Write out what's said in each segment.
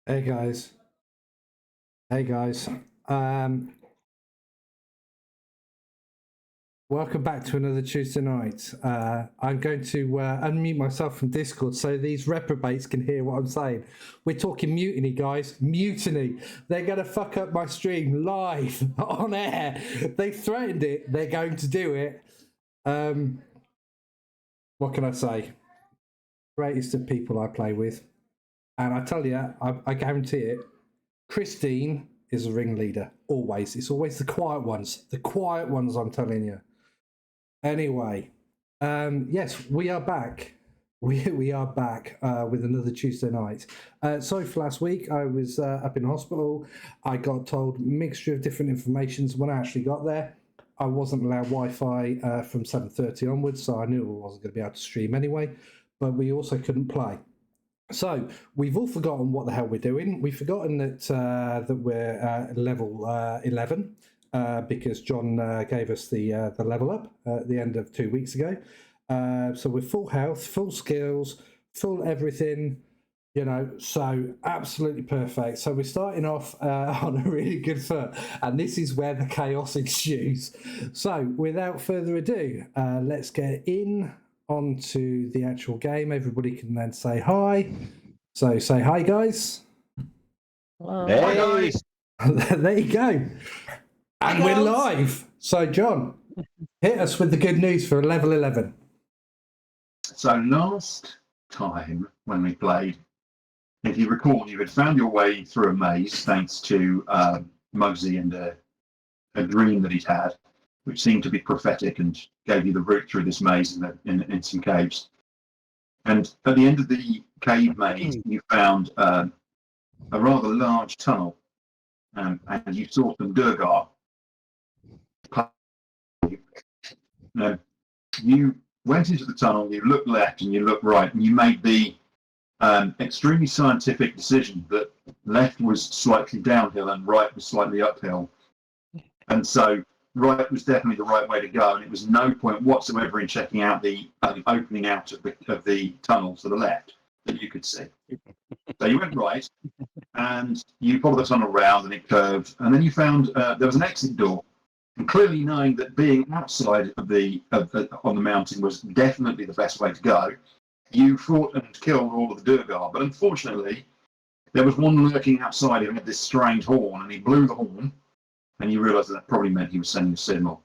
Hey guys. Hey guys. Um, Welcome back to another Tuesday night. I'm going to unmute myself from Discord so these reprobates can hear what I'm saying. We're talking mutiny, guys. Mutiny. They're going to fuck up my stream live on air. They threatened it. They're going to do it. What can I say? Greatest of people I play with. And I tell you, I guarantee it, Christine is a ringleader. Always. It's always the quiet ones. The quiet ones, I'm telling you. Anyway, yes, we are back. We are back with another Tuesday night. Sorry for last week. I was up in hospital. I got told a mixture of different informations. When I actually got there, I wasn't allowed Wi-Fi from 7:30 onwards, so I knew I wasn't going to be able to stream anyway. But we also couldn't play. So we've all forgotten what the hell we're doing. We've forgotten that we're level 11 because John gave us the level up at the end of 2 weeks ago. So we're full health, full skills, full everything. So absolutely perfect. So we're starting off on a really good foot, and this is where the chaos ensues. So without further ado, let's get in onto the actual game. Everybody can then say hi. So say hi, guys. Hi guys. There you go. And we're live. So John, hit us with the good news for level 11. So last time when we played, if you recall, you had found your way through a maze thanks to Mugsy and a dream that he'd had, which seemed to be prophetic and gave you the route through this maze in some caves. And at the end of the cave maze, you found a rather large tunnel, and you saw some Durgar. You went into the tunnel, you looked left and you looked right, and you made the extremely scientific decision that left was slightly downhill and right was slightly uphill. And so right was definitely the right way to go, and it was no point whatsoever in checking out the opening out of the tunnel to the left that you could see. So you went right, and you followed the tunnel around, and it curved, and then you found there was an exit door. And clearly knowing that being outside of on the mountain was definitely the best way to go, you fought and killed all of the Durgar. But unfortunately, there was one lurking outside who had this strange horn, and he blew the horn, and you realised that probably meant he was sending a signal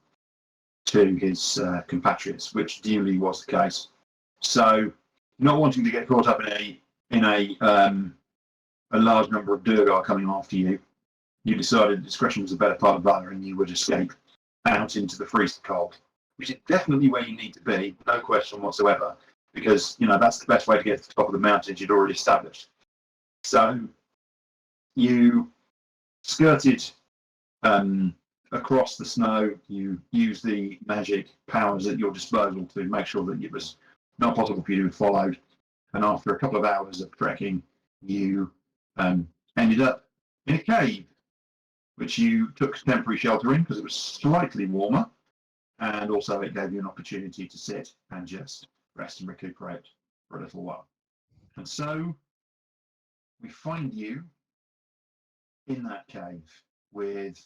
to his compatriots, which duly was the case. So, not wanting to get caught up in a large number of Durgar coming after you, you decided discretion was a better part of valor, and you would escape out into the freezing cold, which is definitely where you need to be, no question whatsoever, because that's the best way to get to the top of the mountains you'd already established. So you skirted across the snow. You used the magic powers at your disposal to make sure that it was not possible for you to be followed. And after a couple of hours of trekking, you ended up in a cave, which you took temporary shelter in because it was slightly warmer, and also it gave you an opportunity to sit and just rest and recuperate for a little while. And so we find you in that cave with,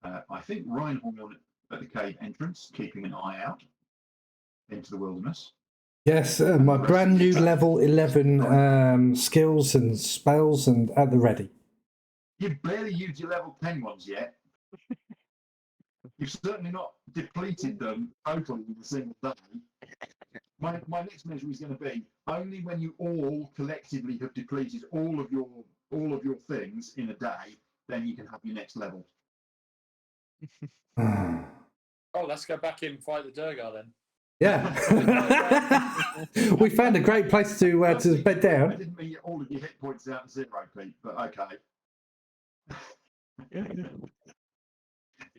I think, Reinhorn at the cave entrance, keeping an eye out into the wilderness. Yes, my brand new level 11 skills and spells and at the ready. You've barely used your level 10 ones yet. You've certainly not depleted them totally in a single day. My next measure is going to be only when you all collectively have depleted all of your things in a day, then you can have your next level. Oh, let's go back in and fight the Durgar then. Yeah. We found a great place to bed down. I didn't mean all of your hit points out to 0, Pete, but okay. You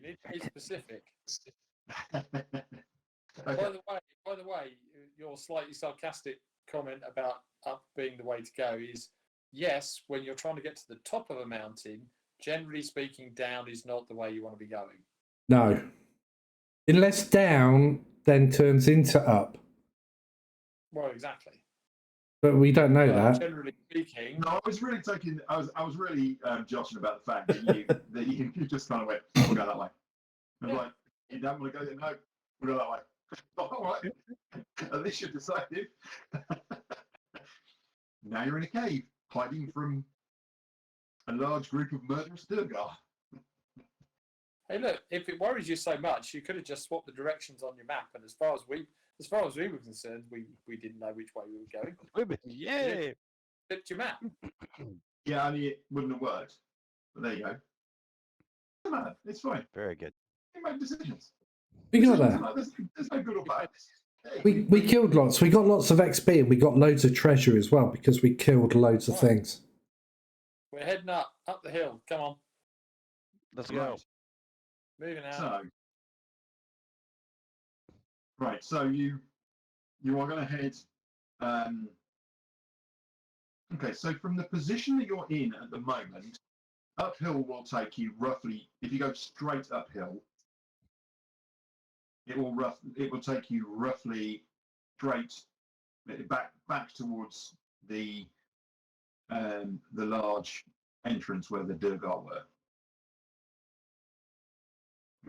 need to be specific. Okay. By the way, your slightly sarcastic comment about up being the way to go is, yes, when you're trying to get to the top of a mountain, generally speaking, down is not the way you want to be going. No. Unless down then turns into up. Well, exactly. But we don't know Well, that. generally speaking, No, I was really taking. I was really joshing about the fact that you just kind of went, "We'll go that way." I was like, "You don't want to go there? No, we'll go that way." All right. At least you're decided. Now you're in a cave, hiding from a large group of murderous Durgar. hey, look, if it worries you so much, you could have just swapped the directions on your map. And as far as we were concerned, we didn't know which way we were going. Yay! Flipped your map. Yeah, I mean, it wouldn't have worked. But there you go. Doesn't matter. It's fine. Very good. You make decisions. We got Decisions there. are like- there's no good or bad. Hey, We killed lots. We got lots of XP and we got loads of treasure as well because we killed loads of things. We're heading up the hill. Come on, Let's go. moving out. So, right. So you are going to head. Okay. So from the position that you're in at the moment, uphill will take you roughly. If you go straight uphill, it will take you roughly straight back towards the large entrance where the Durgar were.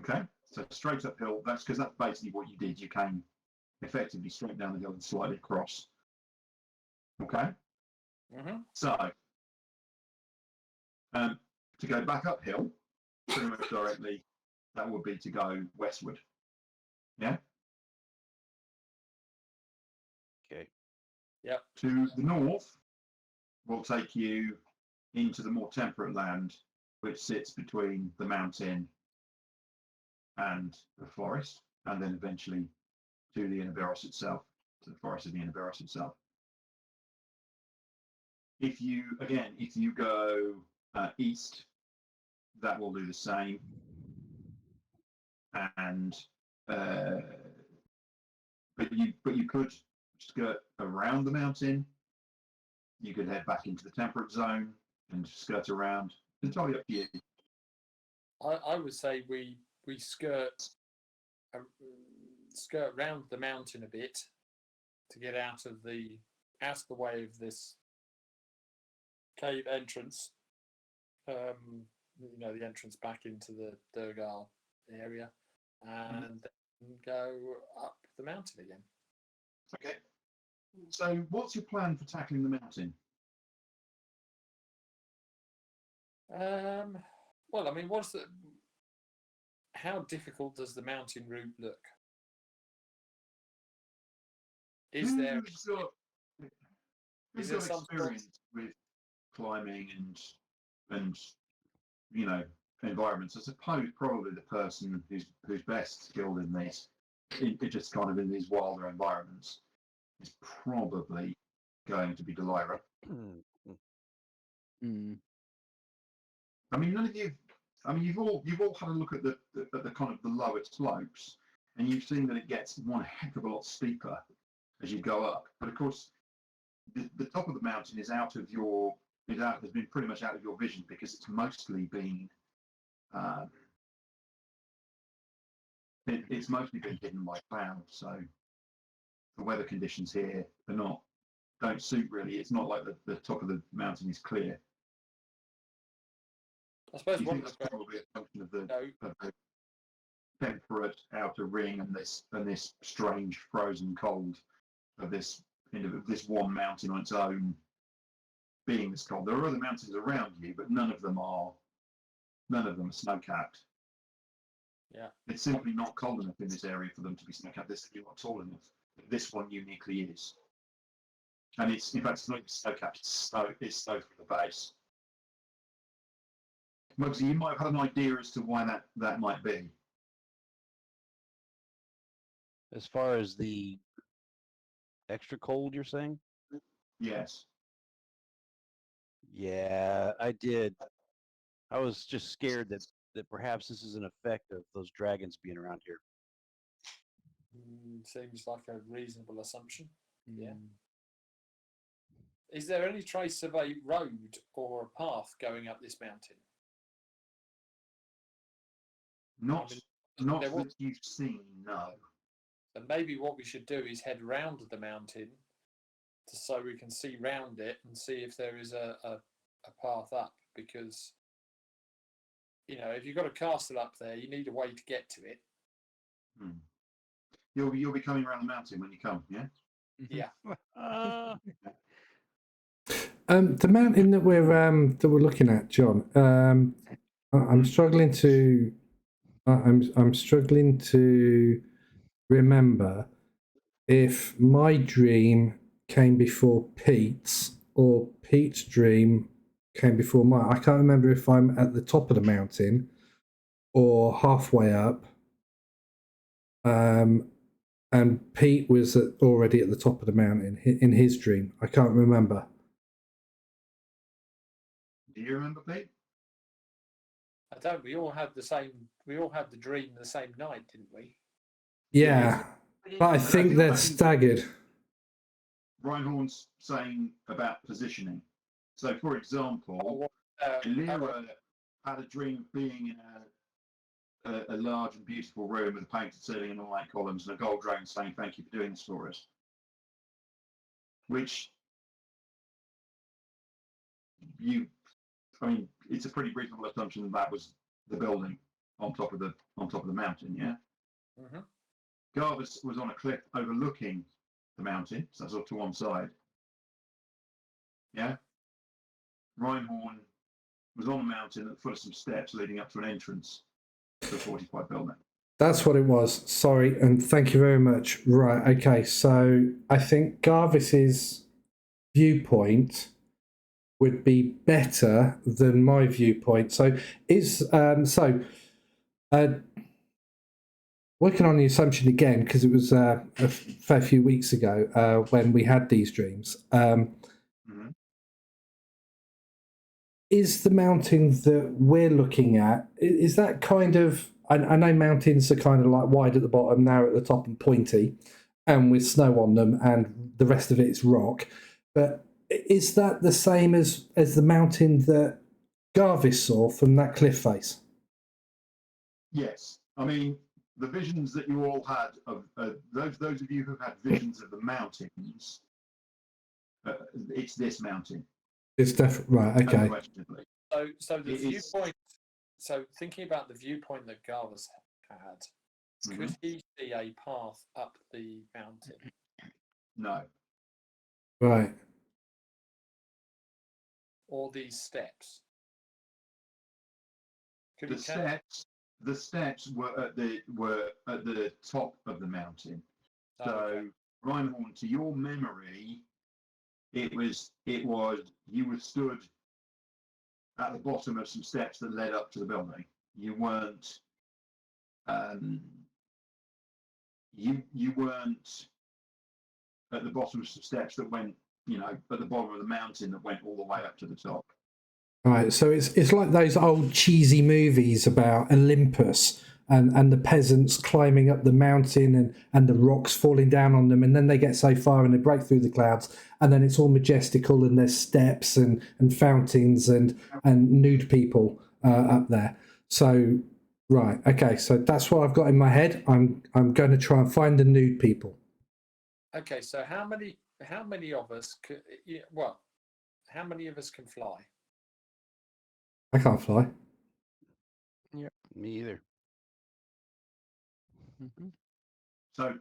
Okay, so straight uphill. That's because that's basically what you did. You came effectively straight down the hill and slightly across. Okay, so to go back uphill, pretty much directly, that would be to go westward. Yeah. Okay. Yep. To the north will take you into the more temperate land, which sits between the mountain and the forest, and then eventually to the Innaveros itself, to the forest of the Innaveros itself. If you go east, that will do the same, and but you could skirt around the mountain. You could head back into the temperate zone and skirt around. It's entirely up to you. I would say we skirt round the mountain a bit to get out of the way of this cave entrance. The entrance back into the Durgal area, and then go up the mountain again. Okay. So, what's your plan for tackling the mountain? Well, I mean, how difficult does the mountain route look? Is there Who's got some experience with climbing and environments? I suppose probably the person who's best skilled in this, just kind of in these wilder environments, is probably going to be Delira. I mean, none of you. I mean, you've all had a look at the kind of the lower slopes, and you've seen that it gets one heck of a lot steeper as you go up. But of course, the top of the mountain has been pretty much out of your vision because it's mostly been it's mostly been hidden by clouds. So the weather conditions here don't suit really. It's not like the top of the mountain is clear. I suppose Do you one think of that's the probably a function of the temperate outer ring and this strange frozen cold of this one mountain on its own being this cold? There are other mountains around you, but none of them are snow-capped. Yeah, it's simply not cold enough in this area for them to be snow-capped. This is not tall enough. This one uniquely is, and it's in fact it's not even snow-capped. It's snow from the base. Mugsy, you might have had an idea as to why that might be. As far as the extra cold, you're saying? Yes. Yeah, I did. I was just scared that perhaps this is an effect of those dragons being around here. Seems like a reasonable assumption. Yeah. Is there any trace of a road or a path going up this mountain? Not there that you've seen, no. And maybe what we should do is head round the mountain so we can see round it and see if there is a path up, because if you've got a castle up there, you need a way to get to it. You'll be coming around the mountain when you come, yeah? Yeah. The mountain that we're looking at, John. I'm struggling to. I'm struggling to remember if my dream came before Pete's or Pete's dream came before mine. I can't remember if I'm at the top of the mountain or halfway up. And Pete was already at the top of the mountain in his dream. I can't remember. Do you remember, Pete? I don't. We all had the dream the same night, didn't we? Yeah, but I think they're staggered. Reinhorn's saying about positioning. So, for example, Elira had a dream of being in a large and beautiful room with a painted ceiling and all that columns and a gold dragon saying, "Thank you for doing this for us." Which it's a pretty reasonable assumption that was the building on top of the mountain, yeah. Mm-hmm. Garvis was on a cliff overlooking the mountain, so that's off to one side. Yeah. Reinhorn was on a mountain at the foot of some steps leading up to an entrance to a fortified building. That's what it was. Sorry, and thank you very much. Right, okay, so I think Garvis's viewpoint would be better than my viewpoint. So working on the assumption again, because it was a fair few weeks ago when we had these dreams. Is the mountain that we're looking at, is that kind of, I know mountains are kind of like wide at the bottom, narrow at the top and pointy, and with snow on them, and the rest of it is rock. But is that the same as the mountain that Garvis saw from that cliff face? Yes. I mean, the visions that you all had of those of you who've had visions of the mountains, it's this mountain. It's definitely right. Okay. So the viewpoint. So thinking about the viewpoint that Garvis had, could he see a path up the mountain? No. Right. Or these steps? The steps were at the top of the mountain. So okay. Reinhorn, to your memory, it was you were stood at the bottom of some steps that led up to the building. You weren't you weren't at the bottom of some steps that went, at the bottom of the mountain that went all the way up to the top. Right, so it's like those old cheesy movies about Olympus and the peasants climbing up the mountain and the rocks falling down on them, and then they get so far and they break through the clouds, and then it's all majestical and there's steps and fountains and nude people up there. So right, okay, so that's what I've got in my head. I'm going to try and find the nude people. Okay, so how many of us how many of us can fly? I can't fly. Yeah, me either. So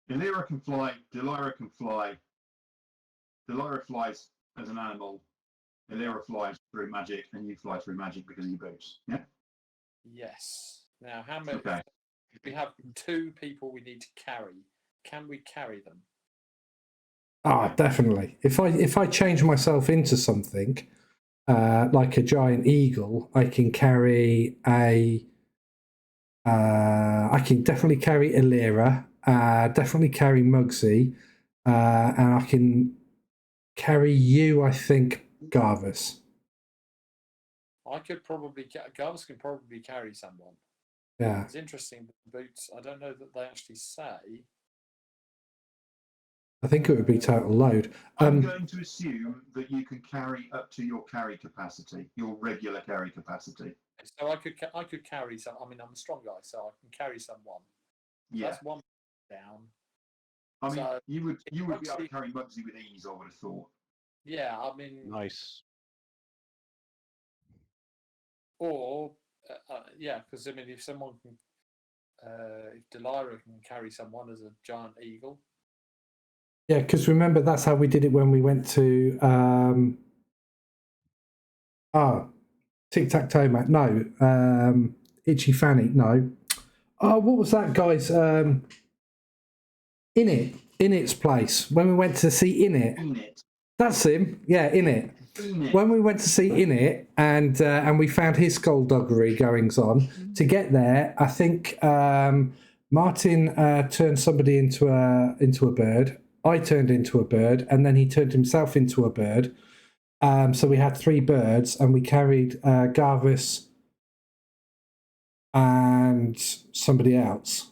Elira can fly, Delira can fly. Delira flies as an animal. Elira flies through magic, and you fly through magic because of your boots. Yeah? Yes. Now, how many? Okay. We have 2 people we need to carry. Can we carry them? Definitely. If I change myself into something like a giant eagle, I can carry I can definitely carry Elira, definitely carry Mugsy, and I can carry you, I think, Garvis. Garvis can probably carry someone. Yeah. It's interesting, the boots, I don't know that they actually say. I think it would be total load. I'm going to assume that you can carry up to your carry capacity, your regular carry capacity. So I could carry some. I mean, I'm a strong guy, so I can carry someone. Yeah. That's one down. I mean, So, you would be able to Mugsy- carry Mugsy with ease, I would have thought. yeah, I mean, Nice. or yeah, because I mean, if someone can, if Delilah can carry someone as a giant eagle, Yeah, because remember that's how we did it when we went to Tic Tac Toe Mat. No, Itchy Fanny. No. Oh, what was that guy's in its place when we went to see In It. In it. That's him. Yeah, In It. In it. When we went to see In It and we found his skullduggery goings on, to get there, I think Martin turned somebody into a bird. I turned into a bird, and then he turned himself into a bird. So we had 3 birds, and we carried Garvis and somebody else.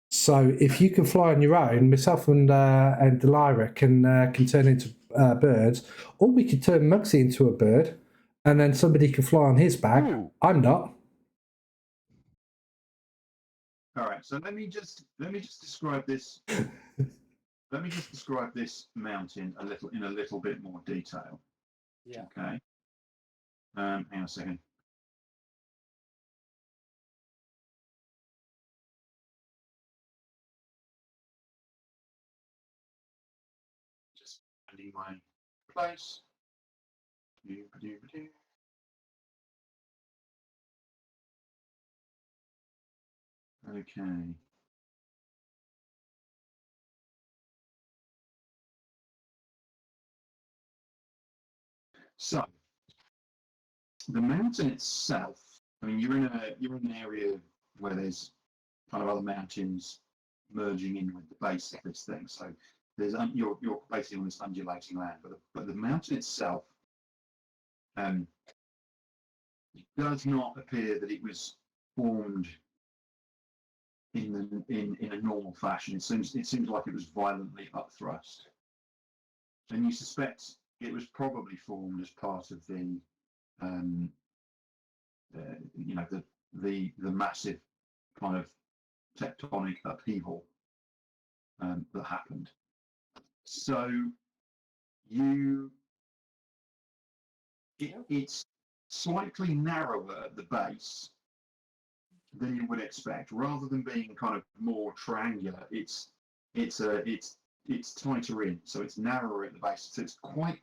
So if you can fly on your own, myself and Delilah can turn into birds, or we could turn Mugsy into a bird, and then somebody can fly on his back. Ooh. I'm not. All right. So let me just describe this. Let me just describe this mountain in a little bit more detail. yeah. Okay. Hang on a second. Just finding my place. Okay. So the mountain itself. I mean, you're in an area where there's kind of other mountains merging in with the base of this thing. So there's you're basically on this undulating land, but the mountain itself it does not appear that it was formed in a normal fashion. It seems like it was violently upthrust, and you suspect it was probably formed as part of the you know the massive kind of tectonic upheaval that happened. So it's slightly narrower at the base than you would expect. Rather than being kind of more triangular, it's tighter in, so it's narrower at the base. So it's quite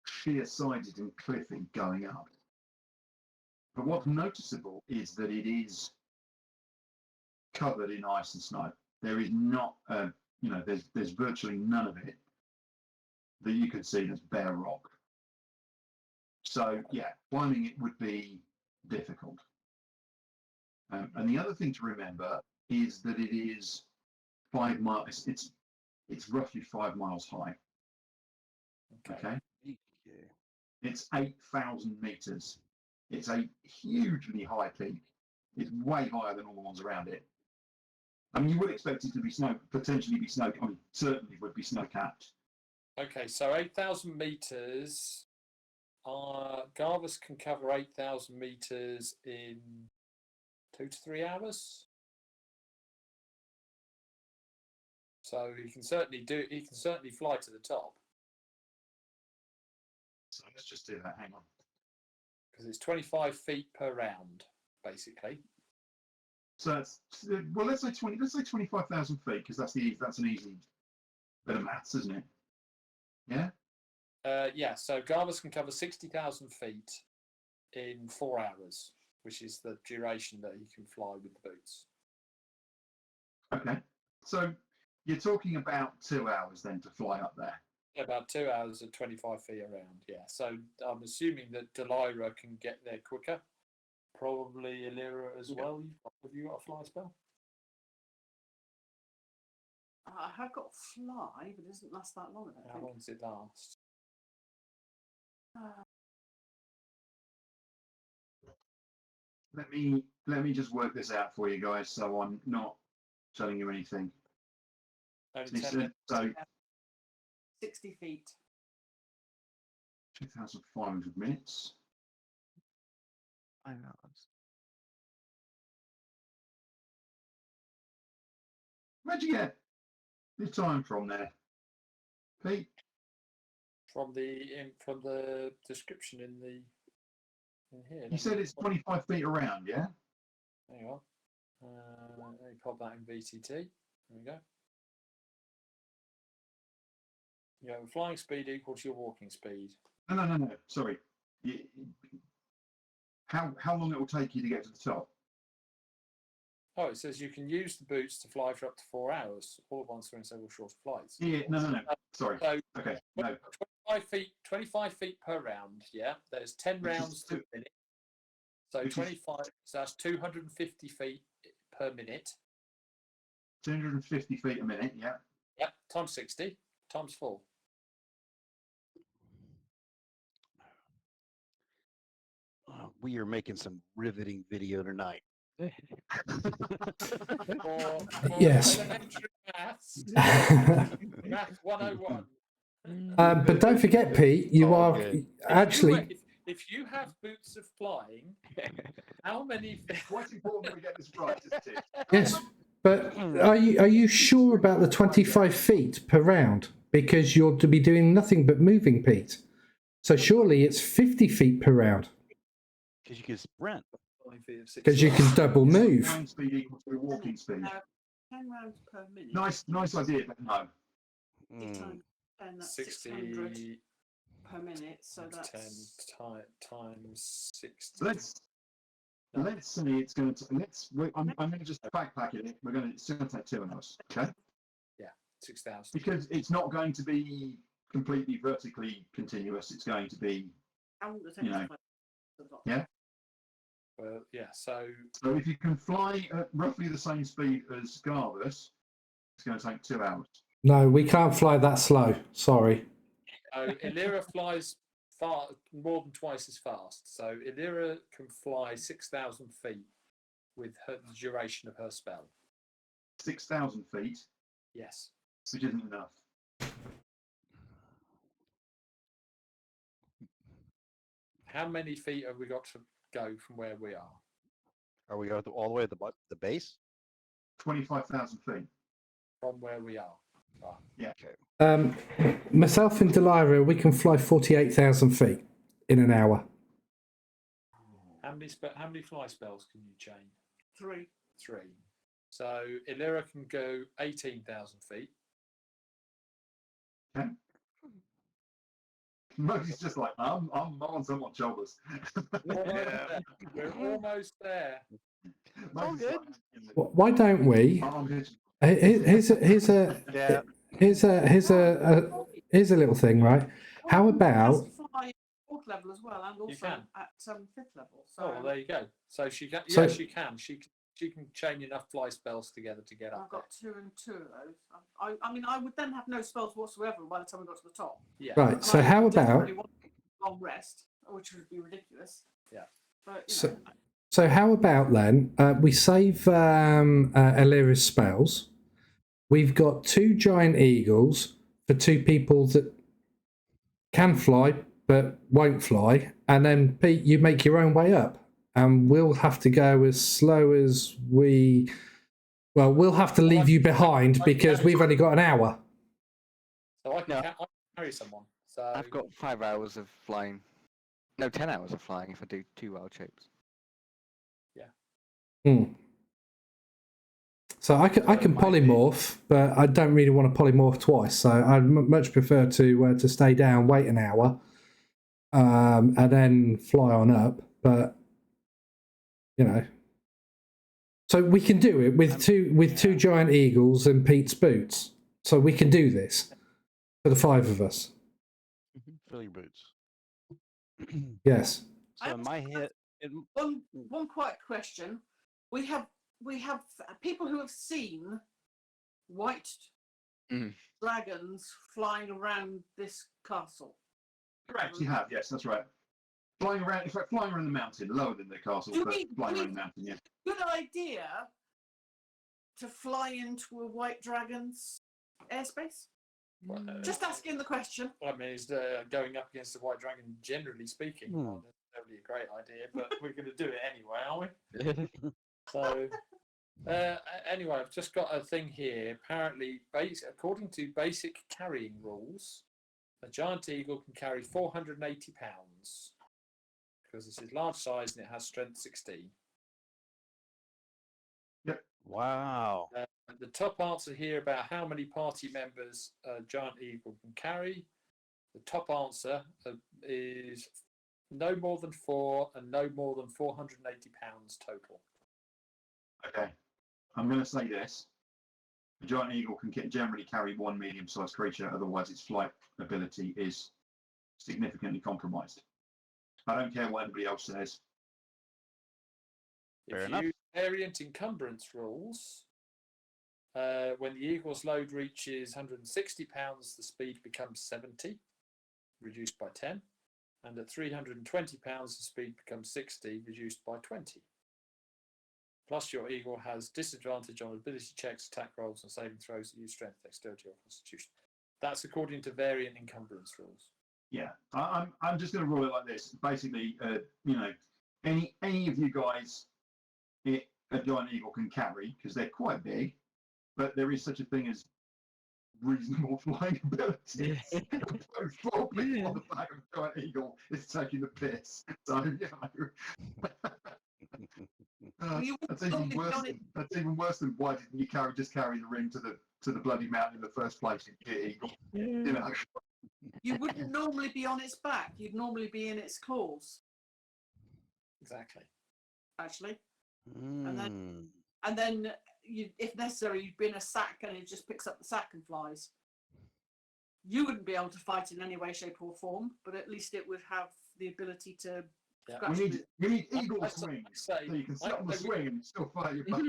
sheer-sided and cliffy going up. But what's noticeable is that it is covered in ice and snow. There is not, there's virtually none of it that you can see that's bare rock. So yeah, climbing it would be difficult. And the other thing to remember is that it is 5 miles. It's roughly 5 miles high. Okay. It's 8,000 meters. It's a hugely high peak. It's way higher than all the ones around it. I mean, you would expect it to potentially be snow. I mean, certainly would be snow capped. Okay, so 8,000 meters. Garvis can cover 8,000 meters in 2 to 3 hours. So he can certainly fly to the top. So let's just do that. Hang on. Because it's 25 feet per round, basically. So it's, well, let's say 25,000 feet, because that's an easy bit of maths, isn't it? Yeah. Yeah. So Garvis can cover 60,000 feet in 4 hours, which is the duration that he can fly with the boots. Okay. So you're talking about 2 hours then to fly up there. About 2 hours at 25 feet around. Yeah. So I'm assuming that Delilah can get there quicker. Probably Illyra as well. Have you got a fly spell? I have got fly, but it doesn't last that long. How long does it last? Let me just work this out for you guys, so I'm not telling you anything. Only 10 minutes. So 60 feet. 2,500 minutes. 5 hours. Where'd you get the time from there? Pete? From the description in here. You said it's 25 feet around, yeah? Hang on. Let me pop that in VTT. There we go. You have a flying speed equal to your walking speed. No. Sorry. How long it will take you to get to the top? Oh, it says you can use the boots to fly for up to 4 hours, all at once or in several short flights. Yeah, no. Sorry. So, Okay, no. 25 feet per round. Yeah, there's 10 Which is rounds per minute. So which is- 25. So that's 250 feet per minute. 250 feet a minute, yeah. Yep, times 60 times 4. We are making some riveting video tonight. For Yes. elementary maths. Math 101. But don't forget, Pete, you Oh, are good. actually. If you have boots of flying, how many? Quite important we get this right, isn't it? Yes, but are you sure about the 25 feet per round? Because you're to be doing nothing but moving, Pete. So surely it's 50 feet per round. Because you can sprint. Because you can double move. Flying speed equal to walking speed. 10 rounds per minute. Nice idea, but no. 50 times 10, that's 600 60 per minute. So that's 10 times 60. Let's say it's going to. I'm going to just backpack it. It's going to take 2 hours. Okay. 6,000. Because it's not going to be completely vertically continuous. It's going to be. Yeah. Well, yeah. So if you can fly at roughly the same speed as Garvis, it's going to take 2 hours. No, we can't fly that slow. Sorry. Illyra flies more than twice as fast. So Illyra can fly 6,000 feet with the duration of her spell. 6,000 feet. Yes. Which isn't enough. How many feet have we got to go from where we are? Are we all the way to the base? 25,000 feet. From where we are. Right. Yeah. Okay. Myself and Delilah, we can fly 48,000 feet in an hour. How many fly spells can you chain? 3. 3. So Illyra can go 18,000 feet. Okay. Mugsy's just like, I'm on someone's shoulders. We're almost there. All good. Why don't we? Here's Yeah. a little thing, right? How about fly 4th level as well, and also at 5th level. So well, there you go. So she can. So- she can. She can chain enough fly spells together to get up. I've got 2 and 2 of those. I mean, I would then have no spells whatsoever by the time we got to the top. Yeah. right? So how about Desperately want a long rest, which would be ridiculous. Yeah. But so how about then we save Illyra's spells. We've got 2 giant eagles for 2 people that can fly but won't fly, and then Pete, you make your own way up, and we'll have to go as slow as we. Well, we'll have to leave you behind because we've only got an hour. So I can carry someone. So I've got 5 hours of flying. No, 10 hours of flying if I do 2 wild shapes. So I can polymorph, but I don't really want to polymorph twice. So I'd much prefer to stay down, wait an hour, and then fly on up. But so we can do it with two giant eagles and Pete's boots. So we can do this for the 5 of us. Fill your boots. Yes. So in my head, one quiet question: we have people who have seen white dragons flying around this castle. Correct, you have, yes, that's right. Flying around, in fact, flying around the mountain, lower than the castle, but flying around the mountain, yeah. Good idea to fly into a white dragon's airspace. Just asking the question. Well, I mean, is going up against the white dragon, generally speaking, not necessarily a great idea, but we're going to do it anyway, aren't we? So Anyway, I've just got a thing here. Apparently, according to basic carrying rules, a giant eagle can carry 480 pounds because this is large size and it has strength 16. Wow. The top answer here about how many party members a giant eagle can carry. The top answer is no more than 4 and no more than 480 pounds total. Okay, I'm going to say this. A giant eagle can generally carry one medium-sized creature, otherwise its flight ability is significantly compromised. I don't care what anybody else says. Fair If enough. you variant encumbrance rules, when the eagle's load reaches 160 pounds, the speed becomes 70, reduced by 10. And at 320 pounds, the speed becomes 60, reduced by 20. Plus, your eagle has disadvantage on ability checks, attack rolls, and saving throws that use strength, dexterity, or constitution. That's according to variant encumbrance rules. Yeah, I'm just going to rule it like this. Basically, you know, any of you guys, a giant eagle can carry because they're quite big, but there is such a thing as reasonable flying ability. Put 4 people on the back of a giant eagle is taking the piss. So you know, that's even worse. That's even worse than why didn't you just carry the ring to the bloody mountain in the first place, you eagle? You know. You wouldn't normally be on its back. You'd normally be in its claws, Exactly. actually. Mm. And then, if necessary, you'd be in a sack and it just picks up the sack and flies. You wouldn't be able to fight in any way, shape, or form, but at least it would have the ability to. Yeah. We need eagle swings, so say, you can sit on the swing and still fly your back.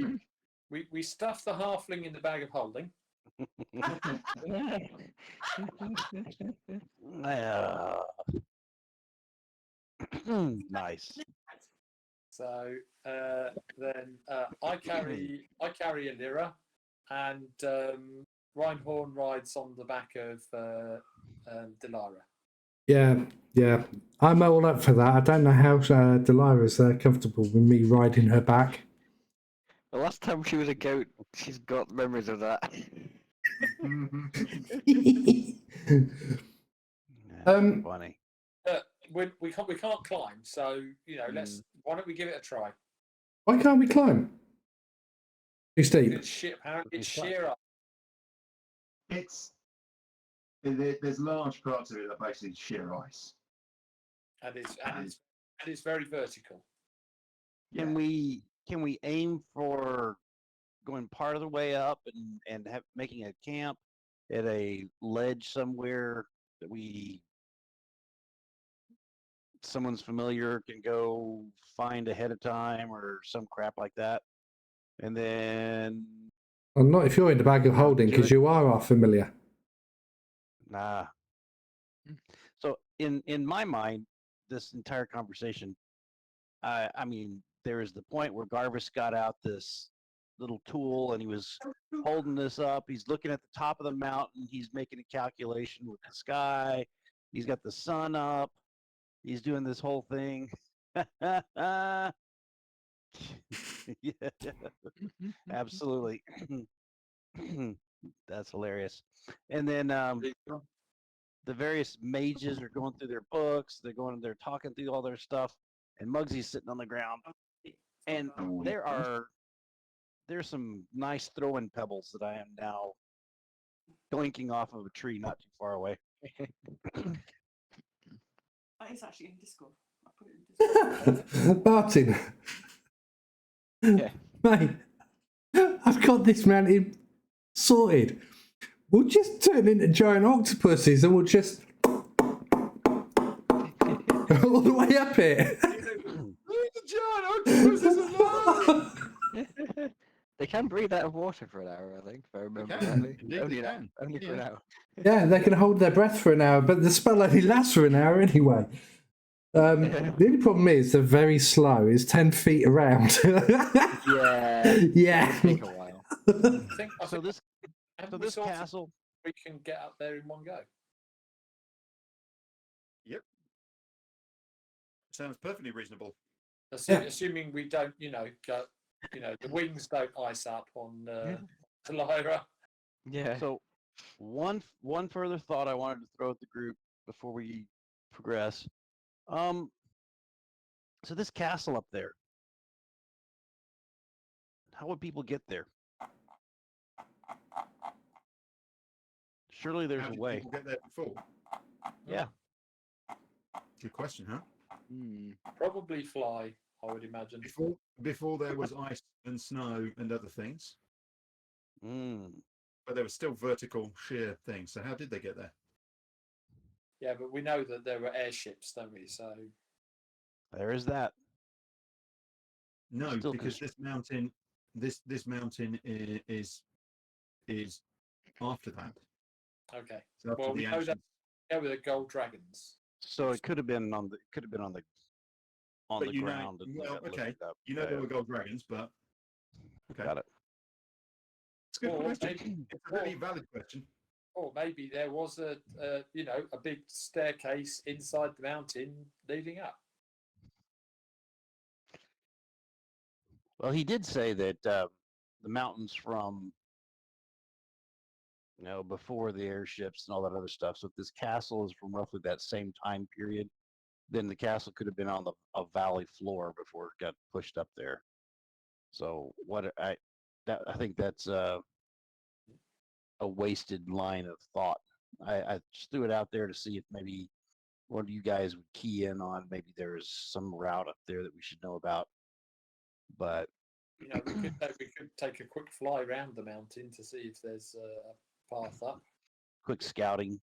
We stuff the halfling in the bag of holding. Nice. So then I carry a Lyra, and Reinhorn rides on the back of Delara. Yeah. I'm all up for that. I don't know how Delira's comfortable with me riding her back. The last time she was a goat, she's got memories of that. Funny. We can't climb, so you know. Why don't we give it a try? Why can't we climb? Too steep. Apparently it's sheer up. There's large parts of it that are basically sheer ice, and it's very vertical. Can we aim for going part of the way up and making a camp at a ledge somewhere that someone's familiar can go find ahead of time or some crap like that, and then Well, not if you're in the bag of holding, because you are our familiar. Nah. So in my mind, this entire conversation, I mean, there is the point where Garvis got out this little tool and he was holding this up. He's looking at the top of the mountain. He's making a calculation with the sky. He's got the sun up. He's doing this whole thing. Yeah, absolutely. That's hilarious. And then the various mages are going through their books. They're talking through all their stuff, and Mugsy's sitting on the ground. And there's some nice throwing pebbles that I am now doinking off of a tree not too far away. That is actually in Discord. I put it in Discord. Martin. Yeah. Mate, I've got this mountain sorted. We'll just turn into giant octopuses and we'll just go all the way up it. The giant octopus is alive! They can breathe out of water for an hour, I think, if I remember correctly. Only for an hour. Yeah, they can hold their breath for an hour, but the spell only lasts for an hour anyway. The only problem is they're very slow. It's 10 feet around. Yeah. It'll take a while. So this castle, we can get up there in one go. Yep. Sounds perfectly reasonable. Assuming we don't, go the wings don't ice up on Lyra. Yeah. So one further thought I wanted to throw at the group before we progress. So this castle up there, how would people get there? Surely there's How a did way. people get there before? Yeah. Good question, huh? Probably fly, I would imagine. Before there was ice and snow and other things, but there was still vertical sheer things. So how did they get there? Yeah, but we know that there were airships, don't we? So There is that. No, Still because this mountain is after that. okay. So after Well, the we know that ancient. there were the gold dragons. So it could have been on the But you know, ground. And they well, got okay, lifted up. you know there were gold dragons, but okay, Got it. it's a good Or question. maybe- It's a really valid question. Or maybe there was a big staircase inside the mountain leading up. Well, he did say that the mountains from before the airships and all that other stuff. So if this castle is from roughly that same time period, then the castle could have been on a valley floor before it got pushed up there. So I think that's a wasted line of thought. I just threw it out there to see if maybe one of you guys would key in on maybe there's some route up there that we should know about. But We could take a quick fly around the mountain to see if there's a path up. quick scouting,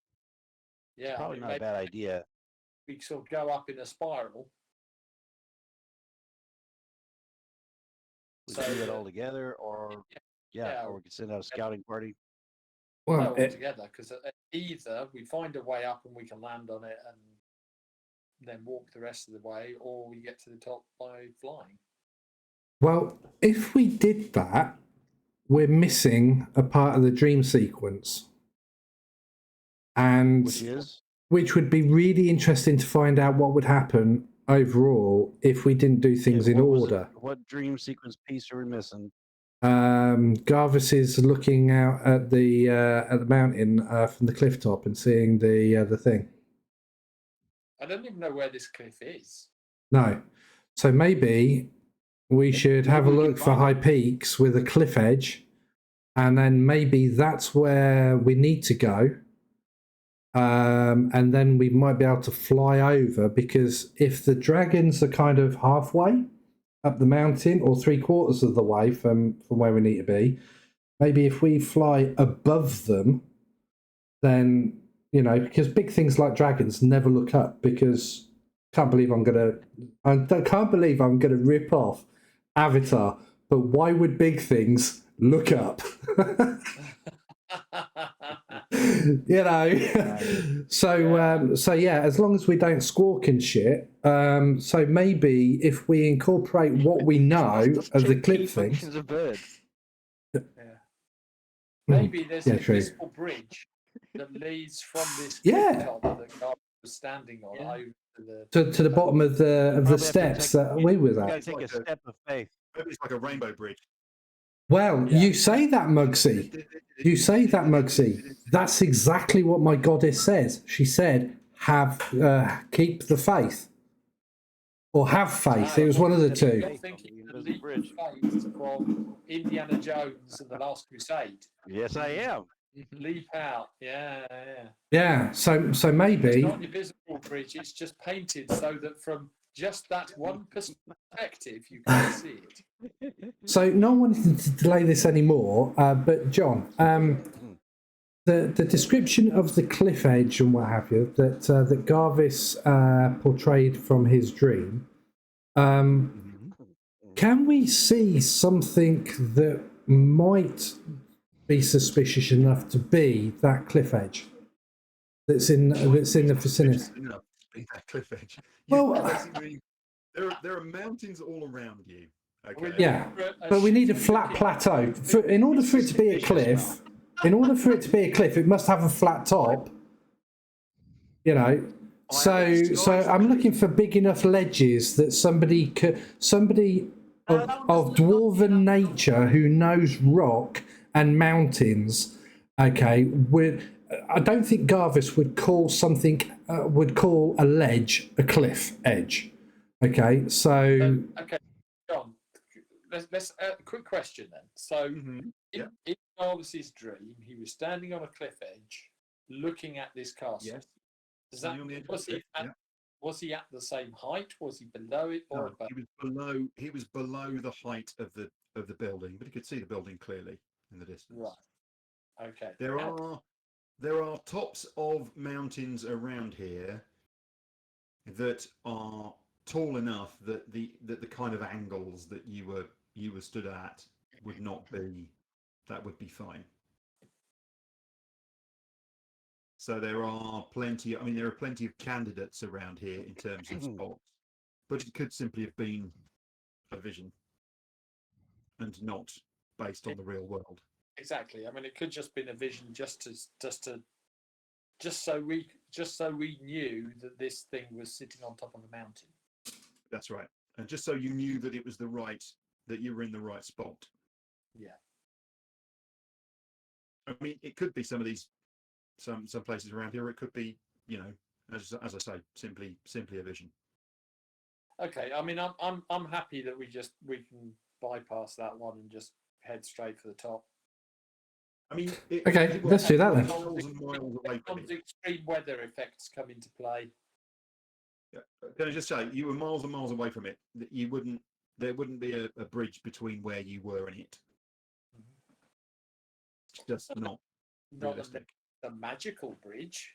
Yeah, probably not a bad idea. We sort of go up in a spiral. We could do that all together, or or we could send out a scouting party. Well, all together, because either we find a way up and we can land on it and then walk the rest of the way, or we get to the top by flying. well, if we did that, we're missing a part of the dream sequence, and which would be really interesting to find out what would happen overall if we didn't do things in order. What dream sequence piece are we missing? Garvis is looking out at the mountain from the cliff top and seeing the thing. I don't even know where this cliff is. No, so maybe we should have a look for high peaks with a cliff edge, and then maybe that's where we need to go. And then we might be able to fly over, because if the dragons are kind of halfway up the mountain or 3/4 of the way from where we need to be, maybe if we fly above them, then because big things like dragons never look up, because I can't believe I'm gonna rip off Avatar, but why would big things look up? So yeah, as long as we don't squawk and shit. So maybe if we incorporate what we know of the clip thing. Of birds. Maybe there's an true. invisible bridge that leads from this top that God was standing on over to the bottom of the steps that we were You at. gotta take a step of faith. Maybe it's like a rainbow bridge. Well, you say that, Mugsy. You say that, Mugsy. That's exactly what my goddess says. She said, keep the faith. Or have faith. It was one of the two. You're thinking the leap of faith from Indiana Jones and the Last Crusade. Yes, I am. Leap out. Yeah. Yeah, so maybe. It's not an invisible bridge, it's just painted so that from just that one perspective you can see it. So no one wanted to delay this anymore, but John, the description of the cliff edge and what have you that Garvis portrayed from his dream, can we see something that might be suspicious enough to be that cliff edge that's in the vicinity? That cliff edge. Well, basically, there are mountains all around you. Okay. Yeah, but we need a flat plateau. In order for it to be a cliff, it must have a flat top. So I'm looking for big enough ledges that somebody of dwarven nature who knows rock and mountains. Okay, I don't think Garvis would call something would call a ledge a cliff edge. Okay, so Okay, John. Let's quick question then. So, in Jarvis's dream, he was standing on a cliff edge, looking at this castle. Yes. Does that was he at the same height? Was he below it or No, above? he was below. He was below the height of the building, but he could see the building clearly in the distance. Right. Okay. There are tops of mountains around here that are tall enough that the kind of angles that you were stood at would not be, that would be fine. So there are plenty. I mean, there are plenty of candidates around here in terms of spots, but it could simply have been a vision and not based on the real world. Exactly. I mean, it could just been a vision, just so we knew that this thing was sitting on top of a mountain. That's right, and just so you knew that it was that you were in the right spot. Yeah. I mean, it could be some of these, some places around here. It could be, as I say, simply a vision. Okay. I mean, I'm happy that we can bypass that one and just head straight for the top. I mean, okay, let's do that then. Miles and miles away from it. Extreme weather effects come into play. Yeah. Can I just say, you were miles and miles away from it. That there wouldn't be a bridge between where you were and it. It's just not realistic. A magical bridge.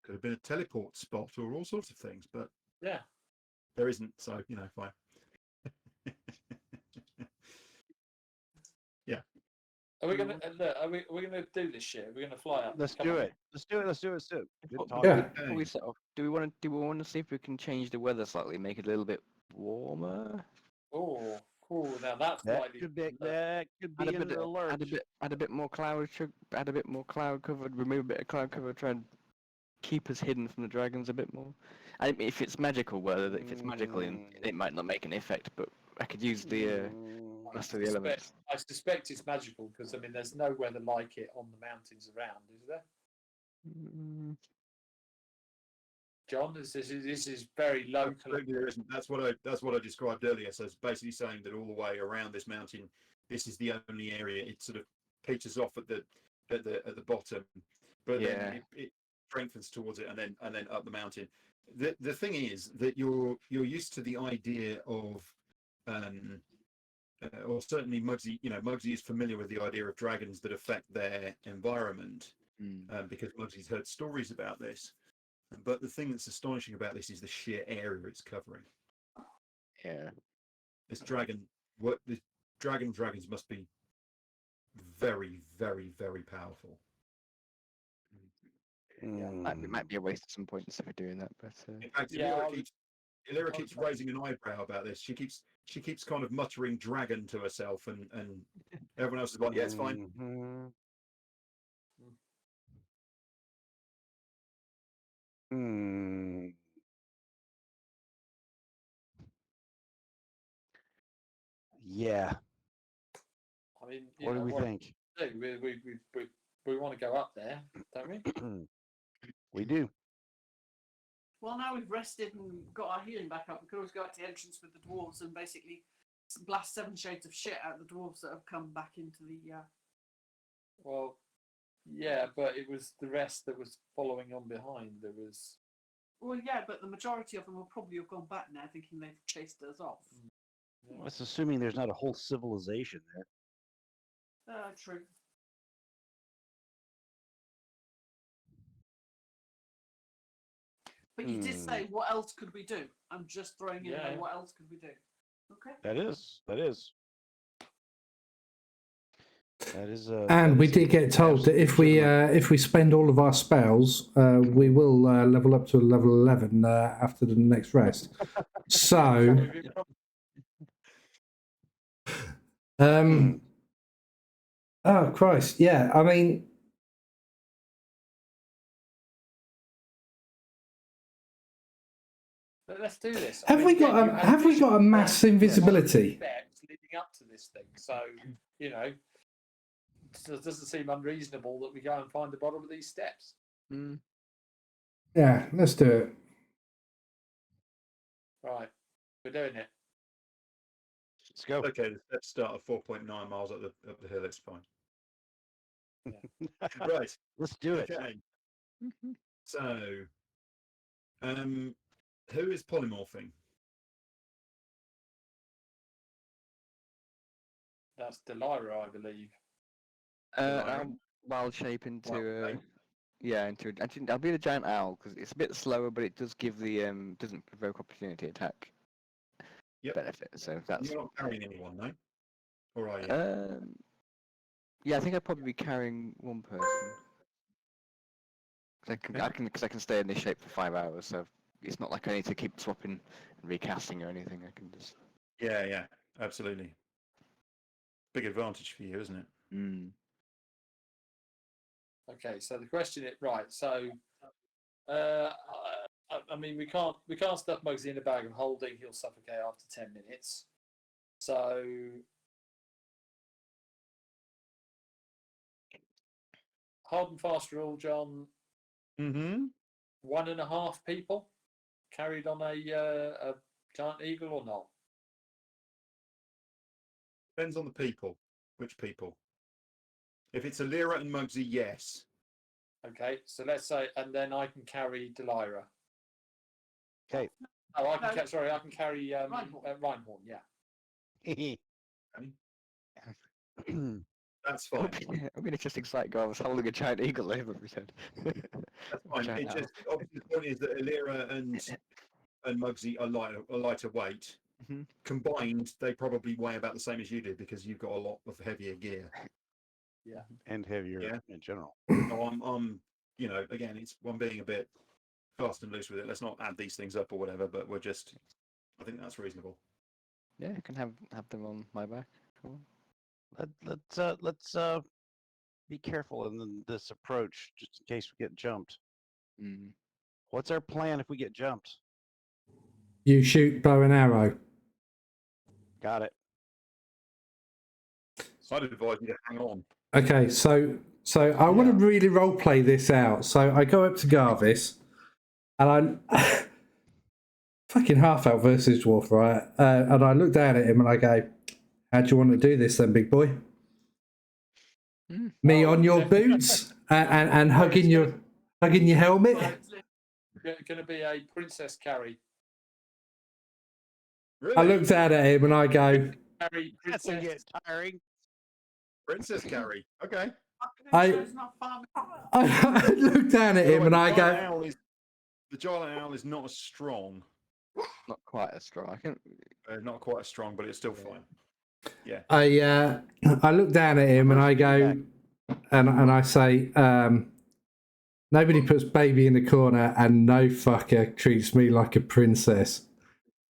Could have been a teleport spot or all sorts of things, but yeah, there isn't. So fine. Yeah. Are we gonna do this shit? Are we gonna fly up? Let's do it. Let's do it. Yeah. Before we set off, do we want to see if we can change the weather slightly, make it a little bit warmer? Oh, cool. Now that's That likely. could be an alert. Add a bit more cloud. Add a bit more cloud cover. Remove a bit of cloud cover. Try and keep us hidden from the dragons a bit more. And if it's magical weather, if it's magical, it might not make an effect. But I could use the master of the elements. I suspect it's magical because I mean, there's no weather like it on the mountains around, is there? John, this is very local. Absolutely, there isn't. That's what I described earlier. So it's basically saying that all the way around this mountain, this is the only area. It sort of peters off at the bottom, but then it strengthens towards it and then up the mountain. The thing is that you're used to the idea of or certainly Mugsy, Mugsy is familiar with the idea of dragons that affect their environment because Mugsy's heard stories about this. But the thing that's astonishing about this is the sheer area it's covering. Yeah. This dragons must be very, very, very powerful. It might be a waste at some point instead of doing that, but in fact, Illyra keeps raising an eyebrow about this. She keeps kind of muttering dragon to herself, and everyone else is like, yeah, it's fine. Yeah. I mean, What do we think? We want to go up there, don't we? We do. Well, now we've rested and got our healing back up, we could always go out to the entrance with the dwarves and basically blast 7 shades of shit out of the dwarves that have come back into the. Well, yeah, but it was the rest that was following on behind. There was. Well, yeah, but the majority of them will probably have gone back now, thinking they've chased us off. Yeah. That's assuming there's not a whole civilization there. True. But you did say, what else could we do? I'm just throwing in there, what else could we do? Okay. That is. And we did get told that if we spend all of our spells, we will level up to level 11 after the next rest. So, oh Christ, yeah. I mean, Let's do this. Have we got a mass invisibility? Steps leading up to this thing, so you know, it doesn't seem unreasonable that we go and find the bottom of these steps. Mm. Yeah, let's do it. Right, we're doing it. Let's go. Okay, the steps start at 4.9 miles up the hill. It's fine. Right. Let's do it. Okay. So, who is polymorphing? That's Delilah, I believe. I'll wild shape into I'll be the giant owl because it's a bit slower, but it does give the doesn't provoke opportunity attack benefit. So that's. You're not carrying anyone, no? Or are you? Yeah, I think I'd probably be carrying one person. Because I can stay in this shape for 5 hours, so it's not like I need to keep swapping and recasting or anything. I can just. Yeah, absolutely. Big advantage for you, isn't it? Mm. Okay, so the question is right. So, I mean, we can't stuff Mugsy in a bag of holding. He'll suffocate after 10 minutes. So, hard and fast rule, John. Mm-hmm. 1.5 people carried on a giant eagle or not? Depends on the people. Which people? If it's Alira and Mugsy, yes. Okay, so let's say, and then I can carry Delilah. Okay. Oh, I can carry Reinhorn. Yeah. That's fine. I mean, it's just exciting. I was holding a giant eagle over his head. That's fine. Giant owl. Obviously the point is that Alira and Mugsy are lighter weight. Mm-hmm. Combined, they probably weigh about the same as you do because you've got a lot of heavier gear. Yeah. And heavier in general. So I'm, again, I'm being a bit fast and loose with it. Let's not add these things up or whatever, but I think that's reasonable. Yeah, I can have them on my back. Cool. Let's be careful in this approach, just in case we get jumped. Mm. What's our plan if we get jumped? You shoot bow and arrow. Got it. I'd advise you to hang on. Okay, so I want to really role play this out. So I go up to Garvis, and I fucking half elf versus dwarf, right? And I look down at him and I go, "How do you want to do this, then, big boy? Me on your boots and hugging your helmet." Going to be a princess carry. Really? I look down at him and I go, Carry That's gonna princess. get tiring. Princess carry. Okay. I look down at him and I go, The giant owl is not as strong. Not quite as strong. I can. Not quite as strong, but it's still fine. Yeah. I look down at him and I go, and I say, nobody puts baby in the corner and no fucker treats me like a princess.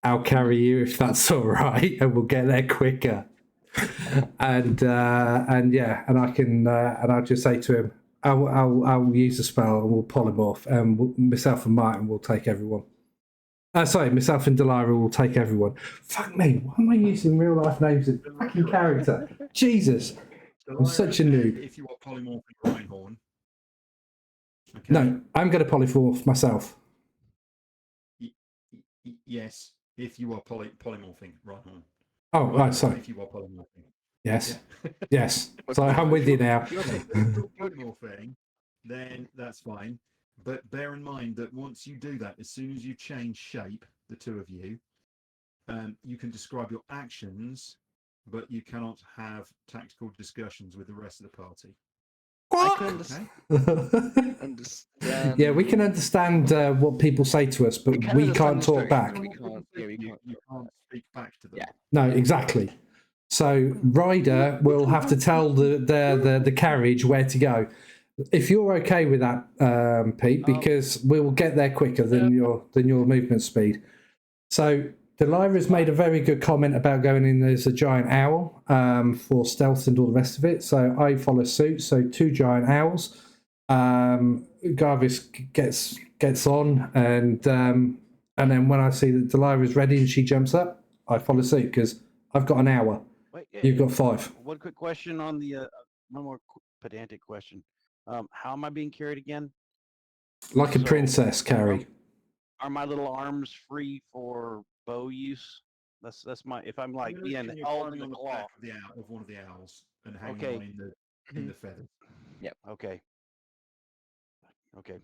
I'll carry you if that's all right, and we'll get there quicker. And I can, and I'll just say to him, I'll use the spell and we'll polymorph, and myself and Martin will take everyone. Myself and Delilah will take everyone. Fuck me, why am I using real life names of fucking character? Jesus, I'm such a noob. If you are polymorphic Reinhorn. Okay. No, I'm going to polymorph myself. Yes, if you are polymorphing Reinhorn. Oh, right, sorry. If you are polymorphing. Yes, Yeah. yes. So I'm with you now. If you're polymorphing, then that's fine. But bear in mind that once you do that, as soon as you change shape, the two of you, you can describe your actions, but you cannot have tactical discussions with the rest of the party. I can understand. Yeah, we can understand what people say to us, but we can't talk back. We can't. Yeah, we can't. You can't speak back to them. Yeah. No, exactly. So Ryder will have to tell the carriage where to go. If you're okay with that, Pete, because we will get there quicker than your movement speed. So Delilah's made a very good comment about going in as a giant owl for stealth and all the rest of it. So I follow suit. So 2 giant owls. Garvis gets on, and And then when I see that Delilah is ready and she jumps up, I follow suit because I've got an hour. Wait, You've got 5. one quick question on the one more pedantic question. How am I being carried again? Like a So, princess, Carrie. Are my little arms free for bow use? That's my if I'm like being You're held climbing in on the the claw. back of the owl, of one of the owls and hanging Okay. on in the feathers. Okay. Okay.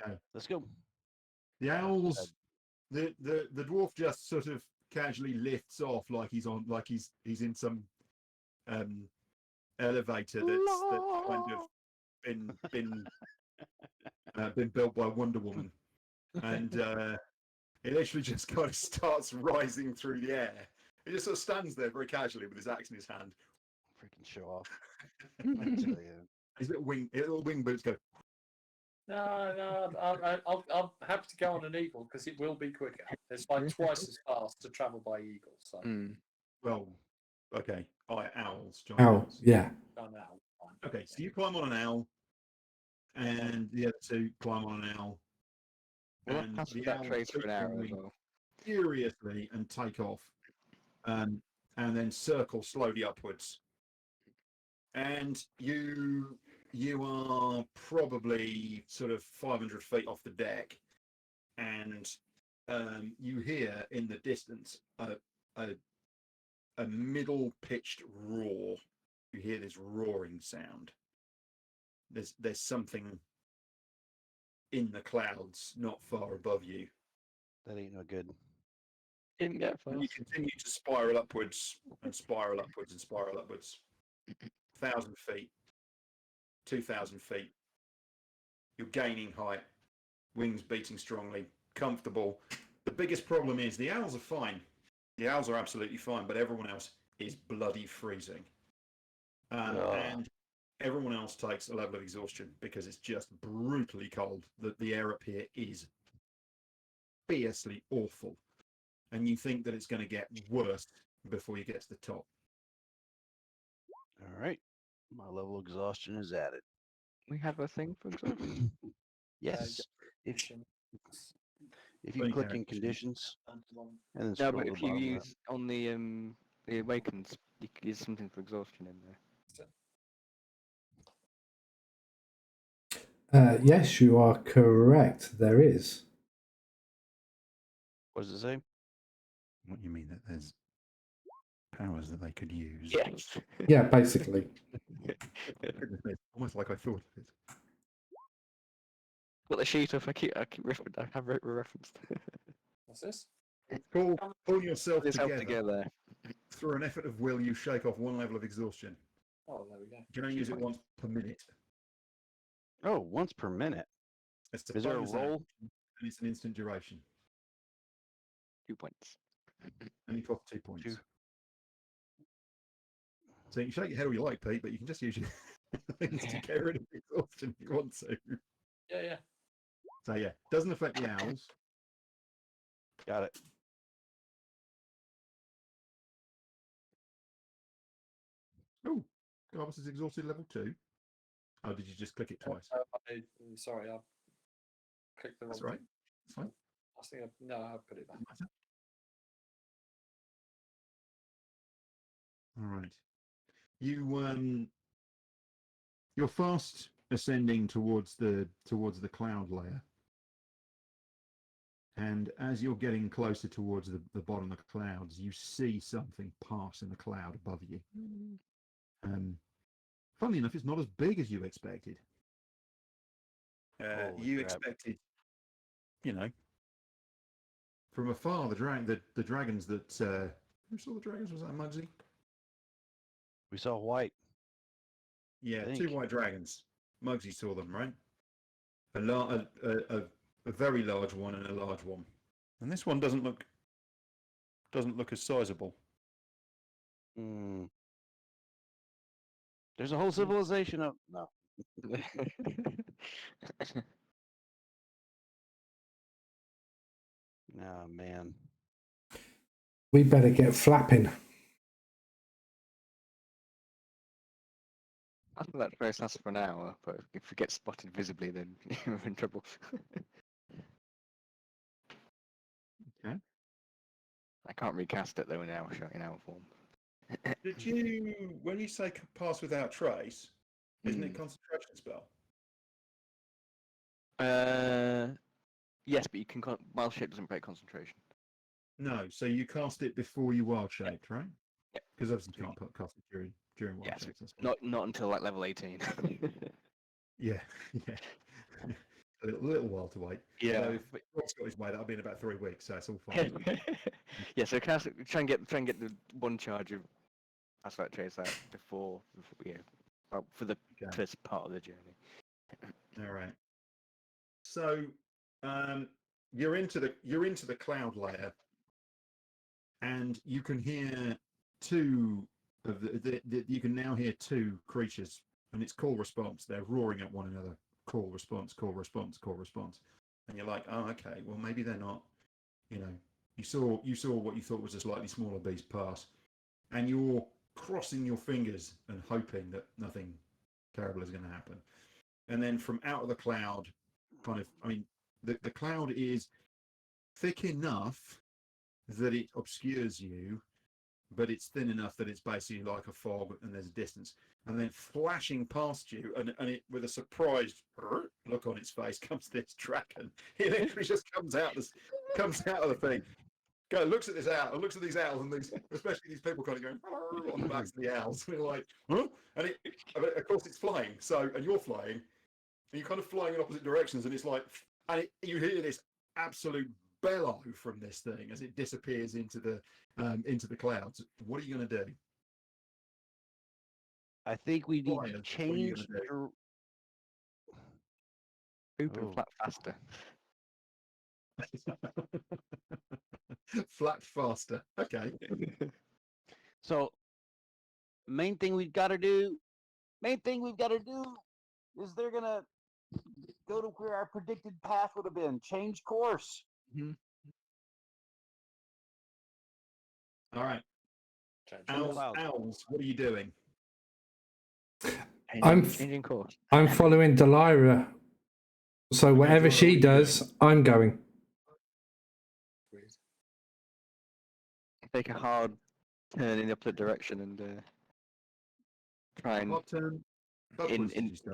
Okay. Let's go. The owls, the dwarf just sort of casually lifts off like he's in some elevator that's kind of been built by Wonder Woman, and it literally just kind of starts rising through the air. He just sort of stands there very casually with his axe in his hand. Freaking show off. I tell you. His little wing boots go. No, I'm happy to go on an eagle because it will be quicker. It's like twice as fast to travel by eagle. So Well, okay. Owls, giant Ow, owls. yeah. done now. Okay, so you climb on an owl, and the other two climb on an owl. Well, And pass the that owls trace for an hour as seemingly well. furiously and take off, and then circle slowly upwards. And you are probably sort of 500 feet off the deck, and you hear in the distance a middle pitched roar. You hear this roaring sound. There's something in the clouds not far above you. That ain't no good. Didn't get And you fast. continue to spiral upwards and spiral upwards and spiral upwards. 1,000 feet, 2,000 feet. You're gaining height, wings beating strongly, comfortable. The biggest problem is the owls are fine. The owls are absolutely fine, but everyone else is bloody freezing. And everyone else takes a level of exhaustion because it's just brutally cold. The air up here is fiercely awful. And you think that it's going to get worse before you get to the top. All right. My level of exhaustion is added. We have a thing for exhaustion. Yes. If you Funny click in character. conditions and then No, scroll but to the if you bottom use on the awakens, you could use something for exhaustion in there. Yes, you are correct. There is. what does it say? What do you mean that there's powers that they could use? Yes. Yeah, basically. Almost like I thought of it. Got the sheet up. I have referenced. What's this? Pull yourself Let's help together. together. Through an effort of will, you shake off one level of exhaustion. Oh, there we go. You can only use it once per minute. Oh, once per minute. It's Is there a bonus roll? action, and it's an instant duration. 2 points. And you cost 2 points. 2. So you can shake your head all you like, Pete, but you can just use your things to get rid of the exhaustion if you want to. Yeah. So yeah, doesn't affect the owls. Got it. Oh, Garbus is exhausted level 2. Oh, did you just click it twice? Sorry, I clicked the wrong. That's right. thing. That's fine. I think I put it back. All right. You're fast ascending towards the cloud layer. And as you're getting closer towards the bottom of the clouds, you see something pass in the cloud above you. Funnily enough, it's not as big as you expected. You crap. expected, from afar, the dragons that who saw the dragons? Was that Mugsy? We saw white. Yeah, I 2 think. white dragons. Mugsy saw them, right? A very large one and a large one. And this one doesn't look as sizable. Mm. There's a whole civilization of no. Oh man. We better get flapping. I think that trace lasts for an hour, but if we get spotted visibly, then we're in trouble. I can't recast it though in our form. Did you, when you say pass without trace, isn't it Hmm. concentration spell? Yes, but you can. Wild shape doesn't break concentration. No, so you cast it before you wild shaped, right? Yeah. Because obviously you can't cast it during wild Yes, shapes. That's fine. not until like level 18. Yeah, yeah. A little while to wait. Yeah. Although if Rob's got his way, that'll be in about 3 weeks, so it's all fine. Yeah, so cast, try and get the one charge of asphalt trace out before for the Okay. first part of the journey. All right. So you're into the cloud layer, and you can hear two of you can now hear two creatures, and it's call response. They're roaring at one another. Call response. Call response. Call response. And you're like, oh, okay. Well, maybe they're not. You know, you saw what you thought was a slightly smaller beast pass, and you're crossing your fingers and hoping that nothing terrible is going to happen. And then from out of the cloud, the cloud is thick enough that it obscures you, but it's thin enough that it's basically like a fog and there's a distance. And then flashing past you, and it with a surprised look on its face, comes this dragon. He literally just comes out of the thing. Looks at this owl, looks at these owls, and especially these people kind of going on the backs of the owls. And you're like, huh? And of course it's flying. So, and you're flying, and you're kind of flying in opposite directions, and it's like, you hear this absolute bellow from this thing as it disappears into the clouds. What are you going to do? I think we need Flyers, to what are you change. gonna Oop and Oh. flat faster. Flat faster. Okay. So, main thing we've got to do is they're gonna go to where our predicted path would have been. Change course. All right. Change course. Owls, what are you doing? Changing course. I'm following Delilah. So whatever Delilah, she what are you does, I'm going. Take a hard turn in the opposite direction and try and. Hot turn. Upwards, did you say?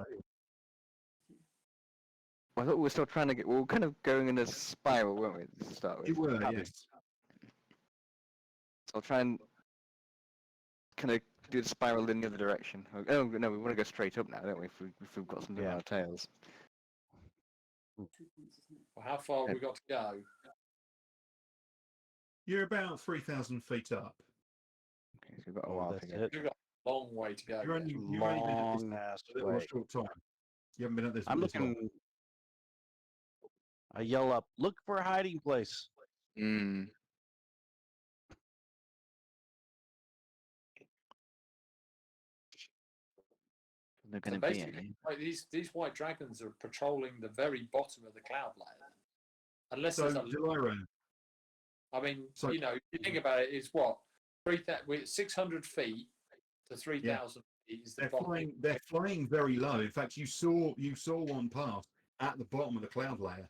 I thought we were still trying to get. We were kind of going in a spiral, weren't we? To start with. You were, yes. So I'll try and kind of do the spiral in the other direction. Oh no, we want to go straight up now, don't we? If we've got something on our tails. Well, how far have we got to go? You're about 3,000 feet up. Okay, so we've got a while to go. We've got a long way to go. You've only been at Long this ass a little way. short time. You haven't been at this. I'm this long. looking. I yell up, look for a hiding place. Mm. They're So going to be basically, like, these white dragons are patrolling the very bottom of the cloud layer. Unless So, there's a, Delilah, I mean, so- you know, you think about it, it's what 600 feet to 3,000 feet is the bottom. they're flying very low. In fact, you saw one pass at the bottom of the cloud layer.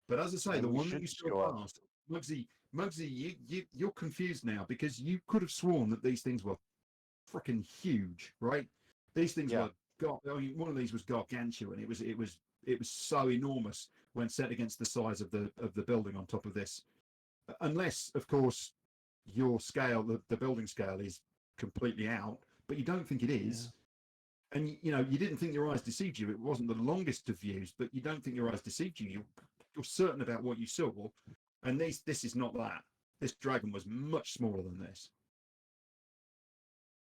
But as I say, And the we one that you should go saw up. past, Mugsy, you're confused now because you could have sworn that these things were freaking huge, right? These things Yeah. were. I mean, one of these was gargantuan. It was so enormous when set against the size of the building on top of this. Unless, of course, your scale, the building scale, is completely out, but you don't think it is. Yeah. And you didn't think your eyes deceived you. It wasn't the longest of views, but you don't think your eyes deceived you. You're certain about what you saw, and this is not that. This dragon was much smaller than this.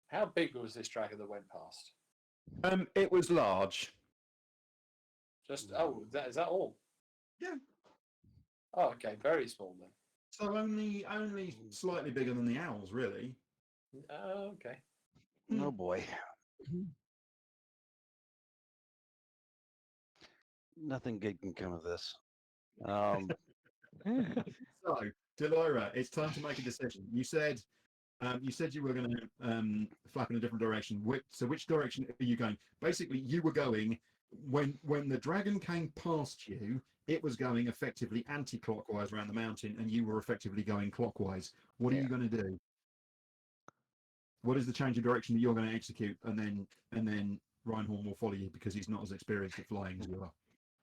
How big was this dragon that went past? It was large. Just is that all? Yeah. Oh, okay, very small then. So only slightly bigger than the owls, really. Oh, okay. Oh boy. Nothing good can come of this. So, Delilah, it's time to make a decision. You said you were going to flap in a different direction. Which direction are you going? Basically, you were going when the dragon came past you, it was going effectively anti-clockwise around the mountain, and you were effectively going clockwise. What are you going to do? What is the change of direction that you're going to execute? And then Reinhorn will follow you because he's not as experienced at flying as you are.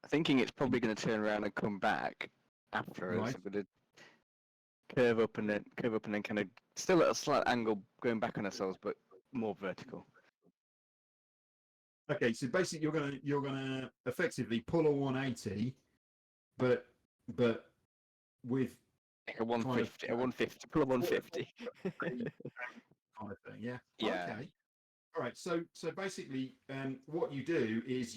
Thinking it's probably going to turn around and come back after us. Right. I'm going to curve up and then kind of still at a slight angle, going back on ourselves, but more vertical. Okay, so basically you're gonna effectively pull a 180, but with Like a 150, a 150, pull a 150. kind of thing, yeah. Yeah. Okay. All right. So basically, what you do is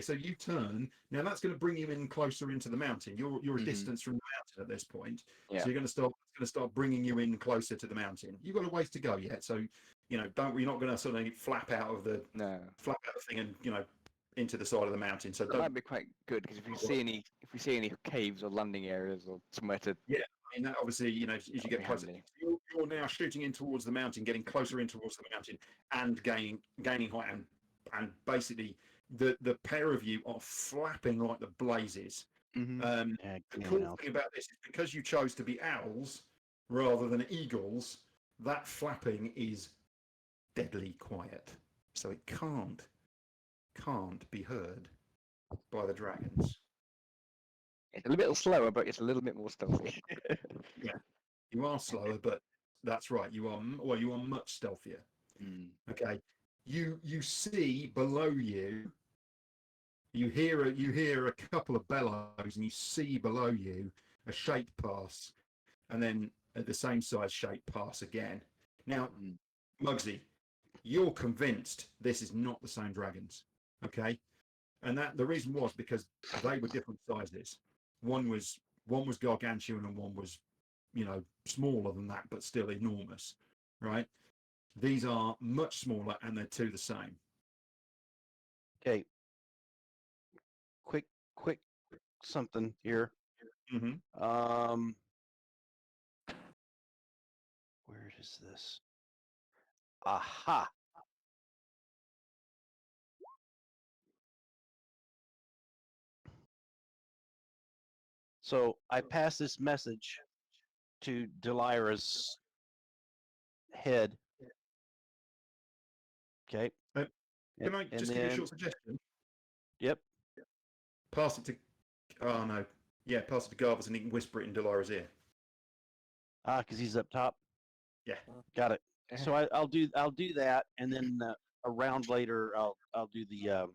so you turn. Now that's going to bring you in closer into the mountain. You're a distance from the mountain at this point. Yeah. So you're going to start bringing you in closer to the mountain. You've got a ways to go yet. So you're not going to sort of flap out of the thing and into the side of the mountain. So that might be quite good because if we see any caves or landing areas or somewhere to I mean, that obviously, as you get closer, you're now shooting in towards the mountain, getting closer in towards the mountain, and gaining height, and basically the pair of you are flapping like the blazes. The cool thing about this is because you chose to be owls rather than eagles, that flapping is deadly quiet, so it can't be heard by the dragons. it's a little bit slower, but it's a little bit more stealthy. Yeah, you are slower, but that's right. You are much stealthier. Okay, you see below you. You hear a couple of bellows, and you see below you a shape pass, and then the same size shape pass again. Now, Mugsy, you're convinced this is not the same dragons, okay? And that the reason was because they were different sizes. One was gargantuan, and one was, smaller than that, but still enormous, right? These are much smaller, and they're two the same. Okay. Quick something here. Mm-hmm. Where is this? Aha. So I pass this message to Delira's head. Okay. Can I just give you a short suggestion? Yep. Pass it to. Oh no. Yeah, pass it to Garvis, and he can whisper it in Delira's ear. Because he's up top. Yeah. Got it. So I'll do that, and then a round later, I'll do the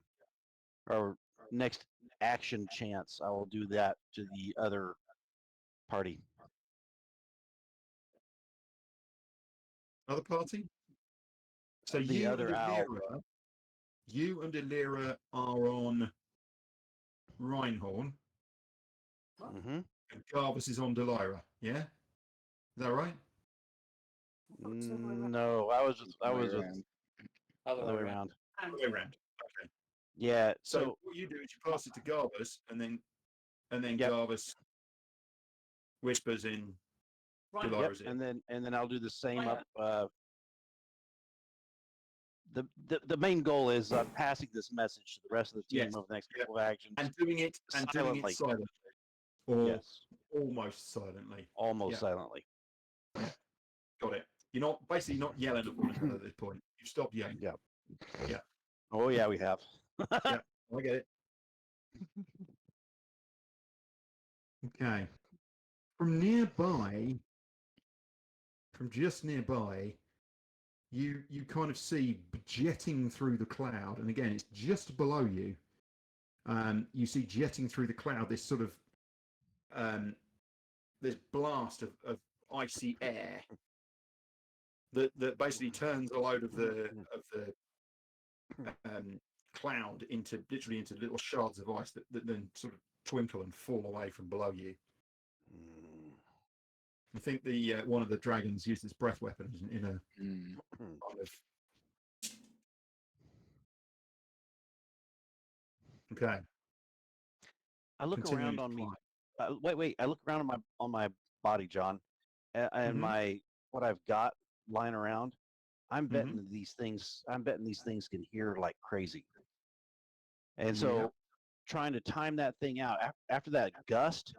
our next action chance. I will do that to the other party. Other party. So The other owl. You and Delira are on Reinhorn. Mm-hmm. And Garvis is on Delira. Yeah. Is that right? No, I was with Other way around. Other way around. Okay. Yeah. So what you do is you pass it to Garvis, and then Garvis whispers in Delira's ear. And then I'll do the same up. The main goal is passing this message to the rest of the team over the next couple of actions, and doing it silently, or yes, almost silently. Almost silently. Got it. You're not yelling at one another at this point. You've stopped yelling. Yeah. Yeah. Oh yeah, we have. Yeah, I get it. Okay. From just nearby, you kind of see jetting through the cloud, and again, it's just below you. You see jetting through the cloud this sort of this blast of icy air that basically turns a load of the cloud into little shards of ice that then sort of twinkle and fall away from below you. I think the one of the dragons used its breath weapon in a kind of. Okay. I look around on me. Wait. I look around on my body, John, and my what I've got lying around. I'm betting these things can hear like crazy. And Yeah. so trying to time that thing out after that gust,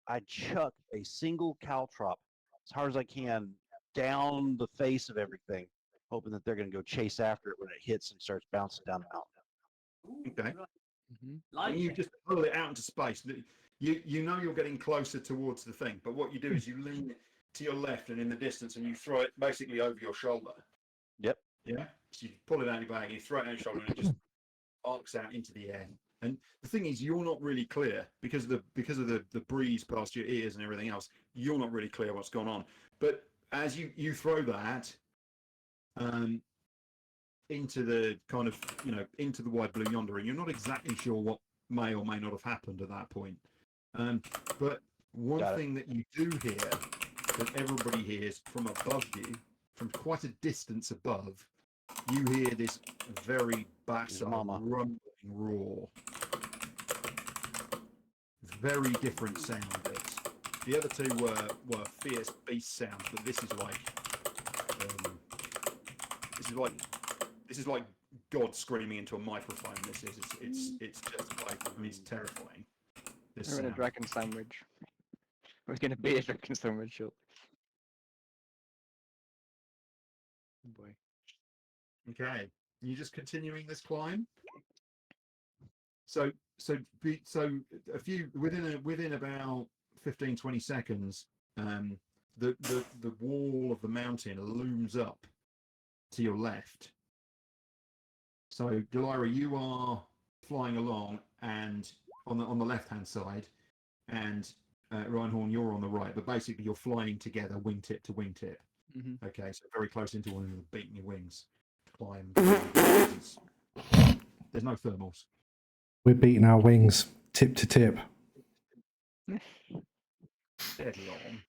I chuck a single caltrop as hard as I can down the face of everything, hoping that they're going to go chase after it when it hits and starts bouncing down the mountain. Ooh, Okay. right. Mhm. Like And you it. just pull it out into space. You know you're getting closer towards the thing, but what you do is you lean to your left and in the distance, and you throw it basically over your shoulder. Yep. Yeah. So you pull it out of your bag, and you throw it out your shoulder, and it just arcs out into the air. And the thing is, you're not really clear because of the breeze past your ears and everything else. You're not really clear what's going on. But as you throw that into the kind of into the wide blue yonder, and you're not exactly sure what may or may not have happened at that point. But one Got it. thing that you do hear, that everybody hears from above you, from quite a distance above, you hear this very backside Mama. rumbling roar. Very different sound. This. The other two were fierce beast sounds, but this is like God screaming into a microphone. It's just like, I mean, it's terrifying. This We're in a sound. dragon sandwich. We're going to be a dragon sandwich shortly. Oh boy. Okay, you just continuing this climb. So a few within about 15-20 seconds, the wall of the mountain looms up to your left. So Galira, you are flying along and on the left hand side, and Reinhorn, you're on the right. But basically, you're flying together, wingtip to wingtip. Mm-hmm. Okay, so very close into one another, beating your wings. Climb. There's no thermals. We're beating our wings tip to tip. Dead long.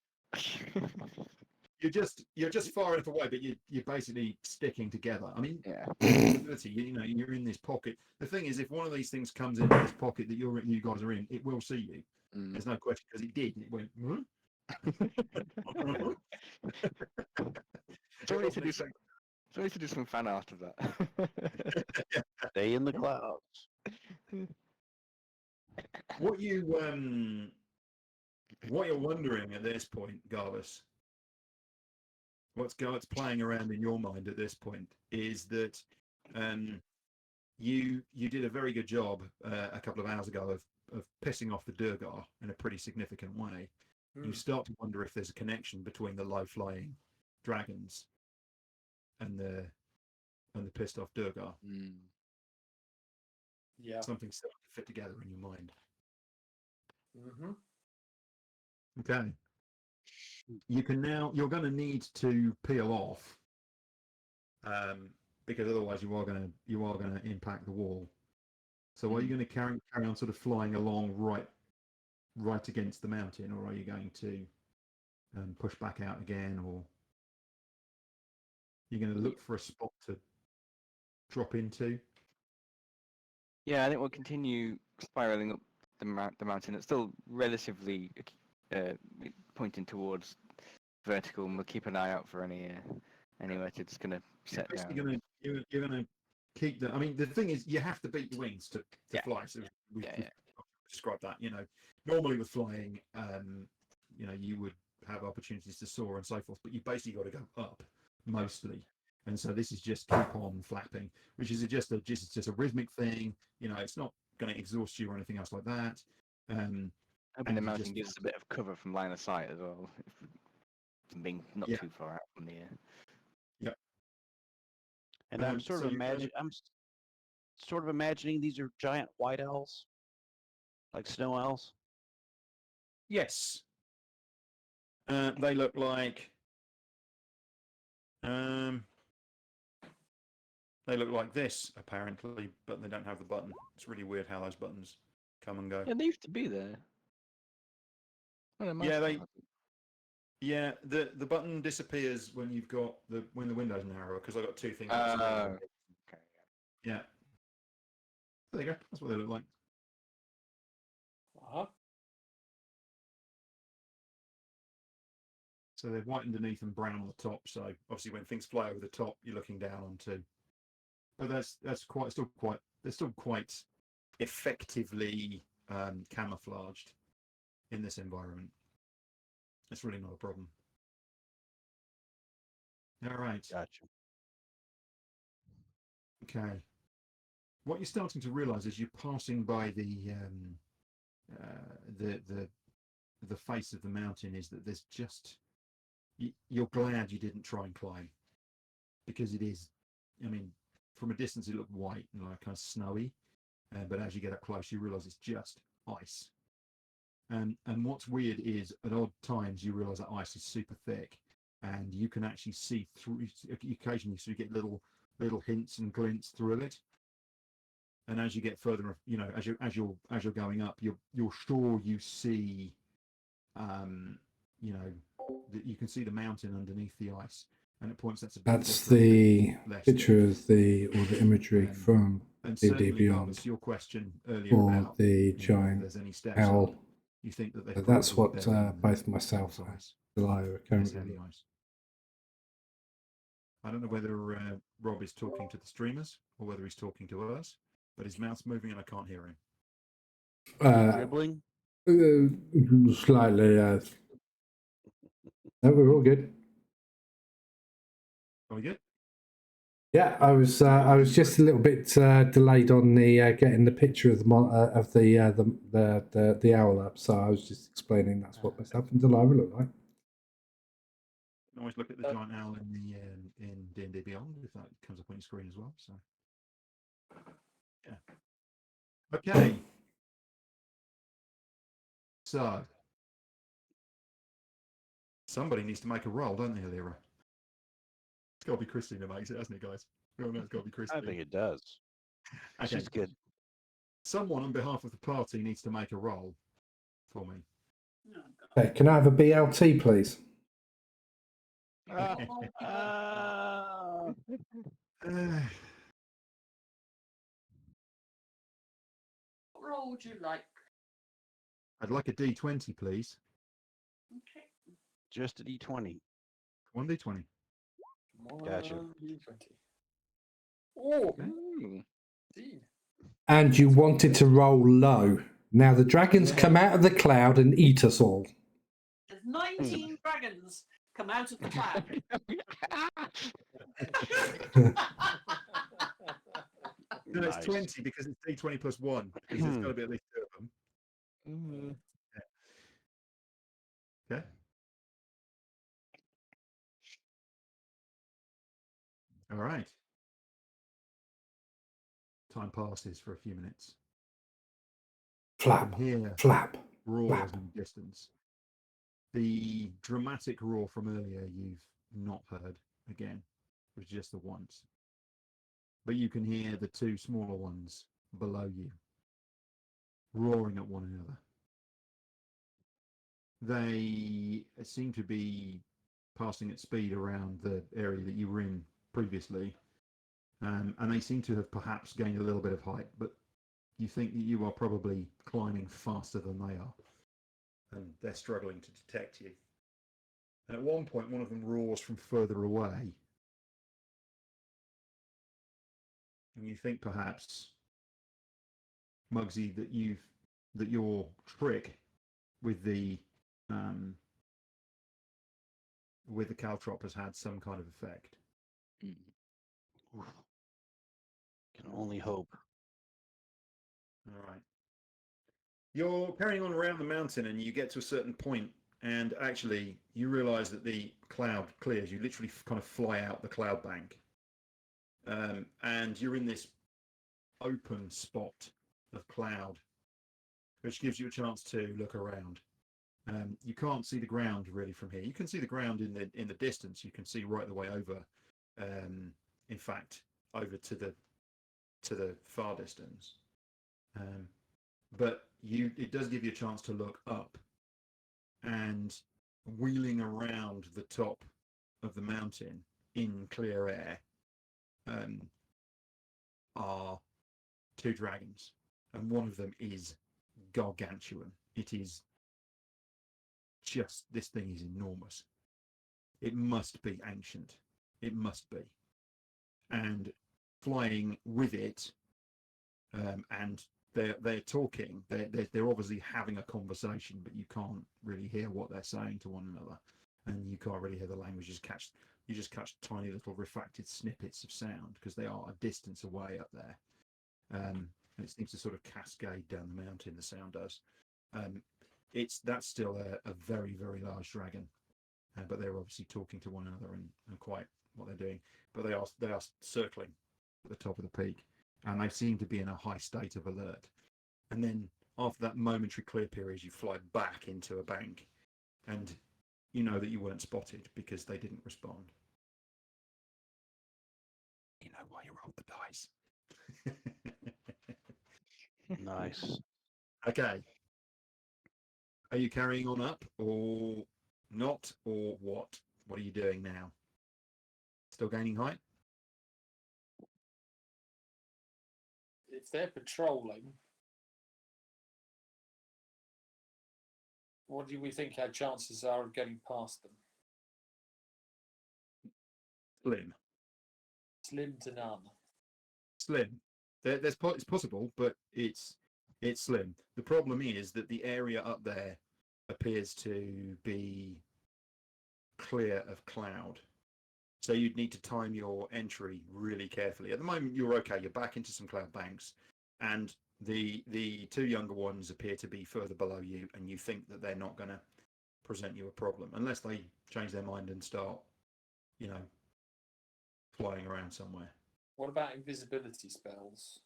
You're just far enough away, but you're basically sticking together. I mean, Yeah. you're in this pocket. The thing is, if one of these things comes into this pocket that you guys are in, it will see you. Mm. There's no question, because it did. It went. So we need to do some. So we need to do some fan art of that. Stay in the clouds. What you're wondering at this point, Garvis, what's playing around in your mind at this point is that you did a very good job a couple of hours ago of pissing off the Durgar in a pretty significant way. You start to wonder if there's a connection between the low-flying dragons and the pissed off Durgar. Mm. Yeah. Something's starting to fit together in your mind. Mm-hmm. Okay. You're going to need to peel off, because otherwise you are going to impact the wall. So are you going to carry on sort of flying along right against the mountain, or are you going to push back out again, or you're going to look for a spot to drop into? Yeah, I think we'll continue spiraling up the mountain. It's still relatively pointing towards vertical, and we'll keep an eye out for anywhere to just gonna set down. You're going to keep the. I mean, the thing is, you have to beat your wings to Yeah. fly. So we've Yeah. described that. Normally with flying, you would have opportunities to soar and so forth, but you basically got to go up mostly. And so this is just keep on flapping, which is just a rhythmic thing. It's not going to exhaust you or anything else like that. Hoping and the you mountain just- gives us a bit of cover from line of sight as well, from being not Yeah. too far out from the air. And I'm so you're gonna- sort of imagining these are giant white owls, like snow owls. Yes. They look like. They look like this apparently, but they don't have the button. It's really weird how those buttons come and go. Yeah, they used to be there. Well, Yeah, the button disappears when the window's narrower, because I've got two things. Okay. Yeah. There you go. That's what they look like. Uh-huh. So they're white underneath and brown on the top. So obviously, when things fly over the top, you're looking down onto. But they're still quite effectively camouflaged in this environment. It's really not a problem. All right. Gotcha. Okay. What you're starting to realise is you're passing by the face of the mountain is that there's just you're glad you didn't try and climb, because it is, I mean, from a distance it looked white and like kind of snowy, but as you get up close you realise it's just ice. And what's weird is at odd times you realise that ice is super thick, and you can actually see through. Occasionally you sort of get little hints and glints through it. And as you get further, you know, as you're going up, you're sure you see, you know, that you can see the mountain underneath the ice, and at points that's a bit That's different, the less picture thick. of the imagery from And D&D certainly, Beyond Garvis, your question earlier for about the you know, if giant there's any steps owl. up, you think that they So that's what both in myself and ice. Delilah are There's currently. heavy ice. I don't know whether Rob is talking to the streamers or whether he's talking to us, but his mouth's moving and I can't hear him. Dribbling? Slightly, yes. No, we're all good. Are we good? Yeah, I was just a little bit delayed on the getting the picture of the owl up, so I was just explaining that's what myself and Delilah look like. You can always look at the giant owl in the in D&D Beyond if that comes up on your screen as well. So, yeah. Okay. So, somebody needs to make a roll, don't they, Alira? It's got to be Christine that makes it, hasn't it, guys? We all know it's got to be Christine. I think it does. Okay. She's good. Someone on behalf of the party needs to make a roll for me. Okay, can I have a BLT, please? What role would you like? I'd like a D20, please. Okay. Just a D20. One D20. Gotcha. 1d20. Oh, Ooh. 15. And you wanted to roll low. Now the dragons come out of the cloud and eat us all. There's 19 dragons come out of the cloud. No, it's Nice. 20 because it's D20 plus 1, because there's got to be at least 2 of them. Okay. All right. Time passes for a few minutes. Flap, You hear flap, roars flap. in the distance. The dramatic roar from earlier you've not heard again. It was just the once. But you can hear the two smaller ones below you roaring at one another. They seem to be passing at speed around the area that you were in previously, and they seem to have perhaps gained a little bit of height, but you think that you are probably climbing faster than they are, and they're struggling to detect you. And at one point, one of them roars from further away, and you think perhaps, Mugsy, that your trick with the caltrop has had some kind of effect. Oof. Can only hope. All right. You're carrying on around the mountain and you get to a certain point, and actually you realize that the cloud clears. You literally kind of fly out the cloud bank, and you're in this open spot of cloud, which gives you a chance to look around. You can't see the ground really from here. You can see the ground in the distance. You can see right the way over, in fact, over to the far distance. But it does give you a chance to look up, and wheeling around the top of the mountain in clear air are two dragons, and one of them is gargantuan. It is just, this thing is enormous. It must be ancient. It must be. And flying with it, and they're talking. They're obviously having a conversation, but you can't really hear what they're saying to one another, and you can't really hear the language. You just catch tiny little refracted snippets of sound because they are a distance away up there. And it seems to sort of cascade down the mountain. The sound does. That's still a very, very large dragon, but they're obviously talking to one another and quite what they're doing. But they are circling at the top of the peak, and they seem to be in a high state of alert. And then after that momentary clear period, you fly back into a bank, and you know that you weren't spotted because they didn't respond. You know why you rolled the dice. Nice. Okay. Are you carrying on up or not, or what? What are you doing now? Still gaining height? If they're patrolling, what do we think our chances are of getting past them? Slim. Slim to none. Slim. It's possible, but it's slim. The problem is that the area up there appears to be clear of cloud. So you'd need to time your entry really carefully. At the moment, you're okay. You're back into some cloud banks, and the two younger ones appear to be further below you, and you think that they're not going to present you a problem unless they change their mind and start, flying around somewhere. What about invisibility spells?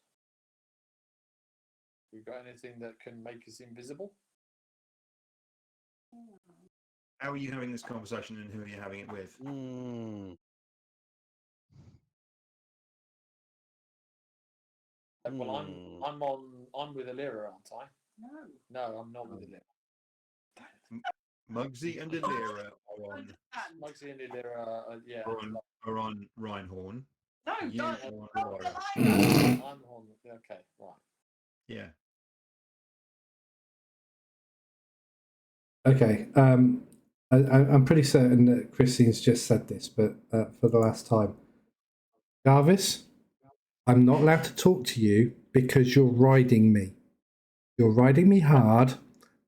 We got anything that can make us invisible? How are you having this conversation, and who are you having it with? Well, I'm with Alira, aren't I? No, I'm not with Alira. Mugsy and Alira are on. Mugsy and Alira, yeah. Are on Reinhorn. No, You don't. are on Not Alira. I'm on. Okay, right. Yeah. Okay. I'm pretty certain that Christine's just said this, but for the last time, Jarvis, I'm not allowed to talk to you because you're riding me. You're riding me hard,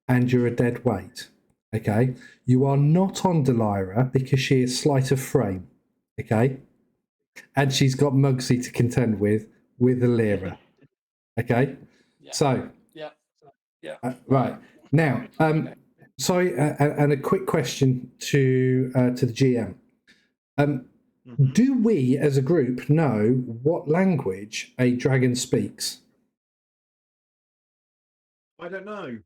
and you're a dead weight. Okay. You are not on Delira because she is slight of frame. Okay. And she's got Mugsy to contend with Alira. Okay. Yeah. So. Yeah. Right now. Sorry, and a quick question to the GM. Do we, as a group, know what language a dragon speaks? I don't know.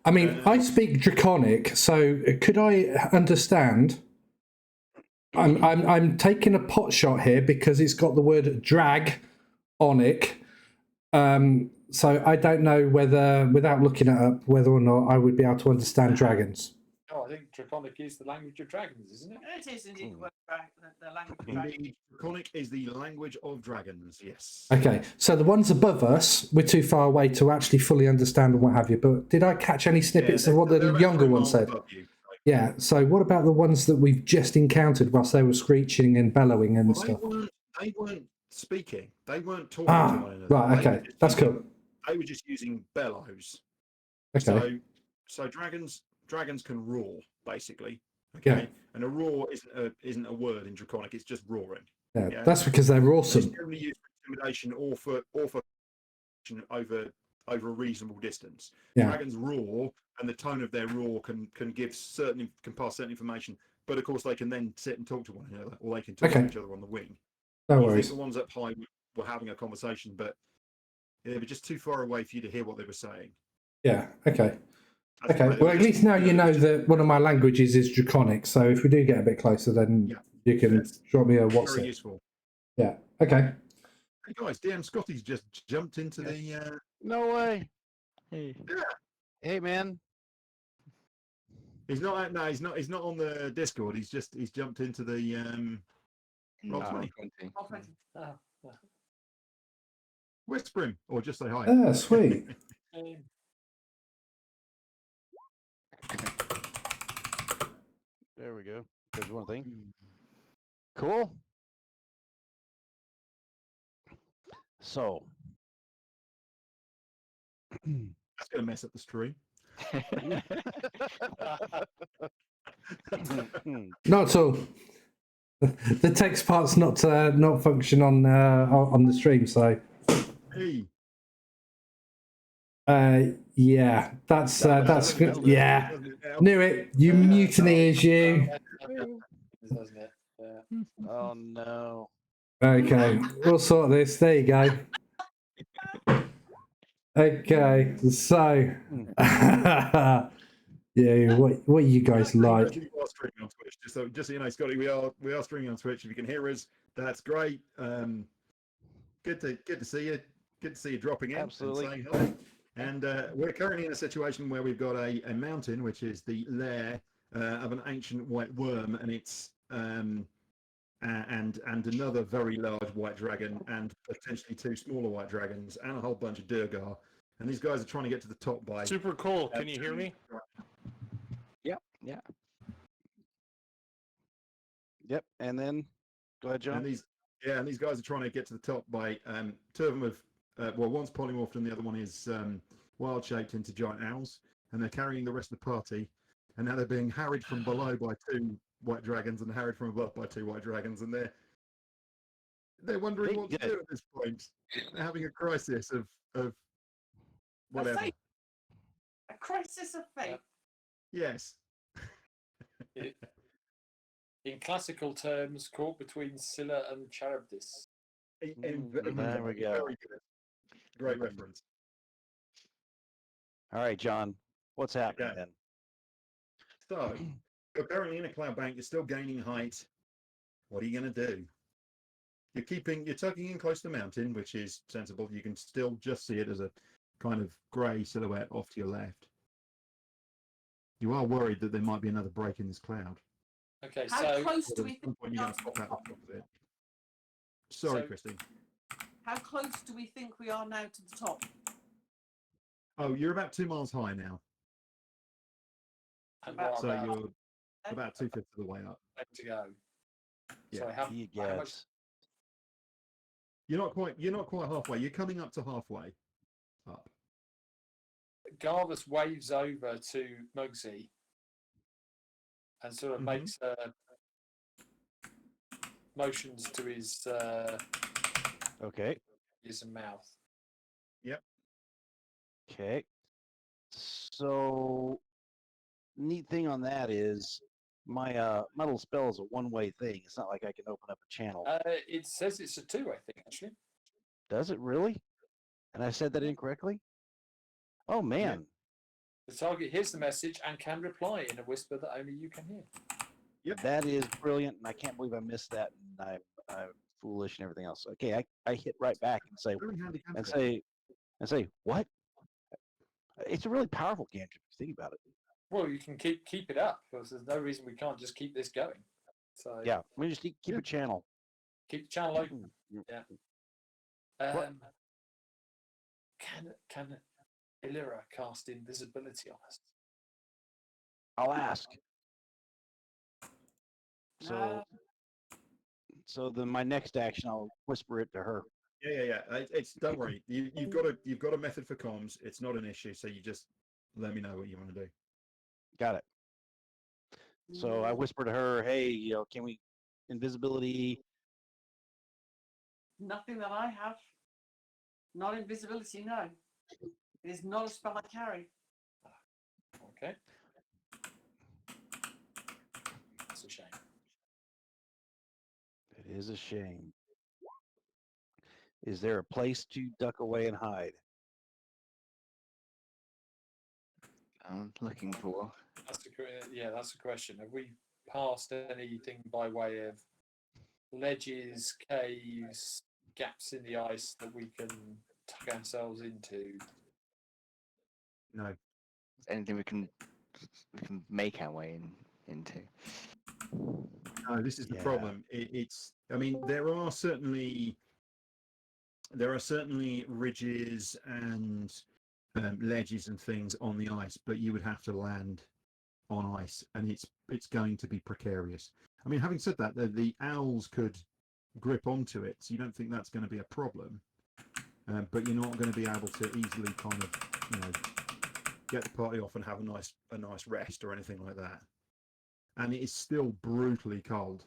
I mean, I speak Draconic, so could I understand? I'm taking a pot shot here because it's got the word drag on it. So I don't know whether, without looking it up, whether or not I would be able to understand dragons. Oh, I think Draconic is the language of dragons, isn't it? It is indeed the language of dragons. Indeed, Draconic is the language of dragons. Yes. Okay, so the ones above us, we're too far away to actually fully understand and what have you. But did I catch any snippets of what the younger one said? Yeah. So what about the ones that we've just encountered whilst they were screeching and bellowing and stuff? They weren't speaking. They weren't talking to one another. Right. Okay, that's cool. They were just using bellows. Okay. So dragons can roar, basically. Okay. Yeah. And a roar isn't a word in Draconic. It's just roaring. Yeah. That's because they're awesome. It's generally used for intimidation or for over a reasonable distance. Yeah. Dragons roar, and the tone of their roar can pass certain information. But of course, they can then sit and talk to one another, or they can talk to each other on the wing. No I worries. think the ones up high were having a conversation, but they were just too far away for you to hear what they were saying. Yeah. Okay. Okay. Well, at least now you know that one of my languages is Draconic. So if we do get a bit closer, then you can drop me a WhatsApp. Very useful. Yeah. Okay. Hey guys, DM Scotty's just jumped into the. No way. Hey. Yeah. Hey, man. He's not. No, he's not. He's not on the Discord. He's jumped into the. Roll20. Whisper him, or just say hi. Ah, sweet. There we go. There's one thing. Cool. So, That's going to mess up the stream. Not at all. The text part's not function on the stream, so Hey, yeah, that's good. Yeah, doesn't it now? knew it. You mutineers, you. Doesn't it? Yeah. Oh no. Okay, we'll sort this. There you go. Okay, so yeah, what you guys like? We are streaming on Twitch. Just so you know, Scotty, we are streaming on Twitch. If you can hear us, that's great. Good to see you. Good to see you dropping in Absolutely. and saying hello. And we're currently in a situation where we've got a mountain, which is the lair of an ancient white worm, and it's and another very large white dragon, and potentially 2 smaller white dragons, and a whole bunch of Durgar. And these guys are trying to get to the top by. Super cool. Can you hear me? Yeah. Yep. And then, go ahead, John. And these guys are trying to get to the top by 2 of them have well, one's polymorphed and the other one is wild shaped into giant owls, and they're carrying the rest of the party, and now they're being harried from below by 2 white dragons and harried from above by 2 white dragons, and they're wondering what to do at this point. They're having a crisis of whatever. fate. A crisis of fate. Yes. In classical terms, caught between Scylla and Charybdis. There we go. Very good. Great reference. All right, John. What's happening Okay. then? So, you're currently in a cloud bank. You're still gaining height. What are you going to do? You're tucking in close to the mountain, which is sensible. You can still just see it as a kind of grey silhouette off to your left. You are worried that there might be another break in this cloud. Okay, How so close do At we some think point we you're are going to to the pop out top? the top of it. Sorry, So- Christine. How close do we think we are now to the top? Oh, you're about 2 miles high now. and About- what So about you're about 2/5 of the way up. left to go? Yeah, Sorry, how much? Yes. You're not quite halfway. You're coming up to halfway up. Garvus waves over to Mugsy and sort of Mhm. makes motions to his Okay. ears and mouth. Okay. So, neat thing on that is my my little spell is a one-way thing. It's not like I can open up a channel. It says it's a 2, I think, actually. Does it really? And I said that incorrectly? Oh man. The target hears the message and can reply in a whisper that only you can hear. Yep. That is brilliant, and I can't believe I missed that. And I'm foolish and everything else. Okay, I hit right back and say Very handy cantrip. and say what? It's a really powerful cantrip if you think about it. Well, you can keep it up because there's no reason we can't just keep this going. So Yeah, we just keep a channel. keep the channel open. Mm, Yeah. Can Illyra cast invisibility on us? I'll ask. So No. so then my next action, I'll whisper it to her. Yeah. It's don't worry. You've got a method for comms. It's not an issue. So you just let me know what you want to do. Got it. So I whisper to her, "Hey, can we invisibility?" Nothing that I have. Not invisibility, no. It is not a spell I carry. Okay. That's a shame. It is a shame. Is there a place to duck away and hide? I'm looking for. That's a question. Have we passed anything by way of ledges, caves, gaps in the ice that we can tuck ourselves into? No. Anything we can make our way into. No, this is the Yeah. problem. I mean, there are certainly ridges and ledges and things on the ice, but you would have to land on ice, and it's going to be precarious. I mean, having said that, the owls could grip onto it, so you don't think that's going to be a problem. But you're not going to be able to easily kind of get the party off and have a nice rest or anything like that. And it is still brutally cold,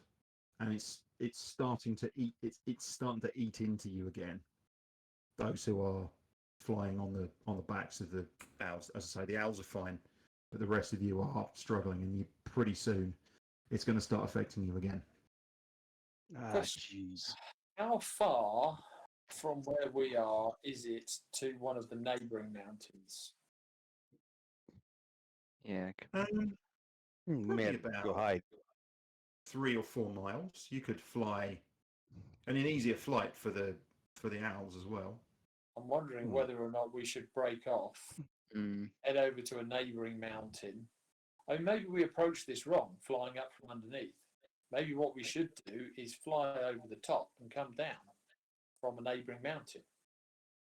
and it's starting to eat. It's starting to eat into you again. Those who are flying on the backs of the owls, as I say, the owls are fine, but the rest of you are struggling, and you pretty soon it's going to start affecting you again. Ah, Question. jeez. How far from where we are is it to one of the neighbouring mountains? Yeah. Probably Man, about go hide. 3 or 4 miles. You could fly, and an easier flight for the owls as well. I'm wondering whether or not we should break off, head over to a neighbouring mountain. I mean, maybe we approach this wrong, flying up from underneath. Maybe what we should do is fly over the top and come down from a neighbouring mountain.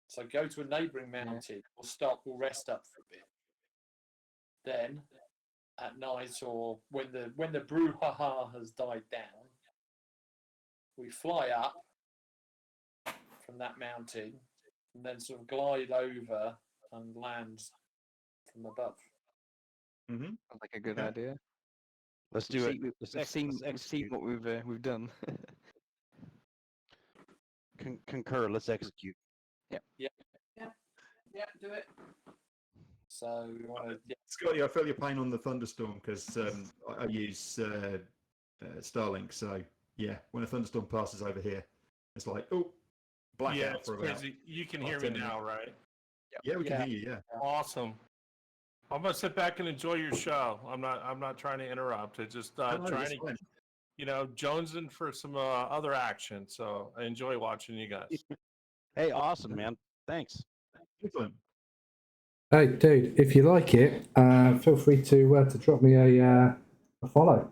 So go to a neighbouring mountain, we'll stop, we'll rest up for a bit. Then at night, or when the brouhaha has died down, we fly up from that mountain and then sort of glide over and land from above. Sounds like a good Yeah. idea. Let's do it. We've seen what we've done. Concur. Let's execute. Yeah, do it. So we want to. Yeah. Scotty, I feel your pain on the thunderstorm because I use Starlink. So yeah, when a thunderstorm passes over here, it's like blackout Yeah, it's for about. crazy. You can hear me 10 now, right? Yeah, we can Yeah. hear you. Yeah. Awesome. I'm gonna sit back and enjoy your show. I'm not trying to interrupt. It's just No, trying that's to, fine. jonesing for some other action. So I enjoy watching you guys. Hey, awesome, man. Thanks. Excellent. Hey, dude, if you like it, feel free to drop me a follow.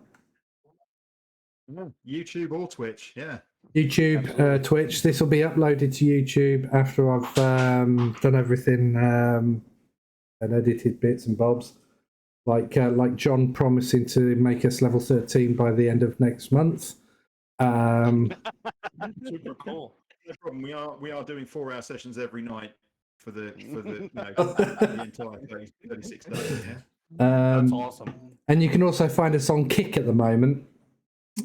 Yeah. YouTube or Twitch. Yeah. YouTube, Twitch. This will be uploaded to YouTube after I've done everything and edited bits and bobs. Like John promising to make us level 13 by the end of next month. Super cool. No problem. We are doing 4-hour sessions every night for the the entire 36 days. Yeah. That's awesome. And you can also find us on Kick at the moment.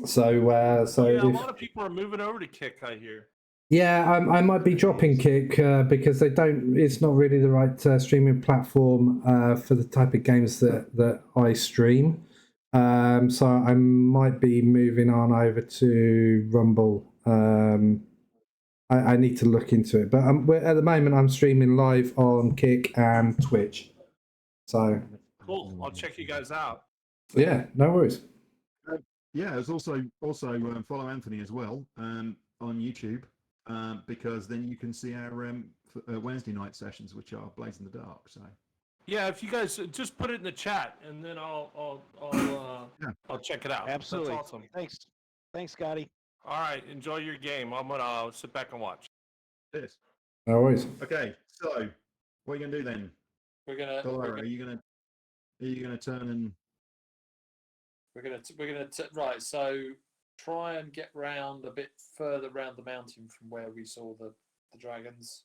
So Yeah, a lot of people are moving over to Kick, I hear. yeah, I might be dropping Kick because they don't. It's not really the right streaming platform for the type of games that I stream. So I might be moving on over to Rumble. I need to look into it, but at the moment I'm streaming live on Kick and Twitch. So Cool. I'll check you guys out. yeah, no worries. Yeah, there's also follow Anthony as well on YouTube because then you can see our Wednesday night sessions, which are Blaze in the Dark. So Yeah, if you guys just put it in the chat, and then I'll check it out. Absolutely. That's awesome. Thanks, Scotty. All right, enjoy your game. I'm gonna sit back and watch. yes. No worries. Okay, so what are you gonna do then? We're gonna Are you gonna turn and right. So try and get round a bit further round the mountain from where we saw the dragons.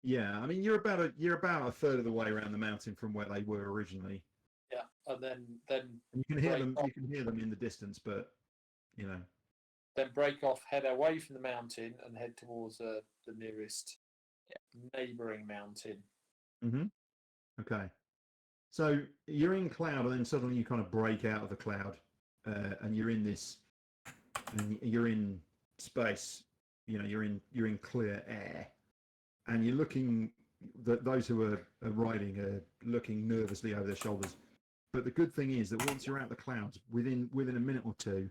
yeah? I mean, you're about a third of the way around the mountain from where they were originally. Yeah, and then And you can hear break them. off- You can hear them in the distance, but you know. then break off, head away from the mountain, and head towards the nearest neighbouring mountain. Mm-hmm. Okay. So you're in cloud, and then suddenly you kind of break out of the cloud, and you're in this, and you're in space. You know, you're in clear air, and you're looking. Those who are riding are looking nervously over their shoulders. But the good thing is that once you're out of the clouds, within a minute or two,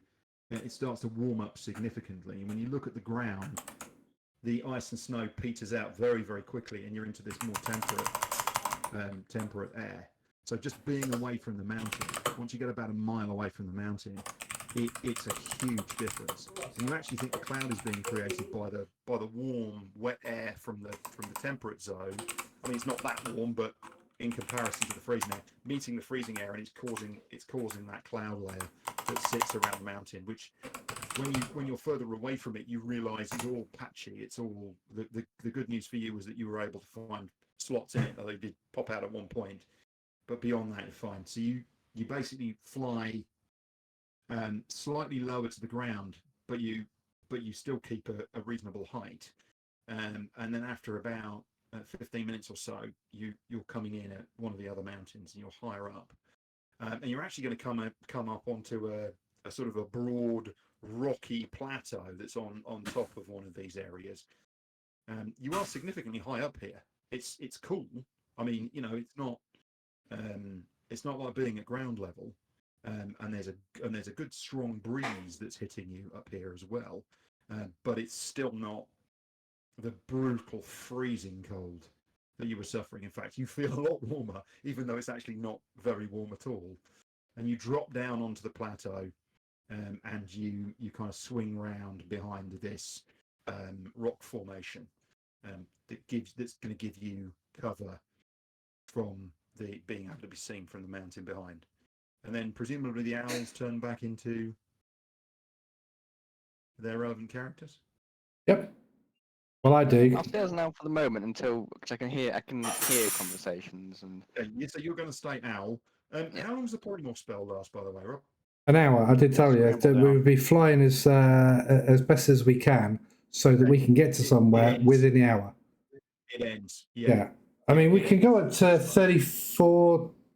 it starts to warm up significantly. And when you look at the ground, the ice and snow peters out very, very quickly, and you're into this more temperate air. So just being away from the mountain, once you get about a mile away from the mountain, it's a huge difference. And you actually think the cloud is being created by the warm, wet air from the temperate zone. I mean, it's not that warm, but in comparison to the freezing air, meeting the freezing air, and it's causing that cloud layer that sits around the mountain, which when you're further away from it, you realise it's all patchy. It's all the good news for you is that you were able to find slots in it that they did pop out at one point, but beyond that, you're fine. So you basically fly slightly lower to the ground, but you still keep a reasonable height. And then after about 15 minutes or so, you're coming in at one of the other mountains, and you're higher up, and you're actually going to come up onto a sort of a broad rocky plateau that's on top of one of these areas. You are significantly high up here. It's cool. I mean, you know, it's not like being at ground level, and there's a good strong breeze that's hitting you up here as well, but it's still not the brutal freezing cold that you were suffering. In fact, you feel a lot warmer, even though it's actually not very warm at all. And you drop down onto the plateau, and you kind of swing round behind this rock formation that's going to give you cover from the being able to be seen from the mountain behind. And then presumably the owls turn back into their relevant characters. Yep. Well, I do. I'll stay as an owl for the moment until because I can hear conversations and. So you're going to stay owl. How long does the polymorph spell last, by the way, Rob? An hour. I did tell you that we would be flying as best as we can, so that we can get to somewhere within the hour. It ends. Yeah. I mean, we can go up to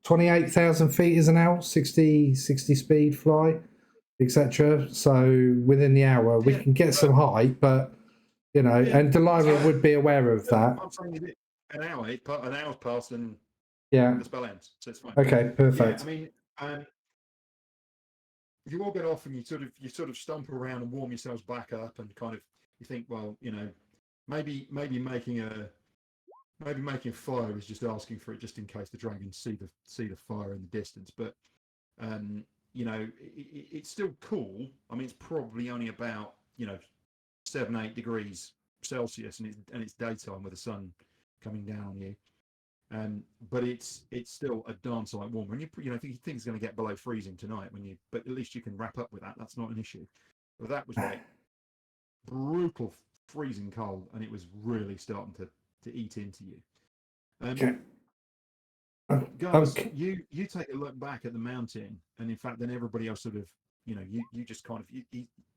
28,000 feet as an hour, 60 speed fly, etc. So within the hour, we can get some height, but you know, and Delilah would be aware of that. I'm saying an hour's passed and Yeah. the spell ends, so it's fine. Okay, perfect. Yeah, I mean, you all get off and you sort of stump around and warm yourselves back up, and kind of you think, well, you know, maybe making a fire is just asking for it, just in case the dragons see the fire in the distance. But you know, it's still cool. I mean, it's probably only about 7-8 degrees Celsius, and it's daytime with the sun coming down on you. But it's still a darn sight warmer. And you know, if you think it's going to get below freezing tonight, but at least you can wrap up with that. That's not an issue. But that was like brutal freezing cold, and it was really starting to eat into you. Okay. Guys, you take a look back at the mountain, and in fact, then everybody else sort of, you just kind of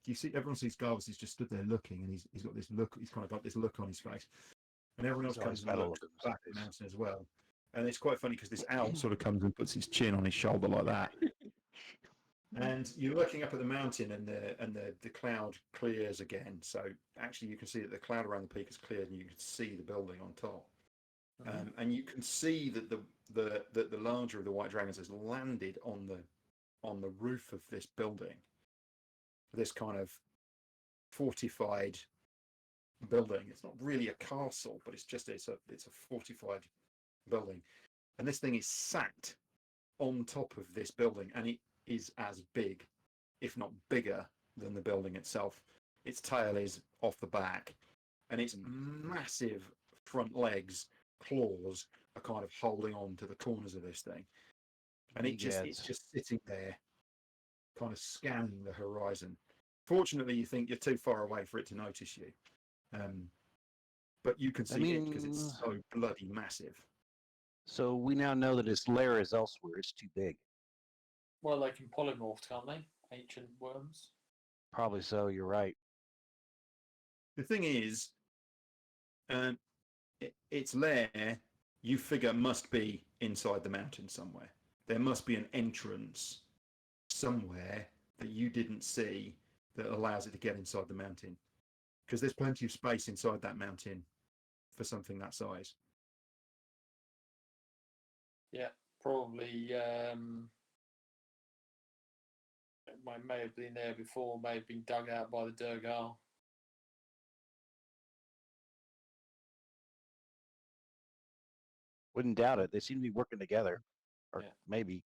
you see everyone sees Garvis. He's just stood there looking, and he's got this look. He's kind of got this look on his face, and everyone else comes and looks back at the mountain as well. And it's quite funny because this owl sort of comes and puts his chin on his shoulder like that. And you're looking up at the mountain, and the cloud clears again. So actually, you can see that the cloud around the peak is cleared, and you can see the building on top. And you can see that the larger of the white dragons has landed on the roof of this building, this kind of fortified building. It's not really a castle, but it's a fortified building, and this thing is sat on top of this building, and it is as big, if not bigger, than the building itself. Its tail is off the back, and its massive front legs, claws, are kind of holding on to the corners of this thing, and it's just sitting there, kind of scanning the horizon. Fortunately, you think you're too far away for it to notice you, but you can see it because it's so bloody massive. So we now know that its lair is elsewhere. It's too big. Well, they can polymorph, can't they? Ancient worms. Probably so. You're right. The thing is, its lair, you figure, must be inside the mountain somewhere. There must be an entrance somewhere that you didn't see that allows it to get inside the mountain, because there's plenty of space inside that mountain for something that size. Yeah, probably. May have been there before. May have been dug out by the Durgal. Wouldn't doubt it. They seem to be working together, or maybe.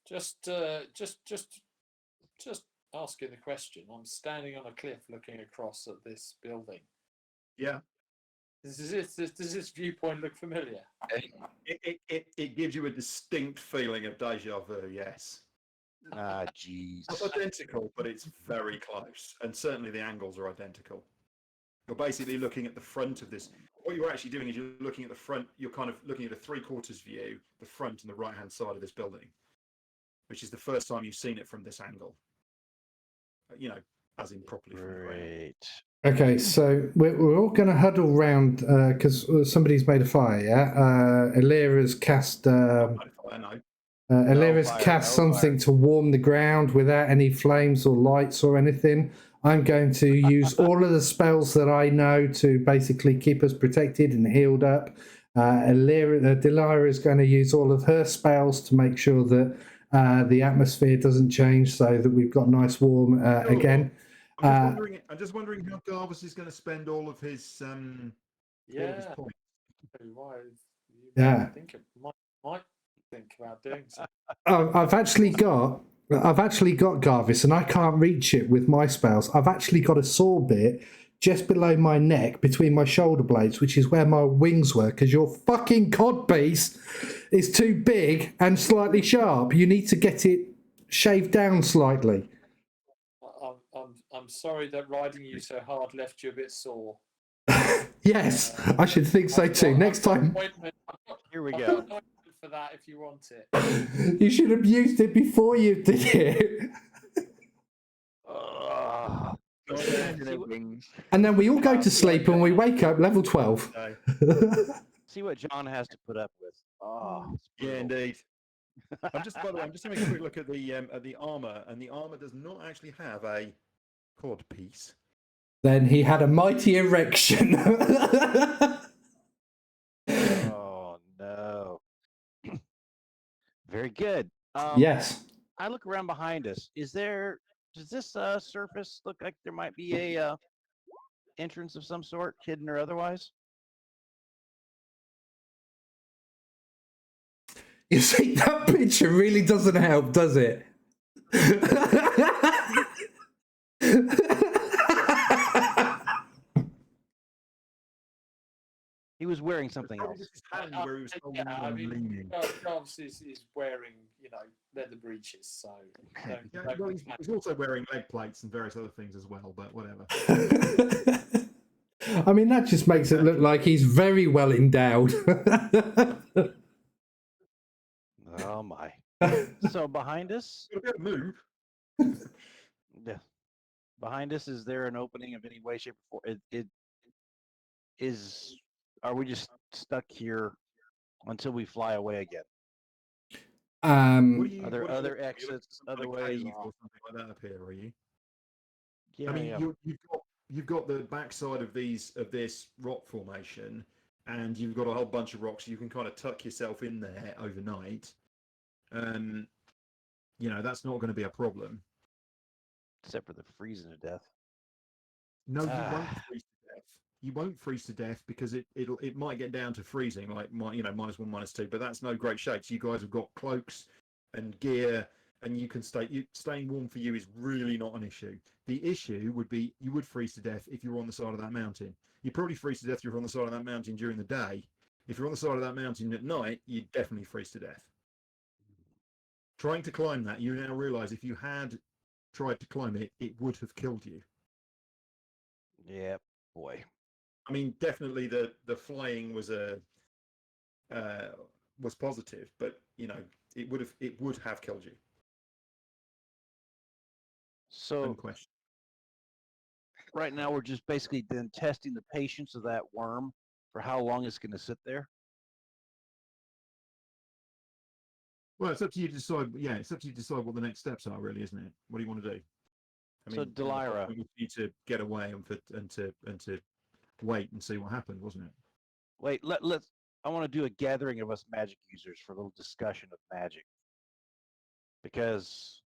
Just asking the question. I'm standing on a cliff looking across at this building. Yeah. Does this viewpoint look familiar? It gives you a distinct feeling of deja vu, yes. Ah, jeez. It's identical, but it's very close. And certainly the angles are identical. You're basically looking at the front of this what you're actually doing is you're looking at the front. You're kind of looking at a 3/4 view, the front and the right-hand side of this building, which is the first time you've seen it from this angle. You know, as in properly from the ground. Great. Okay, so we're all going to huddle round because somebody's made a fire. Yeah, Elira's cast. I know. Elira's fire, cast no something to warm the ground without any flames or lights or anything. I'm going to use all of the spells that I know to basically keep us protected and healed up. Delilah is going to use all of her spells to make sure that the atmosphere doesn't change, so that we've got nice warm again. I'm just wondering how Garvis is going to spend all of his all of his points. Why? Yeah. Might think about doing so. I've actually got Garvis, and I can't reach it with my spells. I've actually got a sore bit just below my neck, between my shoulder blades, which is where my wings were. Because your fucking codpiece is too big and slightly sharp. You need to get it shaved down slightly. I'm sorry that riding you so hard left you a bit sore. Yes, I should think so too. Next time. Here we I've go. got an ointment for that if you want it. You should have used it before you did it. And then we all go to sleep and we wake up level 12. See what John has to put up with. Oh, Yeah, indeed. By the way, I'm just having a quick look at the armor, and the armor does not actually have a cod piece. Then he had a mighty erection. Oh no. Very good. Yes. I look around behind us. Does this surface look like there might be a entrance of some sort, hidden or otherwise? You see, that picture really doesn't help, does it? He was wearing something else. His hand where he was holding it and leaning. Garvis is wearing, leather breeches, so. Well, he's also wearing leg plates and various other things as well, but whatever. I mean, that just makes it look like he's very well endowed. Oh my. So behind us? Move. Yeah. Behind us, is there an opening of any way, shape, or form? Are we just stuck here until we fly away again? Are there other exits, other ways? Or something like that up here, are you? Yeah, I mean, you've got the backside of this rock formation, and you've got a whole bunch of rocks. You can kind of tuck yourself in there overnight. That's not going to be a problem. Except for the freezing to death. No, you won't freeze to death. You won't freeze to death because it might get down to freezing, like -1, -2. But that's no great shakes. You guys have got cloaks and gear, and you can staying warm for you is really not an issue. The issue would be you would freeze to death if you were on the side of that mountain. You probably freeze to death if you're on the side of that mountain during the day. If you're on the side of that mountain at night, you'd definitely freeze to death. Trying to climb that, you now realise if you had tried to climb it, it would have killed you. Yeah, boy. I mean, definitely the flying was positive, but it would have killed you. So question. Right now we're just basically then testing the patience of that worm for how long it's going to sit there. Well, it's up to you to decide. Yeah, it's up to you to decide what the next steps are, really, isn't it? What do you want to do? So, Delilah, we need to get away and to wait and see what happened, wasn't it? Wait, let's. I want to do a gathering of us magic users for a little discussion of magic, because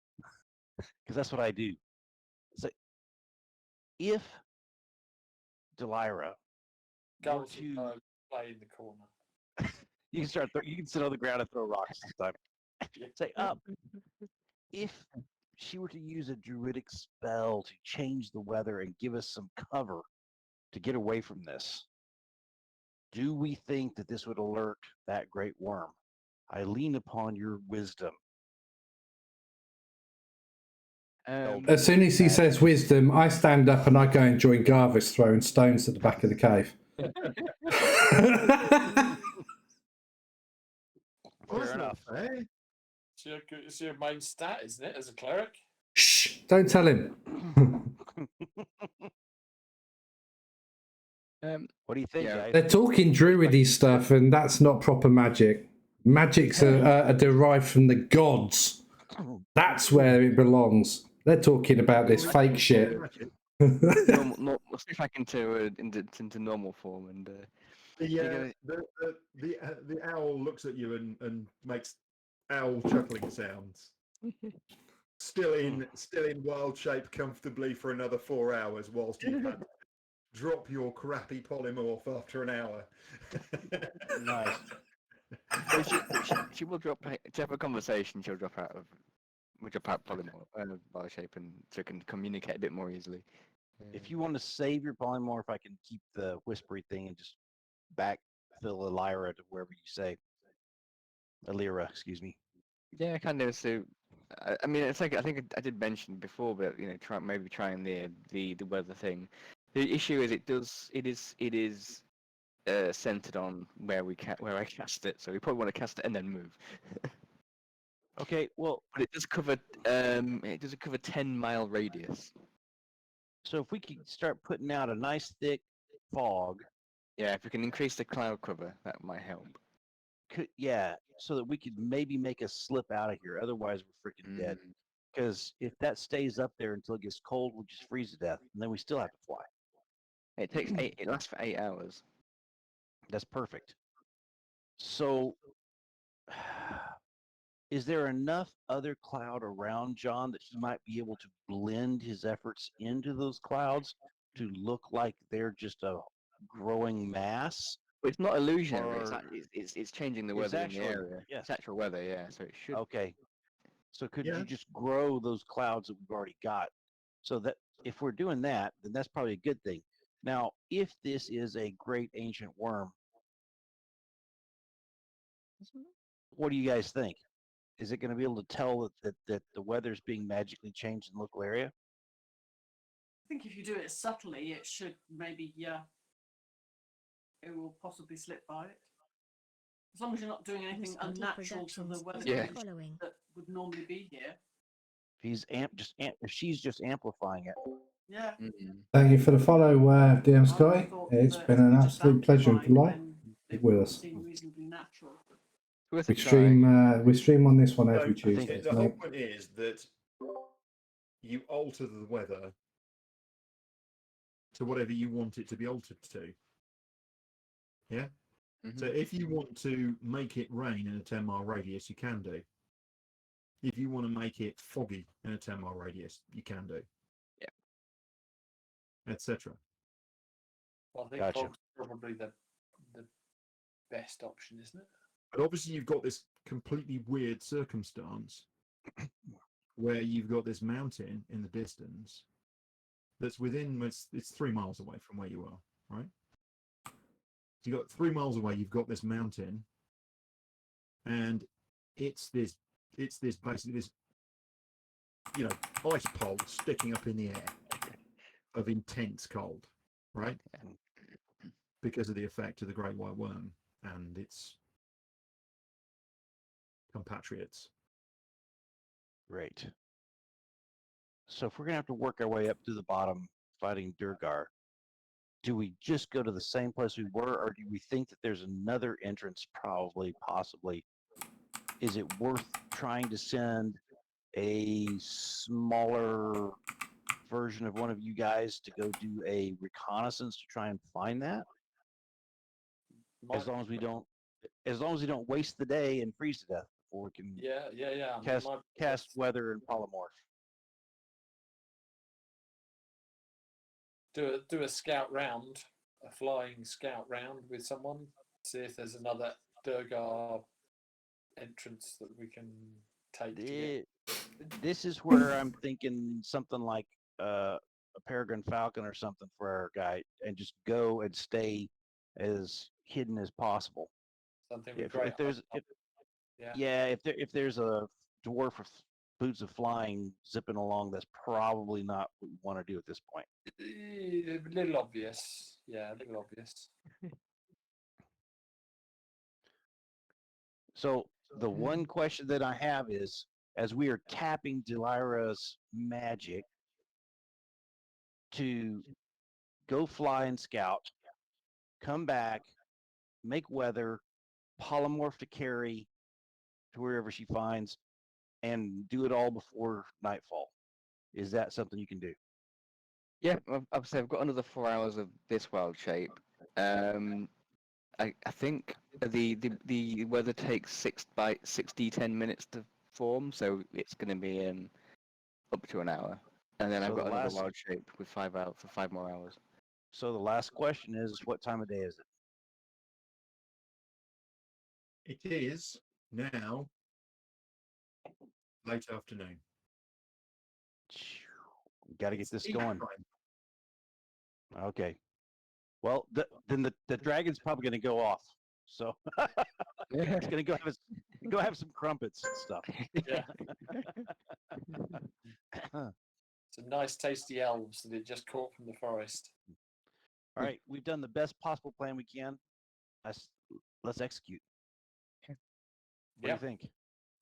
that's what I do. So, if Delilah Go were to play in the corner. You can start. You can sit on the ground and throw rocks this time. Say up. If she were to use a druidic spell to change the weather and give us some cover to get away from this, do we think that this would alert that great worm? I lean upon your wisdom. As soon as he says wisdom, I stand up and I go and join Garvis throwing stones at the back of the cave. Well, that's Fair not enough. fair. It's your main stat, isn't it, as a cleric? Shh! Don't tell him. What do you think, Yeah. guys? They're talking druidy stuff, and that's not proper magic. Magic's are derived from the gods. That's where it belongs. They're talking about this fake shit. Normal, switch back into normal form and The owl looks at you and makes owl chuckling sounds. Still in wild shape comfortably for another 4 hours whilst you've had to drop your crappy polymorph after an hour. Nice. But she will drop to have a conversation. She'll drop out of polymorph bar shape, and so can communicate a bit more easily. If you want to save your polymorph, I can keep the whispery thing and just backfill Elira to wherever you say. Elira, excuse me. Yeah, kind of. So, I mean, it's like I think I did mention before, but trying the weather thing. The issue is it is centered on where I cast it. So we probably want to cast it and then move. Okay, well, But it does cover 10-mile radius. so if we could start putting out a nice thick fog, Yeah, if we can increase the cloud cover, that might help. so that we could maybe make us slip out of here. Otherwise, we're freaking dead. Mm. Because if that stays up there until it gets cold, we'll just freeze to death, and then we still have to fly. It takes 8. It lasts for 8 hours. That's perfect. So, is there enough other cloud around John that he might be able to blend his efforts into those clouds to look like they're just a growing mass? But it's not illusionary. Or- It's changing the It's weather in actually- the area. yes. It's actual weather, yeah. So it should. Okay. So could Yeah. you just grow those clouds that we've already got? So that if we're doing that, then that's probably a good thing. Now, if this is a great ancient worm, what do you guys think? Is it going to be able to tell that the weather's being magically changed in the local area? I think if you do it subtly, it should maybe, it will possibly slip by it. As long as you're not doing anything Whiskey unnatural to the Productions weather is Yeah. conditions following. that would normally be here. If she's just amplifying it. Yeah. Mm. Thank you for the follow, DM I Sky. thought It's that been an you just absolute pleasure and amplified delight. when it with would us. seem reasonably natural. Worth We a try. stream on this one So, every I think Tuesday. the whole point is that you alter the weather to whatever you want it to be altered to. Yeah? Mhm. So if you want to make it rain in a 10-mile radius, you can do. If you want to make it foggy in a 10-mile radius, you can do. Yeah. Etc. Well, I think Gotcha. fog's probably the best option, isn't it? But obviously you've got this completely weird circumstance where you've got this mountain in the distance that's within, it's 3 miles away from where you are, right? So you've got 3 miles away, you've got this mountain, and it's this basically this, ice pole sticking up in the air of intense cold, right? Because of the effect of the great white worm and its compatriots. Great. So if we're going to have to work our way up to the bottom fighting Durgar, do we just go to the same place we were, or do we think that there's another entrance, possibly? Is it worth trying to send a smaller version of one of you guys to go do a reconnaissance to try and find that? As long as we don't waste the day and freeze to death before we can Yeah. I mean, cast weather and polymorph. do a scout round, a flying scout round with someone. See if there's another Durgar entrance that we can take. This is where I'm thinking something like a peregrine falcon or something for our guy, and just go and stay as hidden as possible. Something with If great. there's if there's a dwarf with boots of flying zipping along, that's probably not what we want to do at this point. A little obvious. Yeah, a little obvious. So the one question that I have is, as we are tapping Delira's magic to go fly and scout, come back, make weather, polymorph to carry to wherever she finds, and do it all before nightfall. Is that something you can do? Yeah, I've got another 4 hours of this wild shape. I think the weather takes 6 D10 minutes to form, so it's going to be up to an hour, and then So I've the got another last- wild shape with 5 hours for 5 more hours. So the last question is, what time of day is it? It is now late afternoon. Got to get this Evening going. time. Okay. Well, then the dragon's probably going to go off. So it's going to go have some crumpets and stuff. Yeah. Some nice, tasty elves that it just caught from the forest. All right, we've done the best possible plan we can. Let's execute. What do you think?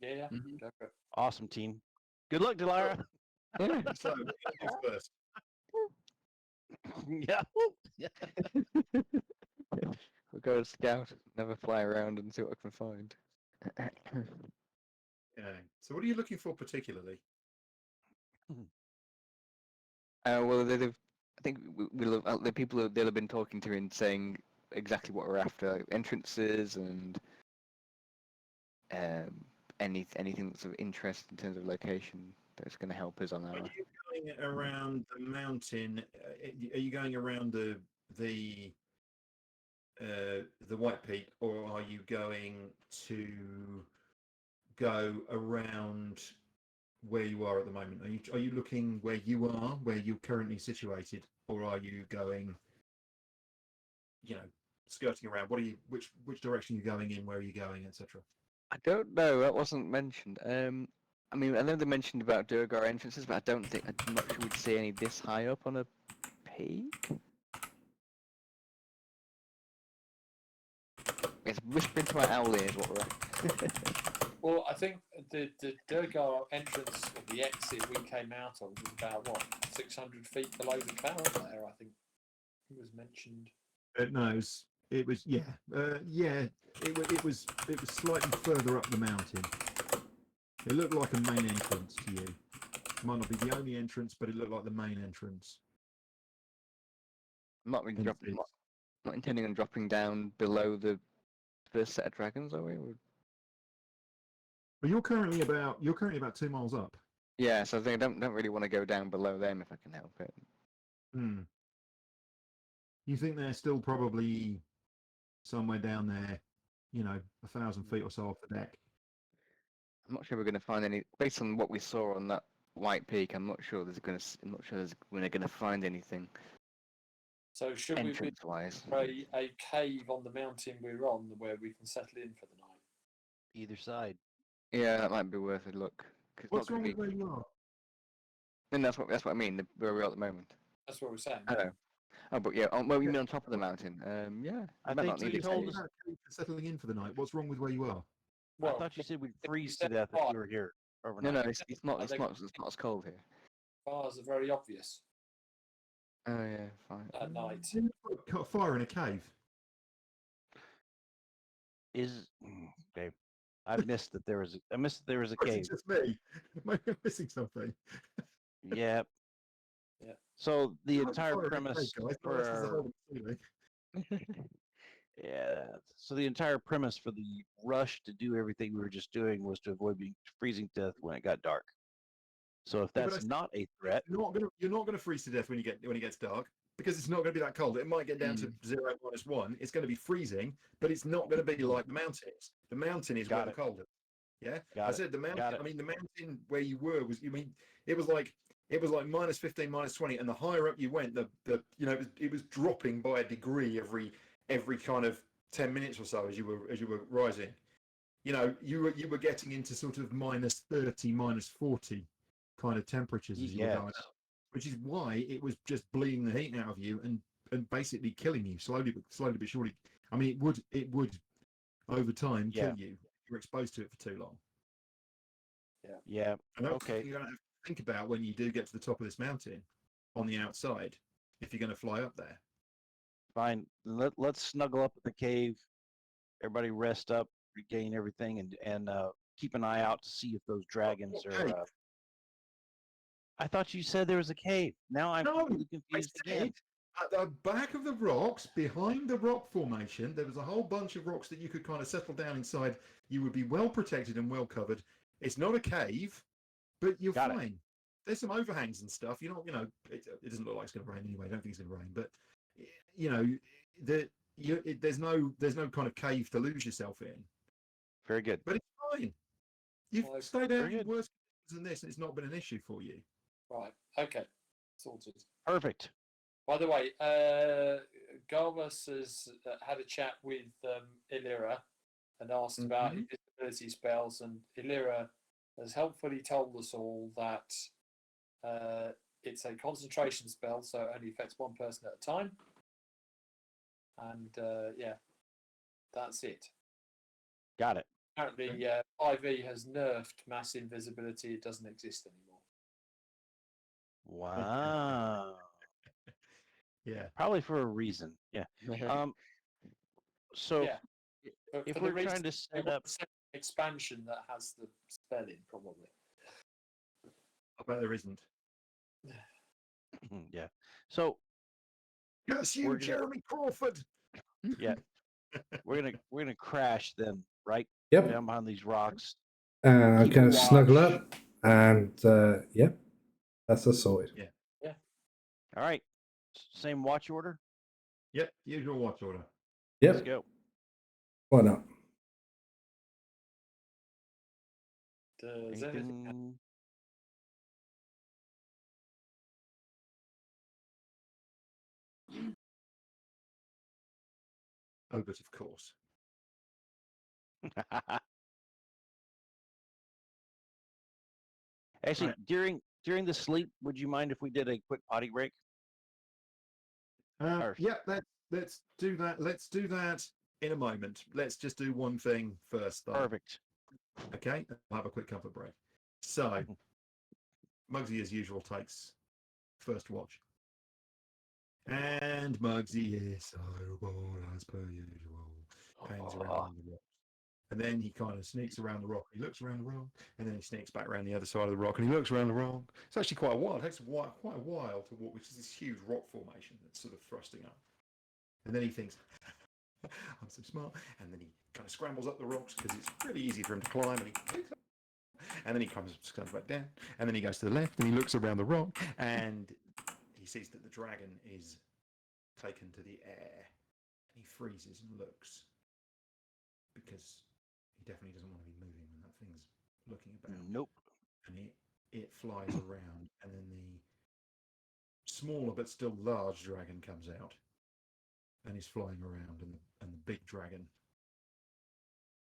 Yeah. Mhm. Go for it. Awesome, team. Good luck, Delara. Yeah. So, what are you gonna do first? Yeah. We'll go scout, never fly around and see what I can find. Okay. So, what are you looking for particularly? Well, I think the people that they'll have been talking to and saying exactly what we're after, like entrances and anything that's of interest in terms of location that's going to help us on Are our. you going around the mountain? Are you going around the White Peak, or are you going to go around where you are at the moment? Are you looking where you are, where you're currently situated, or are you going, skirting around? Which direction are you going in? Where are you going, etc.? I don't know. That wasn't mentioned. I mean, I know they mentioned about Durgar entrances, but I'm not sure we'd see any this high up on a peak. It's whispering to my owl ears what we're at. Well, I think the Durgar entrance, or the exit we came out of, was about, 600 feet below the cloud there, I think it was mentioned. No, it was it was slightly further up the mountain. It looked like a main entrance to you. Might not be the only entrance, but it looked like the main entrance. I'm not, not intending on dropping down below the first set of dragons, are we? But you're currently about 2 miles up. Yeah, so I think I don't really want to go down below them if I can help it. You think they're still probably somewhere down there, 1,000 feet or so off the deck? I'm not sure we're going to find any. Based on what we saw on that White Peak, I'm not sure we're going to find anything. So should we be entrance-wise. a cave on the mountain we're on where we can settle in for the night? Either side. Yeah, that might be worth a look. What's wrong with where you are? And that's what I mean. Where we're at the moment. That's what we're saying. I know. Oh, but yeah, well, you mean on top of the mountain? Yeah. I might think not need you a told cave. us. Settling in for the night. What's wrong with where you are? Well, I thought you said we'd freeze to death if you were here overnight. No, it's not. It's not as cold here. fires are very obvious Oh yeah, fine. at night. Cut a fire in a cave. Okay. I missed that there was. I missed that there was a Or is it cave. just me? Am I missing something? Yeah. Yeah. So the Cut a entire fire in a premise cave, guys. for What else is there our, holding the ceiling? yeah. So the entire premise for the rush to do everything we were just doing was to avoid being freezing to death when it got dark. So if Yeah, but that's not a threat, You're not gonna freeze to death when it gets dark, because it's not going to be that cold. It might get down to 0 -1. It's going to be freezing, but it's not going to be like the mountain is. The mountain is where the cold is. Yeah, I said the mountain. I mean, the mountain where you were was. It was like -15, -20, and the higher up you went, it was dropping by a degree every kind of 10 minutes or so as you were rising. You were getting into sort of -30, -40 kind of temperatures as you were going up, which is why it was just bleeding the heat out of you and and basically killing you slowly but surely. I mean, it would over time Yeah. kill you if you're exposed to it for too long. Yeah. And that's Okay. something you're going to have to think about when you do get to the top of this mountain on the outside, if you're going to fly up there. Fine. Let's snuggle up in the cave. Everybody rest up, regain everything, and keep an eye out to see if those dragons What are. cave? I thought you said there was a cave. Now I'm No, completely I confused again. said at the back of the rocks, behind the rock formation, there was a whole bunch of rocks that you could kind of settle down inside. You would be well protected and well covered. It's not a cave, but you're Got it. fine. There's some overhangs and stuff. You're not, it doesn't look like it's going to rain anyway. I don't think it's going to rain, but there's no kind of cave to lose yourself in. Very good. But it's fine. You've Well, stayed very out in good. worse conditions than this, and it's not been an issue for you. Right. Okay. Sorted. Perfect. By the way, Garvas has had a chat with Illyra and asked about invisibility spells, and Illyra has helpfully told us all that it's a concentration spell, so it only affects one person at a time. And yeah, that's it. Got it. Apparently, 5e has nerfed mass invisibility. It doesn't exist anymore. Wow. Yeah. Probably for a reason. Yeah. So Yeah. But if for we're the reason trying to they set want up, to set an expansion that has the spell in, probably. I bet there isn't. yeah. So Curse you, We're gonna- Jeremy Crawford. yeah, we're gonna crash then, right? Yep. Down behind these rocks. I'm Keep going to snuggle watch. up, and yep, that's us sorted. Yeah. All right. Same watch order. Yep, usual watch order. Let's Yep, go. why not? Does anything Anything- Oh, but of course. Actually, Right. during the sleep, would you mind if we did a quick potty break? Or- Yeah, let's do that. Let's do that in a moment. Let's just do one thing first, though. Perfect. Okay, I'll have a quick comfort break. So, Mugsy, as usual, takes first watch. And Mugsy is so bored as per usual. Hangs around the rock. And then he kind of sneaks around the rock. He looks around the rock, and then he sneaks back around the other side of the rock, and he looks around the rock. It's actually quite a while. It takes quite a while to walk, which is this huge rock formation that's sort of thrusting up. And then he thinks, I'm so smart. And then he kind of scrambles up the rocks because it's really easy for him to climb. And then he comes back down. And then he goes to the left, and he looks around the rock, and he sees that the dragon is taken to the air. And he freezes and looks because he definitely doesn't want to be moving when that thing's looking about. Nope. And it flies around, and then the smaller but still large dragon comes out and is flying around, and the big dragon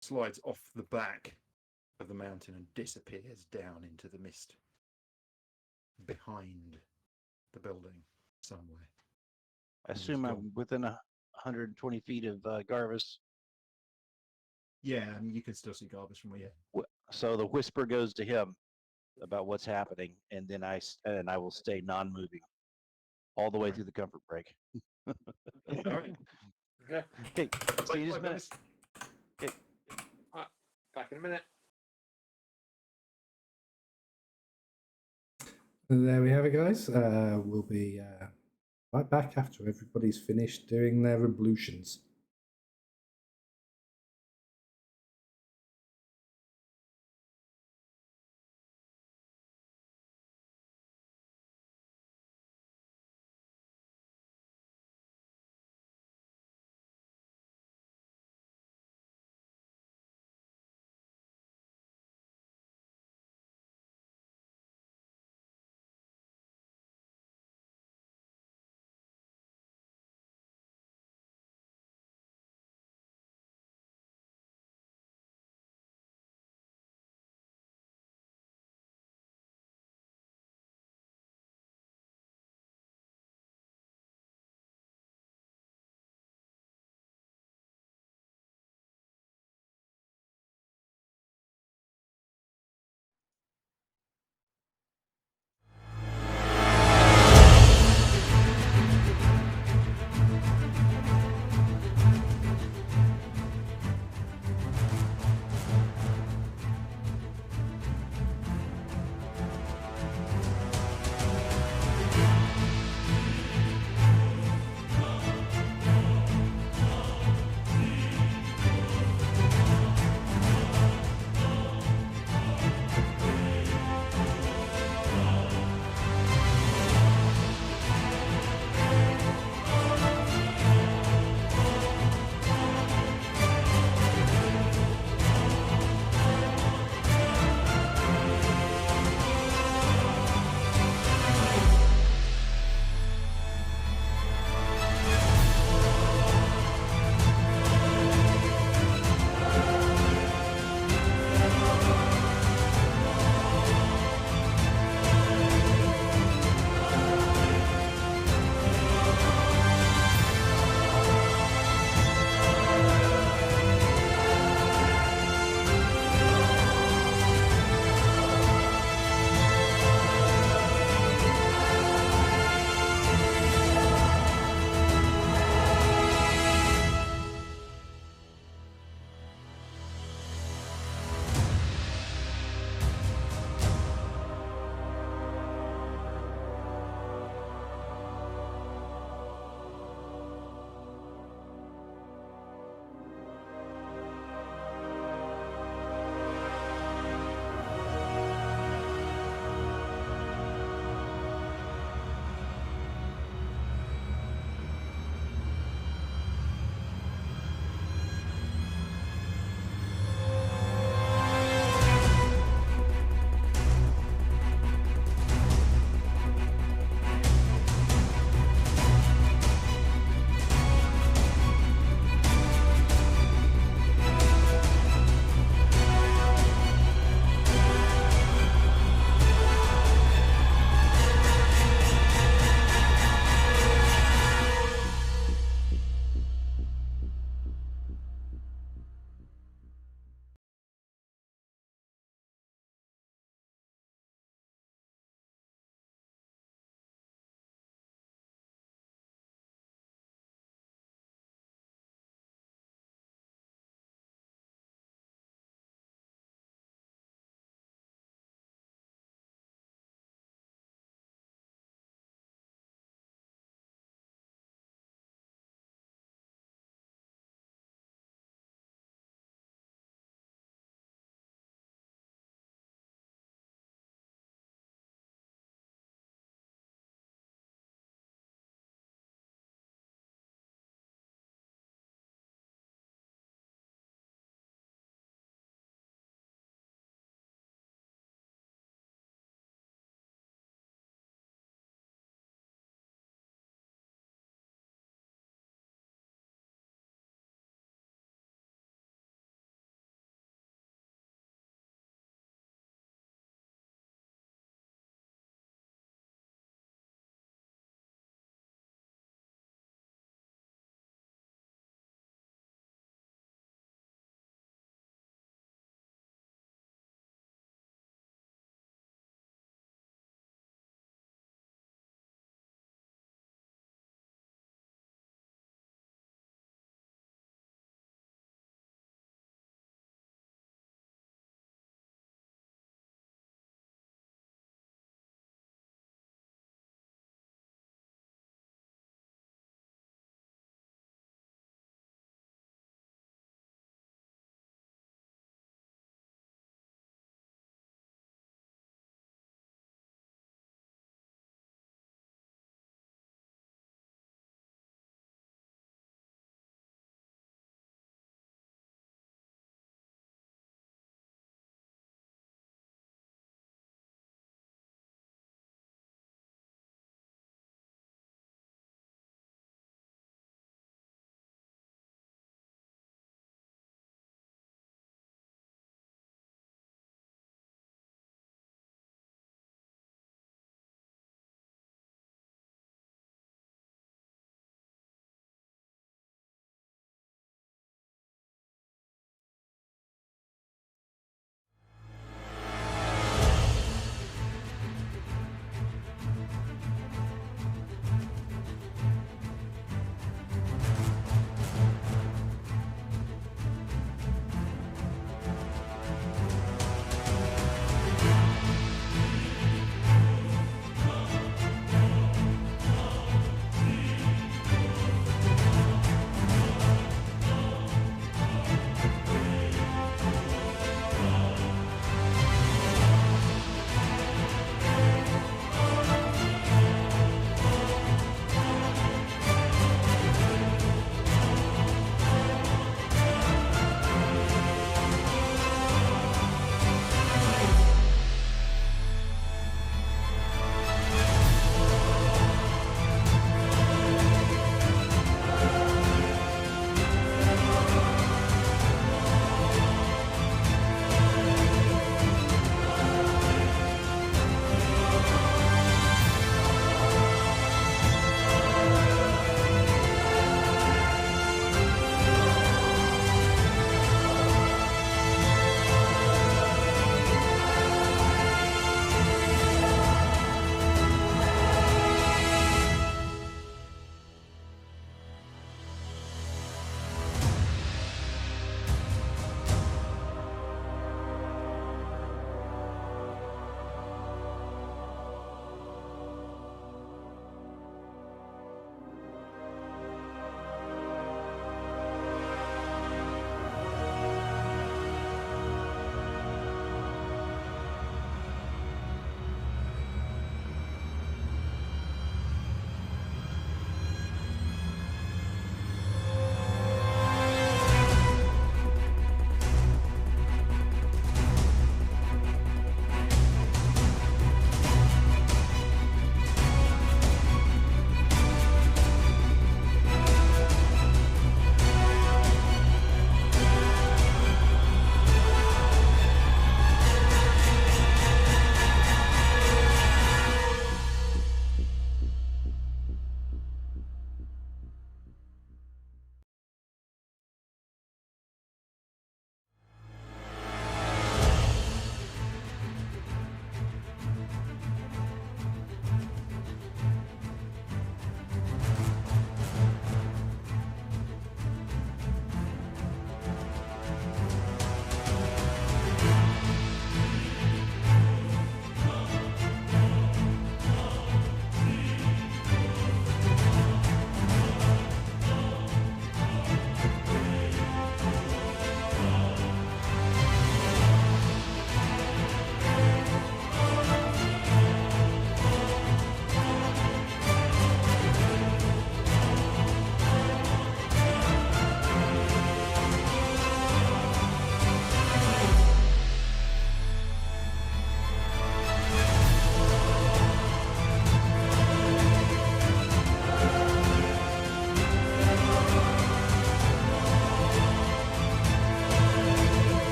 slides off the back of the mountain and disappears down into the mist behind the building somewhere. I assume I'm within 120 feet of Garvis. Yeah, I mean, you can still see Garbus from where you. So the whisper goes to him about what's happening, and then I will stay non-moving all the way through the comfort break. All right. Okay. Okay, see you just a minute. Minutes. Back in a minute. And there we have it, guys. We'll be right back after everybody's finished doing their ablutions.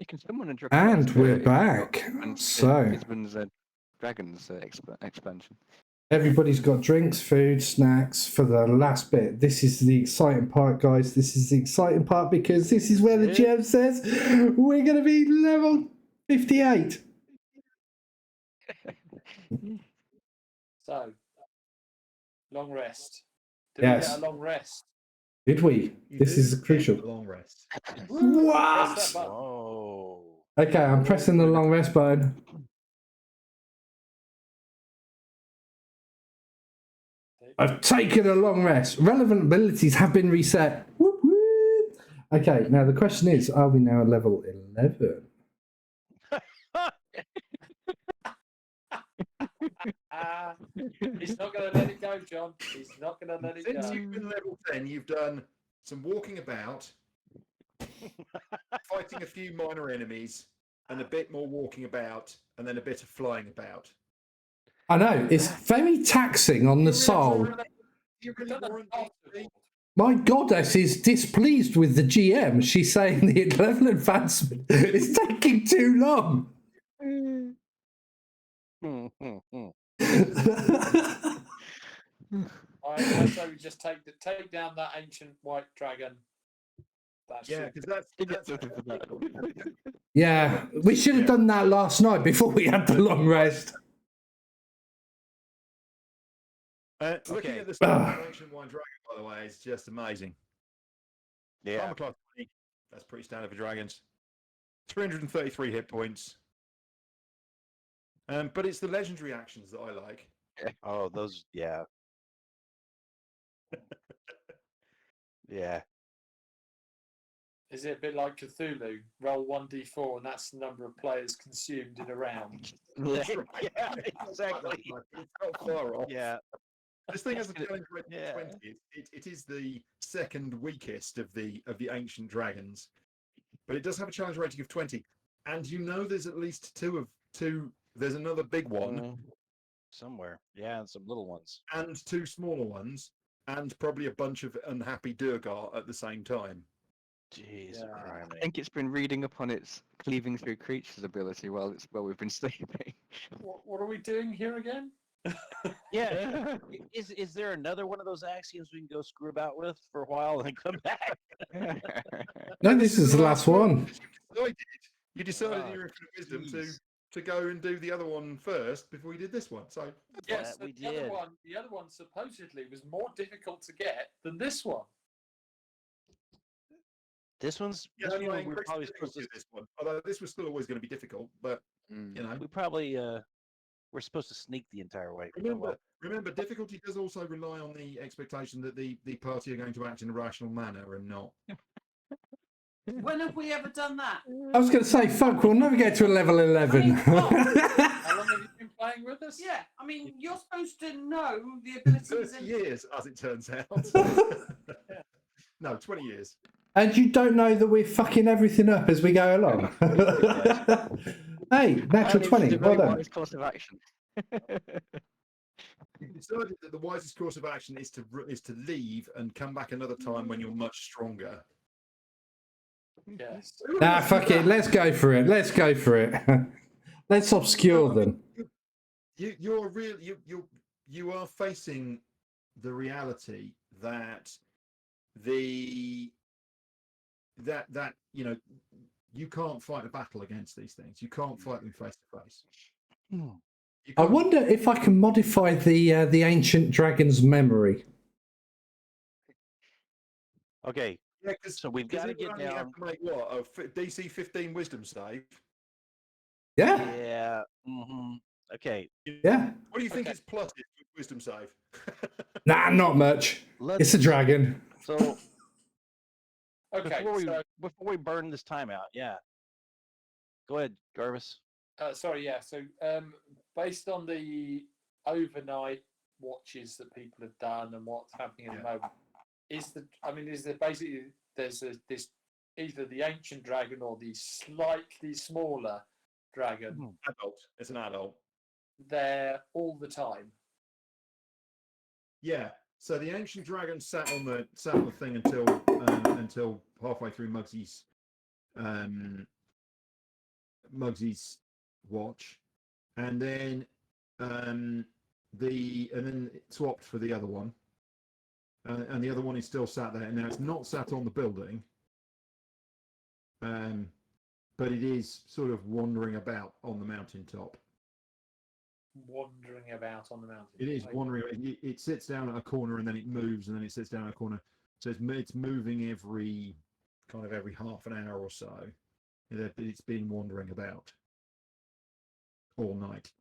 can summon a dragon. And we're if you've got back. So Isbin's Dragons expansion. everybody's got drinks, food, snacks for the last bit. This is the exciting part, guys. This is the exciting part because this is where the GM says we're going to be level 58. So, long rest. Did Yes. we get a long rest? Did we? This is crucial. Long rest. Press What? that button. Whoa. Okay, I'm pressing the long rest button. I've taken a long rest. Relevant abilities have been reset. Whoop, whoop. Okay, now the question is, are we now at level 11? He's not going to let it go, John. He's not going to let it Since go. you've been level 10, you've done some walking about, fighting a few minor enemies, and a bit more walking about, and then a bit of flying about. I know, it's very taxing on the soul. You really warrant the My goddess is displeased with the GM. She's saying the level advancement is taking too long. I say we just take down that ancient white dragon. Yeah, because that's Yeah, we should have done that last night before we had the long rest. Looking at the stat of ancient white dragon, by the way, is just amazing. Yeah. Armor class 20, that's pretty standard for dragons. 333 hit points. But it's the legendary actions that I like. Oh, those, yeah. Yeah. Is it a bit like Cthulhu? Roll 1d4, and that's the number of players consumed in a round. Yeah, exactly. It's not far off. Yeah. This thing has a challenge rating Yeah. of 20. It is the second weakest of the ancient dragons, but it does have a challenge rating of 20. And you know, there's at least two. There's another big one Somewhere. Yeah, and some little ones. and two smaller ones, and probably a bunch of unhappy Durgar at the same time. Jeez, Yeah. I think it's been reading up on its cleaving through creatures ability while we've been sleeping. What are we doing here again? Yeah. Is there another one of those axioms we can go screw about with for a while and then come back? No, this is the last one. You decided in Oh, your infinite wisdom jeez. to go and do the other one first before you did this one. So Yes, we the other did. one. The other one supposedly was more difficult to get than this one. This one's yeah, this I one we're increased probably the supposed to difficulty of this one. Although this was still always going to be difficult, but you know. we probably we're supposed to sneak the entire way. Oh, well. Remember, difficulty does also rely on the expectation that the party are going to act in a rational manner and not. When have we ever done that? I was going to say, fuck, we'll never get to a level 11. How long have you been playing with us? Yeah, I mean, you're supposed to know the abilities. 30 years, as it turns out. No, 20 years. And you don't know that we're fucking everything up as we go along. Hey, natural 20. Well done. Course of action. You decided that the wisest course of action is to leave and come back another time when you're much stronger. Yes. Nah, fuck it. Let's go for it. Let's go for it. Let's obscure them. You are facing the reality that you know, you can't fight a battle against these things. You can't fight them face to face. I wonder if I can modify the ancient dragon's memory. Okay. Yeah, So we've got to get only down. have to make what a DC 15 Wisdom save. Yeah, Yeah. Okay. yeah. What do you think Okay. is plus Wisdom save? Nah, not much. It's a dragon. So Okay. before we burn this time out, yeah. Go ahead, Jarvis. Sorry. Yeah. So, based on the overnight watches that people have done and what's happening at the moment, is there basically this either the ancient dragon or the slightly smaller dragon Adult. It's an adult. there all the time? Yeah. So the ancient dragon sat on the thing until halfway through Mugsy's Mugsy's watch, and then it swapped for the other one, and the other one is still sat there. Now it's not sat on the building, but it is sort of wandering about on the mountaintop. Wandering about on the mountain. It is wandering. It sits down at a corner and then it moves, and then it sits down at a corner. So it's moving every half an hour or so. It's been wandering about all night.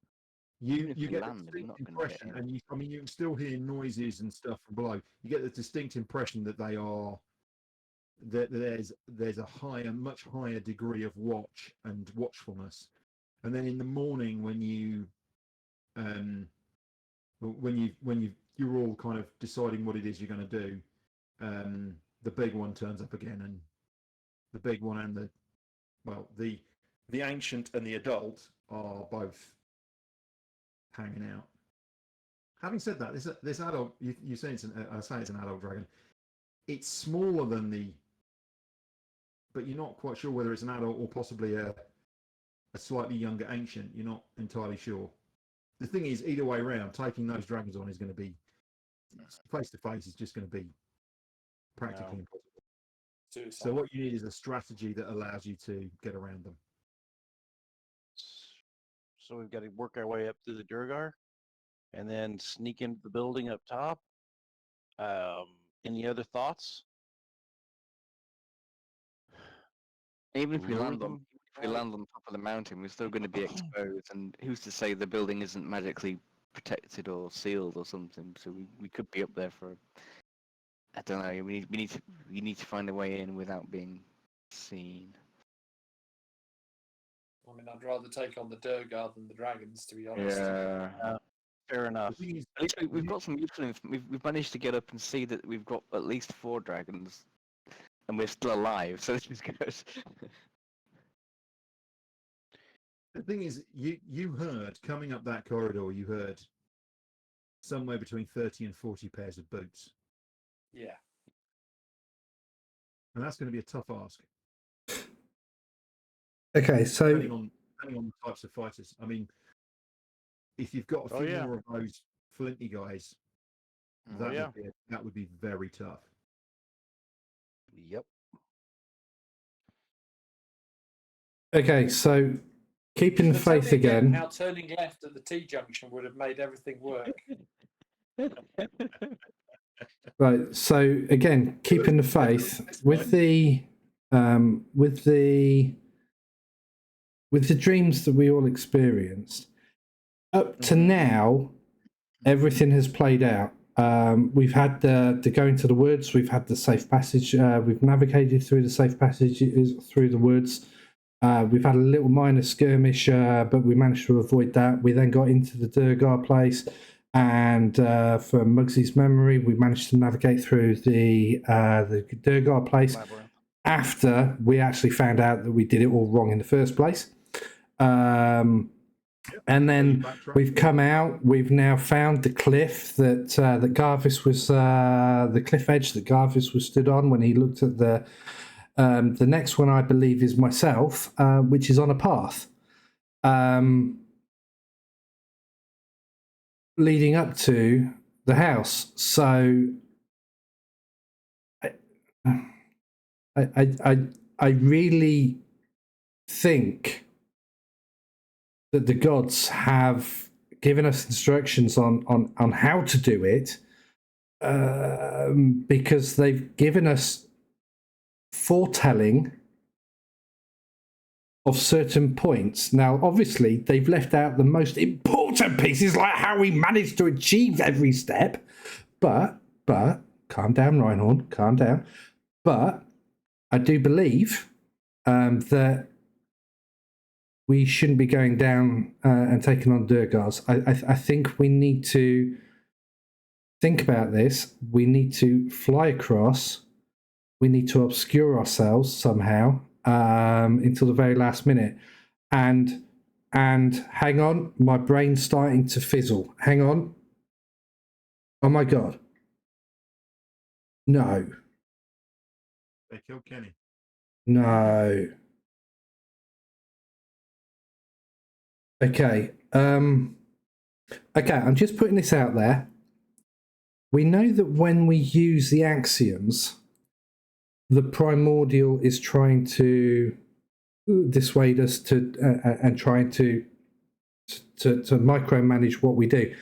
You get the distinct impression, and you can still hear noises and stuff from below. You get the distinct impression that there's a much higher degree of watch and watchfulness. And then in the morning, when you're all kind of deciding what it is you're going to do, the big one turns up again, and the big one and the ancient and the adult are both hanging out. Having said that, this adult, you say I say it's an adult dragon. It's smaller than but you're not quite sure whether it's an adult or possibly a slightly younger ancient. You're not entirely sure. The thing is, either way around, taking those dragons on is going to be face to face. Is just going to be practically impossible. Suicide. So what you need is a strategy that allows you to get around them. So we've got to work our way up through the Durgar, and then sneak into the building up top. Any other thoughts? Even if we Lure land on them? top of the mountain, we're still going to be exposed. And who's to say the building isn't magically protected or sealed or something? So we could be up there for. I don't know. We need to find a way in without being seen. I mean, I'd rather take on the Durgar than the dragons, to be honest. Yeah. Fair enough. At least we've got some useful information. We've managed to get up and see that we've got at least 4 dragons, and we're still alive. So this is good. The thing is, you heard coming up that corridor, you heard somewhere between 30 and 40 pairs of boots. Yeah. And that's going to be a tough ask. Okay, so depending on the types of fighters. I mean, if you've got a few more of those flinty guys, that would be very tough. Yep. okay, so keeping the Tell me faith again. How turning left at the T junction would have made everything work. Right. So again, keeping the faith with the dreams that we all experienced up to now, everything has played out. We've had the go into the woods. We've had the safe passage. We've navigated through the safe passages through the woods. We've had a little minor skirmish, but we managed to avoid that. We then got into the Durgar place. And for Mugsy's memory, we managed to navigate through the Durgar place after we actually found out that we did it all wrong in the first place. And then we've come out. We've now found the cliff that Garvis was the cliff edge that Garvis was stood on when he looked at the next one. I believe is myself, which is on a path. Leading up to the house, so I really think that the gods have given us instructions on how to do it, because they've given us foretelling of certain points. Now, obviously, they've left out the most important pieces, like how we managed to achieve every step. But calm down, Reinhorn, calm down. But I do believe that we shouldn't be going down and taking on Durgars. I think we need to think about this. We need to fly across. We need to obscure ourselves somehow until the very last minute. And hang on, my brain's starting to fizzle. Hang on. Oh my God. No. They killed Kenny. No. Okay. Okay, I'm just putting this out there. We know that when we use the axioms, the primordial is trying to dissuade us to and trying to micromanage what we do.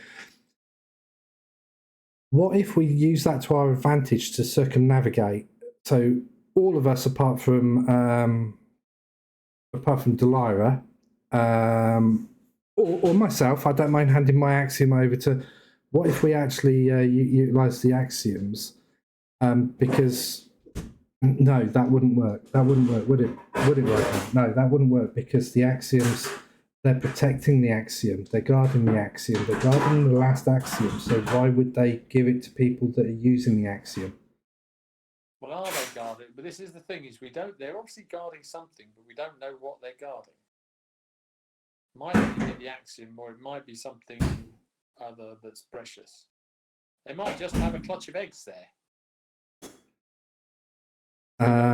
What if we use that to our advantage to circumnavigate? So all of us, apart from Delira, or myself, I don't mind handing my axiom over to. What if we actually utilize the axioms? Because no, that wouldn't work. That wouldn't work, would it? Would it work? No, that wouldn't work because the axioms. They're protecting the axiom. They're guarding the axiom. They're guarding the last axiom. So why would they give it to people that are using the axiom? Well, are they guarding? But this is the thing: is we don't. They're obviously guarding something, but we don't know what they're guarding. Might be the axiom, or it might be something other that's precious. They might just have a clutch of eggs there.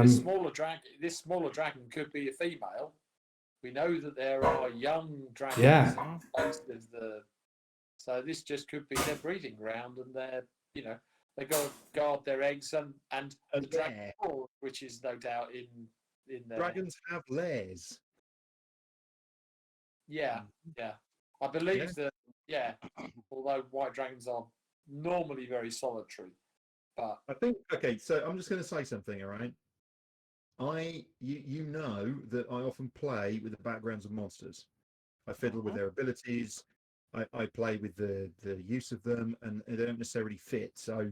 This smaller dragon could be a female. We know that there are young dragons. Yeah. Most of so this just could be their breeding ground, and they go guard their eggs and the dragon, which is no doubt in there. Dragons have lairs. Yeah. I believe that. Yeah, although white dragons are normally very solitary, but I think okay. So I'm just going to say something. All right. You know that I often play with the backgrounds of monsters. I fiddle with their abilities. I play with the use of them, and they don't necessarily fit. So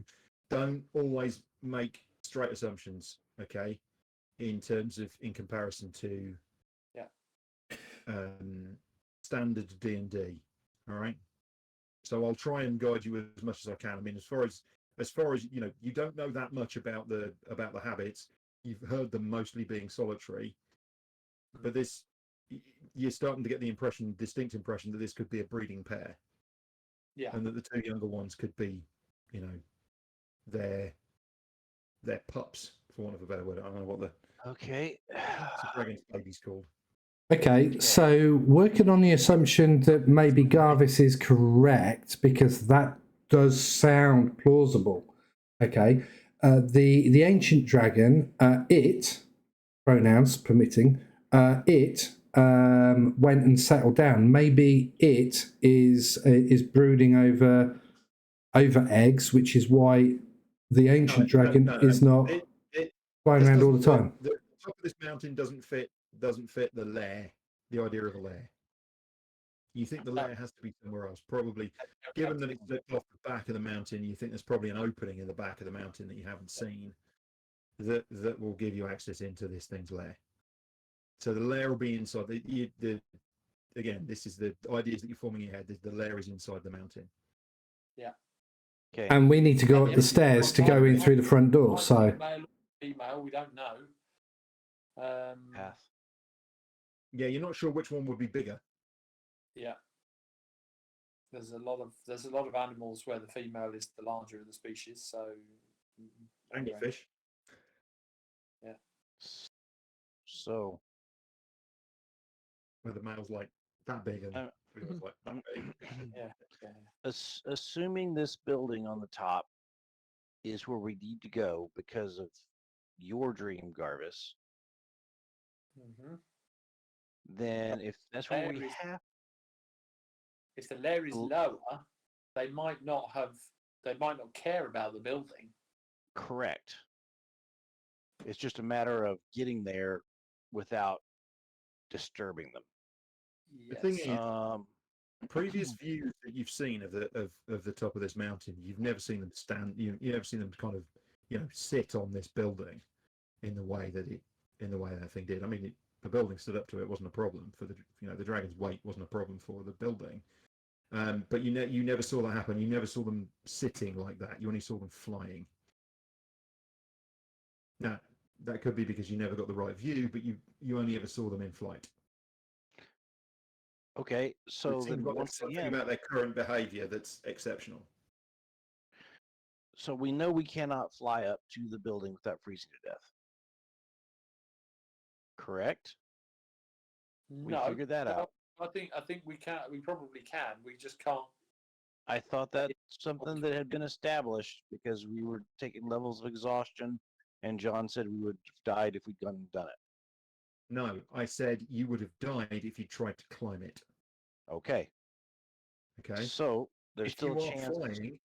don't always make straight assumptions. Okay, in comparison to standard D&D. All right. So I'll try and guide you as much as I can. I mean, as far as you don't know that much about the habits. You've heard them mostly being solitary, but you're starting to get the distinct impression that this could be a breeding pair. Yeah. And that the two younger ones could be, their pups, for want of a better word. I don't know what the dragon's baby's called. Okay, so working on the assumption that maybe Garvis is correct, because that does sound plausible. Okay, the ancient dragon, it, pronouns permitting, it went and settled down. Maybe it is brooding over eggs, which is why the ancient dragon is not flying around all the time. The top of this mountain doesn't fit the lair, the idea of a lair. You think the lair has to be somewhere else, probably. Given that it's off the back of the mountain, you think there's probably an opening in the back of the mountain that you haven't seen that will give you access into this thing's lair. So the lair will be inside. Again, this is the ideas that you're forming in your head. The lair is inside the mountain. Yeah. Okay. And we need to go up the stairs to go in through the front door. So female, we don't know. Path. Yeah, you're not sure which one would be bigger. Yeah. There's a lot of animals where the female is the larger of the species. So. Anglerfish. Yeah. So. Where the male's like that big and female's like that big. Yeah. Assuming this building on the top is where we need to go because of your dream, Garvis, then if that's where we have, if the layer is lower, they might not care about the building. Correct. It's just a matter of getting there without disturbing them. Yes. The thing is, previous views that you've seen of the top of this mountain, you've never seen them stand. You've never seen them kind of sit on this building in the way that thing did. I mean, the building stood up to it, wasn't a problem for the dragon's weight wasn't a problem for the building. But you never saw that happen. You never saw them sitting like that. You only saw them flying. Now, that could be because you never got the right view, but you only ever saw them in flight. Okay, so then once something about their current behavior that's exceptional. So we know we cannot fly up to the building without freezing to death. Correct? No, we figured that out. I think we can. We probably can. We just can't. I thought that's something that had been established because we were taking levels of exhaustion, and John said we would have died if we'd gone and done it. No, I said you would have died if you tried to climb it. Okay. Okay. So there's If still you a are chance. flying,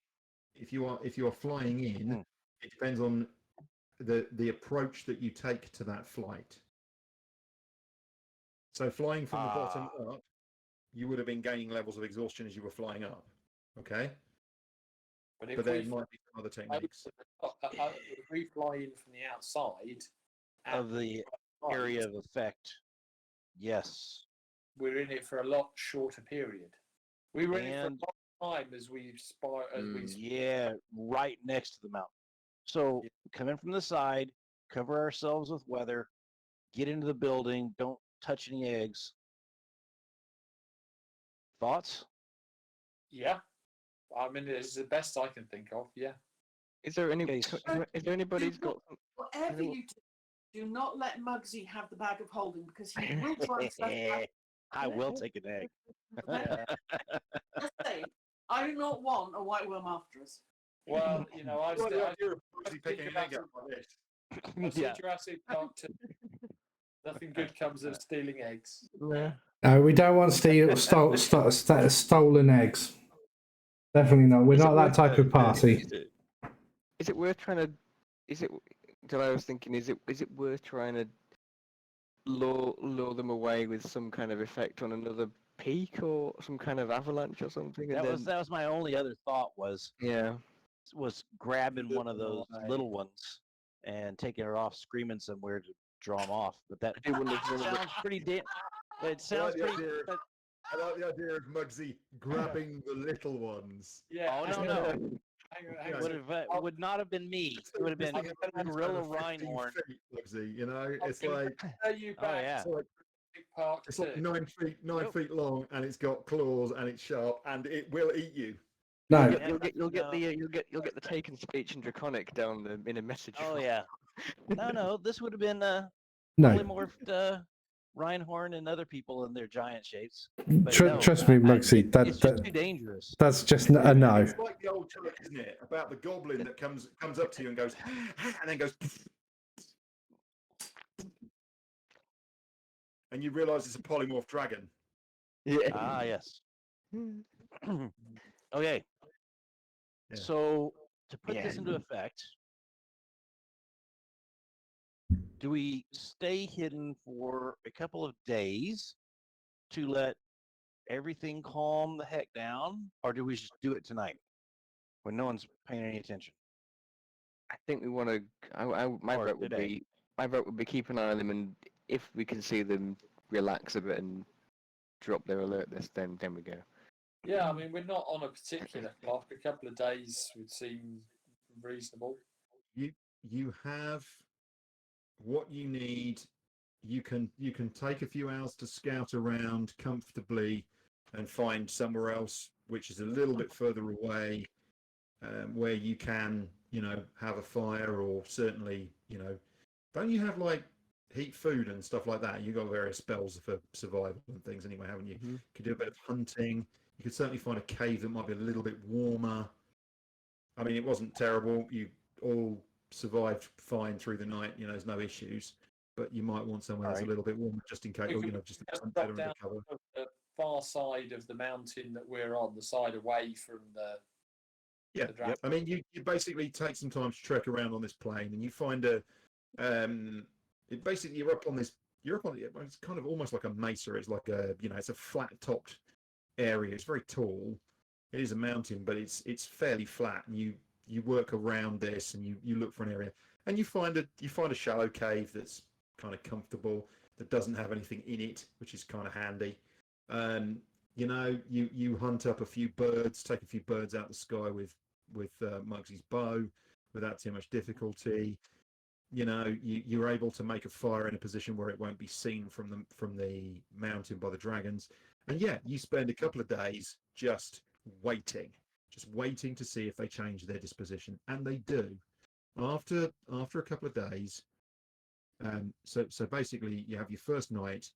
if you are flying in, Hmm. it depends on the approach that you take to that flight. So flying from the bottom up, you would have been gaining levels of exhaustion as you were flying up. Okay. But But there might be some other techniques. if we fly in from the outside Of the height, area of effect, yes. we're in it for a lot shorter period. We were in it for a And long time as we yeah, right next to the mountain. So come in from the side, cover ourselves with weather, get into the building, don't touch any eggs. Thoughts? Yeah, I mean, it's the best I can think of. Yeah. Is there any? Okay, Is there anybody who's got? Whatever you do not let Mugsy have the bag of holding because he will try and stuff it out. I will take an egg. Just saying, I do not want a white worm after us. Well, you know, I've What seen the idea of Mugsy picking an egg up like this? Yeah. Jurassic Park 2. Nothing good comes of stealing eggs. Yeah. No, we don't want stolen eggs. Definitely not. We're Is it not that worth- type of party. Is it worth trying to? Is it? I was thinking, is it worth trying to lure them away with some kind of effect on another peak or some kind of avalanche or something? That was my only other thought was grabbing one of those little ones and taking her off screaming somewhere to draw them off. But that sounds pretty it sounds pretty. I like the idea of Mugsy grabbing the little ones. Yeah. Oh no. Hang on. Would not have been me. It would have been Gorilla Rhinehorn. Mugsy, you know, it's like Yeah. It's like 9 feet long, and it's got claws, and it's sharp, and it will eat you. No. You'll get the taken speech and draconic down in a message. Oh yeah. No. This would have been No. polymorphed Rhinehorn and other people in their giant shapes. But Trust me, Mugsy. It's just too dangerous. That's just a no. It's like the old joke, isn't it? About the goblin that comes up to you and goes, and then goes, and you realise it's a polymorph dragon. Yeah. Ah, yes. Okay. Yeah. So to put this into effect, do we stay hidden for a couple of days to let everything calm the heck down, or do we just do it tonight when no one's paying any attention? I think we want to. My vote would be keep an eye on them, and if we can see them relax a bit and drop their alertness, then we go. Yeah, I mean, we're not on a particular clock. A couple of days would seem reasonable. You have what you need. You can take a few hours to scout around comfortably and find somewhere else which is a little bit further away, where you can, have a fire, or certainly, don't you have like heat food and stuff like that? You got various spells for survival and things anyway, haven't you? Mm-hmm. You could do a bit of hunting. You could certainly find a cave that might be a little bit warmer. I mean, it wasn't terrible. You all survived fine through the night. There's no issues. But you might want somewhere that's a little bit warmer, just in case, just a bit under cover. The far side of the mountain that we're on, the side away from the. Yeah, I mean, you basically take some time to trek around on this plain, and you find basically you're up on this. It's kind of almost like a mesa. It's like it's a flat-topped area. It's very tall. It is a mountain, but it's fairly flat. And you work around this, and you look for an area, and you find a shallow cave that's kind of comfortable, that doesn't have anything in it, which is kind of handy. You hunt up a few birds, take a few birds out of the sky with Mugsy's bow without too much difficulty. You're able to make a fire in a position where it won't be seen from the mountain by the dragons. And you spend a couple of days just waiting to see if they change their disposition, and they do. After a couple of days, so basically you have your first night.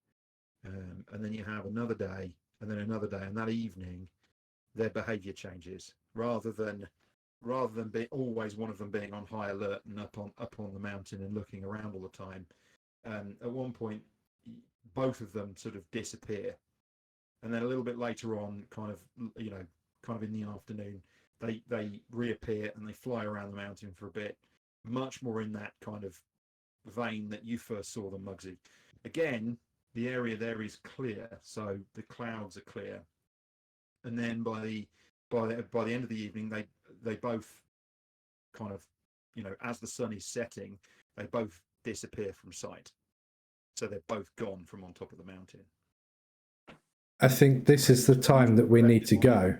and then you have another day, and then another day, and that evening, their behaviour changes rather than be always one of them being on high alert and up on the mountain and looking around all the time. At one point, both of them sort of disappear, and then a little bit later on, kind of in the afternoon, they reappear and they fly around the mountain for a bit, much more in that kind of vein that you first saw them, Mugsy. Again, the area there is clear, so the clouds are clear, and then by the end of the evening, they both kind of, as the sun is setting, they both disappear from sight. So they're both gone from on top of the mountain. I think this is the time that we need to go.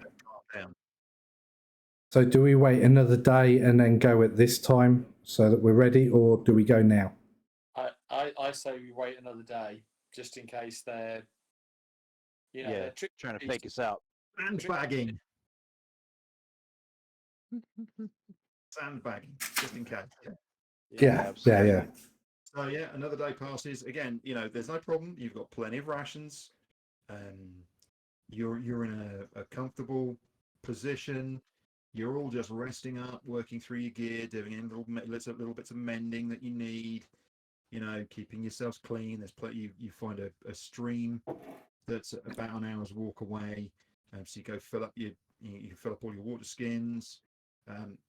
So do we wait another day and then go at this time so that we're ready, or do we go now? I say we wait another day just in case they're, they're trying to fake us out. Sandbagging. Sandbagging, just in case. Yeah. So yeah, another day passes. Again, there's no problem. You've got plenty of rations. You're in a comfortable position. You're all just resting up, working through your gear, doing little bits of mending that you need. Keeping yourselves clean. There's plenty. You find a stream that's about an hour's walk away. So you go fill up you fill up all your water skins.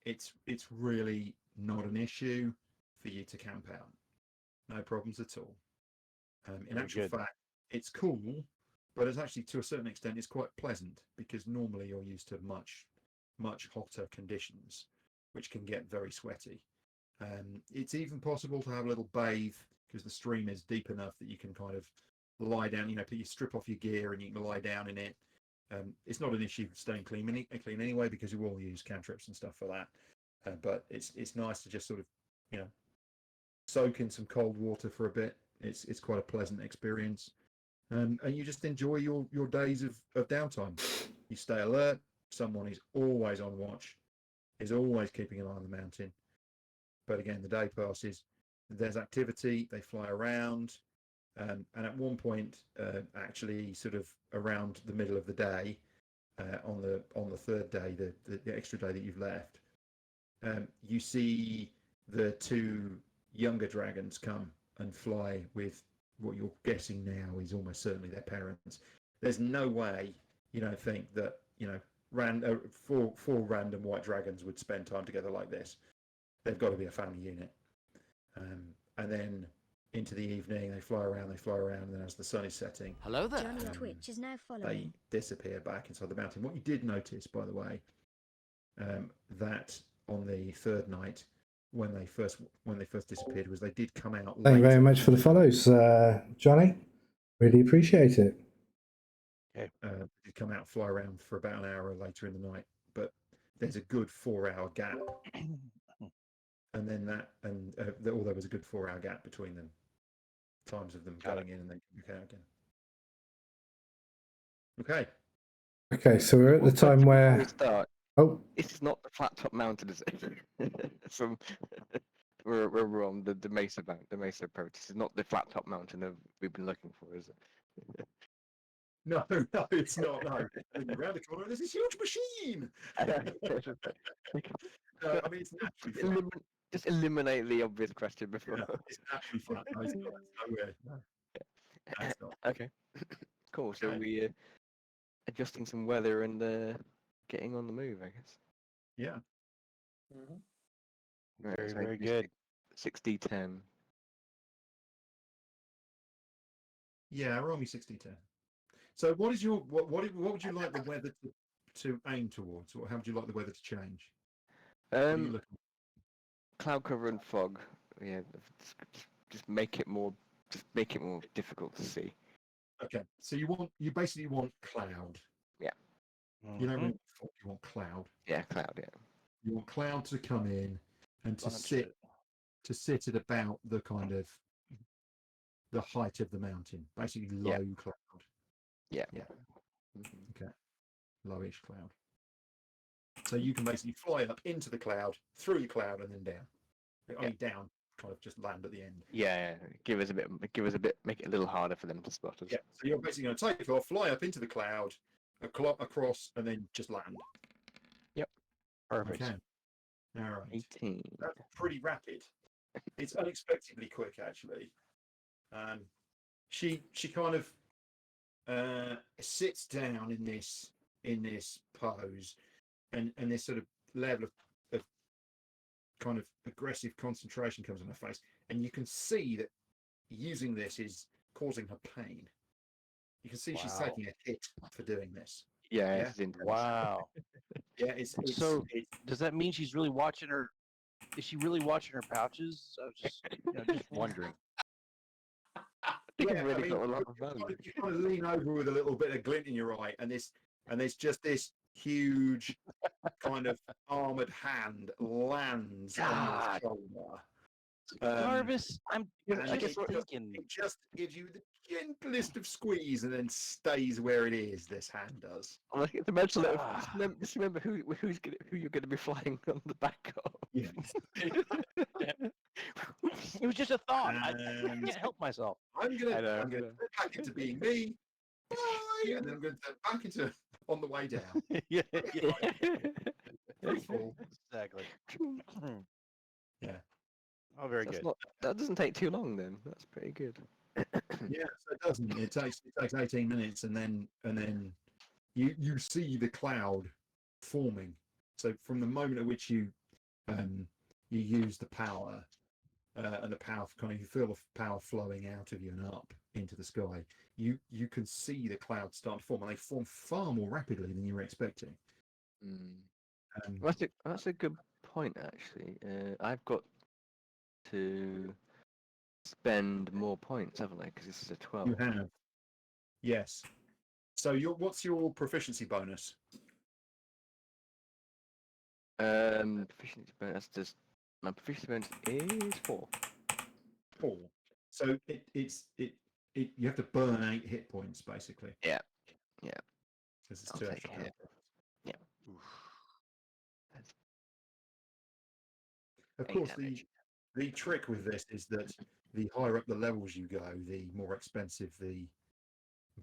It's really not an issue for you to camp out. No problems at all. In actual fact, it's cool, but it's actually, to a certain extent, it's quite pleasant, because normally you're used to much hotter conditions, which can get very sweaty. It's even possible to have a little bathe, because the stream is deep enough that you can kind of lie down. You strip off your gear and you can lie down in it. It's not an issue staying clean anyway, because you will use cantrips and stuff for that. But it's nice to just sort of soak in some cold water for a bit. It's quite a pleasant experience, and you just enjoy your days of downtime. You stay alert. Someone is always on watch, is always keeping an eye on the mountain. But again, the day passes. There's activity. They fly around. And at one point, actually, sort of around the middle of the day, on the third day, the extra day that you've left, you see the two younger dragons come and fly with what you're guessing now is almost certainly their parents. There's no way you don't think that four random white dragons would spend time together like this. They've got to be a family unit. And then into the evening, they fly around, and then as the sun is setting, hello there. Johnny Twitch is now following. They disappear back inside the mountain. What you did notice, by the way, that on the third night, when they first disappeared, was they did come out. Thank you very much for the follows, Johnny. Really appreciate it. They did come out, fly around for about an hour later in the night, but there's a good 4-hour gap. And then there was a good 4-hour gap between them, times of them going in and then coming out again. Okay, so we're at the time where we start. This is not the flat top mountain, is it? From we're on the Mesa bank, the Mesa approach. This is not the flat top mountain that we've been looking for, is it? No, it's not. No, around the corner, there's this huge machine. No, I mean, it's naturally flat. Just eliminate the obvious question before. Yeah, it's naturally flat. No, it's not. No. That's not. Okay, cool. So we adjusting some weather and getting on the move, I guess. Yeah. Mm-hmm. Right, Very, very good. 60-10. Yeah, roll me 60-10. So, what is your what would you like the weather to aim towards, or how would you like the weather to change? Cloud cover and fog. Yeah, just make it more difficult to see. Okay, so you basically want cloud. Yeah. You don't really want fog, you want cloud. Yeah, cloud. Yeah. You want cloud to come in and to sit at about the kind of the height of the mountain, basically low cloud. Yeah. Okay, lowish cloud. So you can basically fly up into the cloud, through the cloud, and then down. I mean, down kind of just land at the end. Yeah, give us a bit, make it a little harder for them to spot us. Yeah, so you're basically going to take off, fly up into the cloud, across, and then just land. Perfect. Okay. All right. 18. That's pretty rapid. It's unexpectedly quick, actually. She kind of sits down in this pose, and this sort of level of kind of aggressive concentration comes on her face, and you can see that using this is causing her pain. You can see she's Wow. taking a hit for doing this. Yeah, Yeah. it's intense. Wow. Yeah, it's So does that mean she's really watching her? Is she really watching her pouches? I was just wondering. I think yeah, I've really I mean, got a lot of you value. kind of lean over with a little bit of glint in your eye, and there's just this huge kind of armored hand lands on God. your shoulder. Jarvis, I'm And I guess it thinking. just gives you the gentlest of squeeze and then stays where it is. This hand does. Like, it's a mental little, Ah. just remember who you're going to be flying on the back of. Yeah. It was just a thought. I And can't help myself. I'm gonna I know, I'm gonna I know. go back into being me. Bye, and then I'm going to back into on the way down. Yeah. Free fall. Exactly. Yeah. Oh, very That's good. not, that doesn't take too long then. That's pretty good. Yeah, so it doesn't. It takes 18 minutes, and then you see the cloud forming. So from the moment at which you use the power, and the power kind of you feel the power flowing out of you and up into the sky, you can see the clouds start to form, and they form far more rapidly than you were expecting. That's a good point actually. I've got to spend more points, haven't I? Because this is a 12. You have, yes. So what's your proficiency bonus? Proficiency bonus. My proficiency bonus is 4. 4. So you have to burn 8 hit points basically. Yeah. This is I'll 2 take extra a power. hit. Yeah. Of 8 course, damage. the trick with this is that the higher up the levels you go, the more expensive the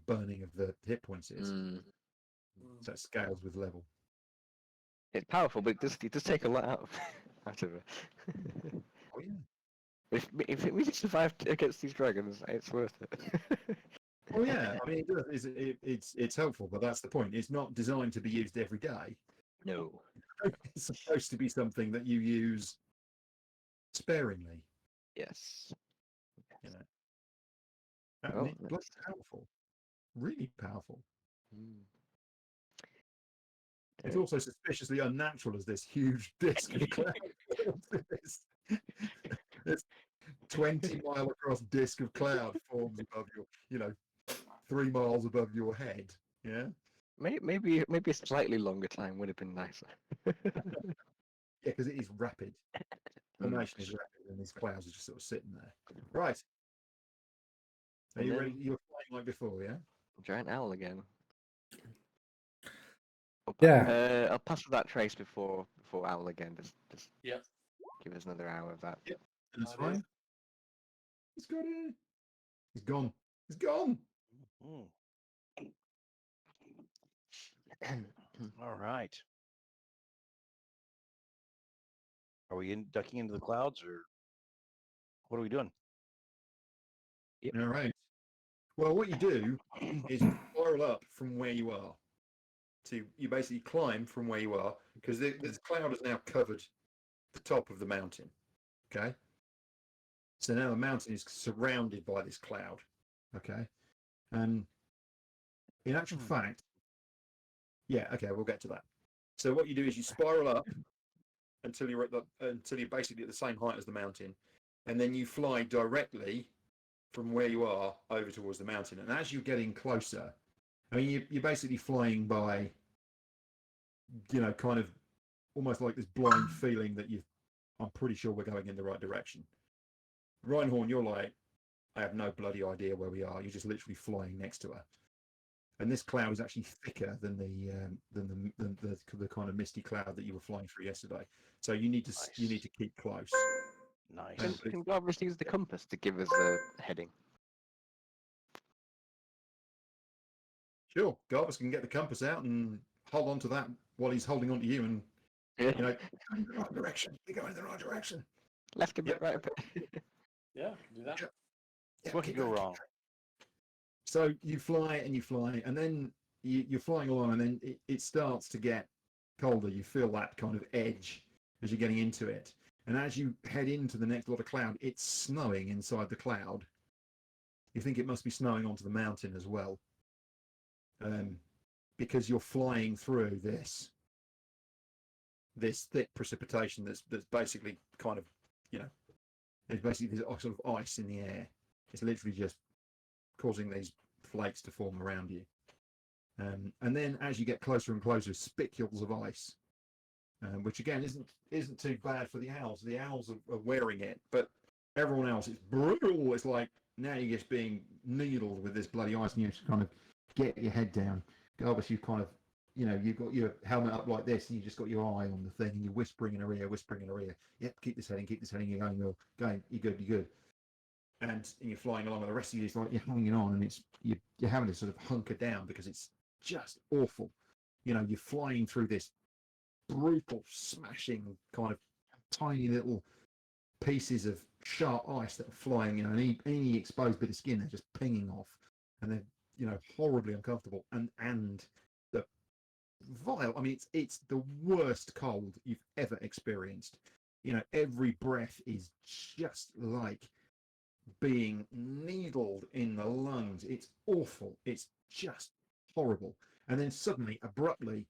burning of the hit points is. So it scales with level. It's powerful, but it does take a lot out of it. Oh yeah. If it means you survive against these dragons, it's worth it. Oh yeah. I mean, it's helpful, but that's the point. It's not designed to be used every day. No. It's supposed to be something that you use sparingly. Yes. You know. Well, Bloody powerful. Really powerful. It's also suspiciously unnatural as this huge disc of cloud. This 20-mile across disc of cloud forms above your, 3 miles above your head. Yeah. Maybe a slightly longer time would have been nicer. Yeah, because it is rapid. Formation is rapid, and these clouds are just sort of sitting there. Right. Are you ready? You're flying like before, yeah? Giant owl again. Yeah. I'll pass for that trace before owl again. Just Yep. give us another hour of that. Yep. That's fine. He's got it. He's gone. He's gone. All right. Are we ducking into the clouds, or what are we doing? Yep. All right. Well, what you do is you spiral up from where you are. So you basically climb from where you are, because this cloud has now covered the top of the mountain. Okay. So now the mountain is surrounded by this cloud. Okay. And in actual fact, yeah, okay, we'll get to that. So what you do is you spiral up until you're basically at the same height as the mountain, and then you fly directly from where you are over towards the mountain. And as you're getting closer, I mean, you're basically flying by, kind of almost like this blind feeling that I'm pretty sure we're going in the right direction. Reinhorn, you're like, I have no bloody idea where we are. You're just literally flying next to her. And this cloud is actually thicker than the kind of misty cloud that you were flying through yesterday. So you need to keep close. Nice. Can Garvis use the compass to give us a heading? Sure, Garvis can get the compass out and hold on to that while he's holding on to you, and Yeah. you know, going in the right direction. You're going in the right direction. Left a bit, Yep. right a bit. Yeah, do that. Yeah, What could keep go going, keep wrong? going. So you fly, and then you're flying along, and then it starts to get colder. You feel that kind of edge as you're getting into it. And as you head into the next lot of cloud, it's snowing inside the cloud. You think it must be snowing onto the mountain as well. Because you're flying through this thick precipitation that's basically kind of, you know, there's basically this sort of ice in the air. It's literally just causing these flakes to form around you. And then as you get closer and closer, spicules of ice, which again isn't too bad for the owls. The owls are wearing it, but everyone else, it's brutal. It's like now you're just being needled with this bloody ice, and you have to kind of get your head down. Garvis, you kind of, you know, you've got your helmet up like this, and you just got your eye on the thing, and you're whispering in her ear. Yep, keep this heading. You're going. You're good. And you're flying along, and the rest of you is like you're hanging on, and you're having to sort of hunker down because it's just awful. You know, you're flying through this brutal, smashing kind of tiny little pieces of sharp ice that are flying. You know, and any exposed bit of skin, they're just pinging off, and they're, you know, horribly uncomfortable. And the vile. I mean, it's the worst cold you've ever experienced. You know, every breath is just like being needled in the lungs. It's awful. It's just horrible. And then suddenly, abruptly,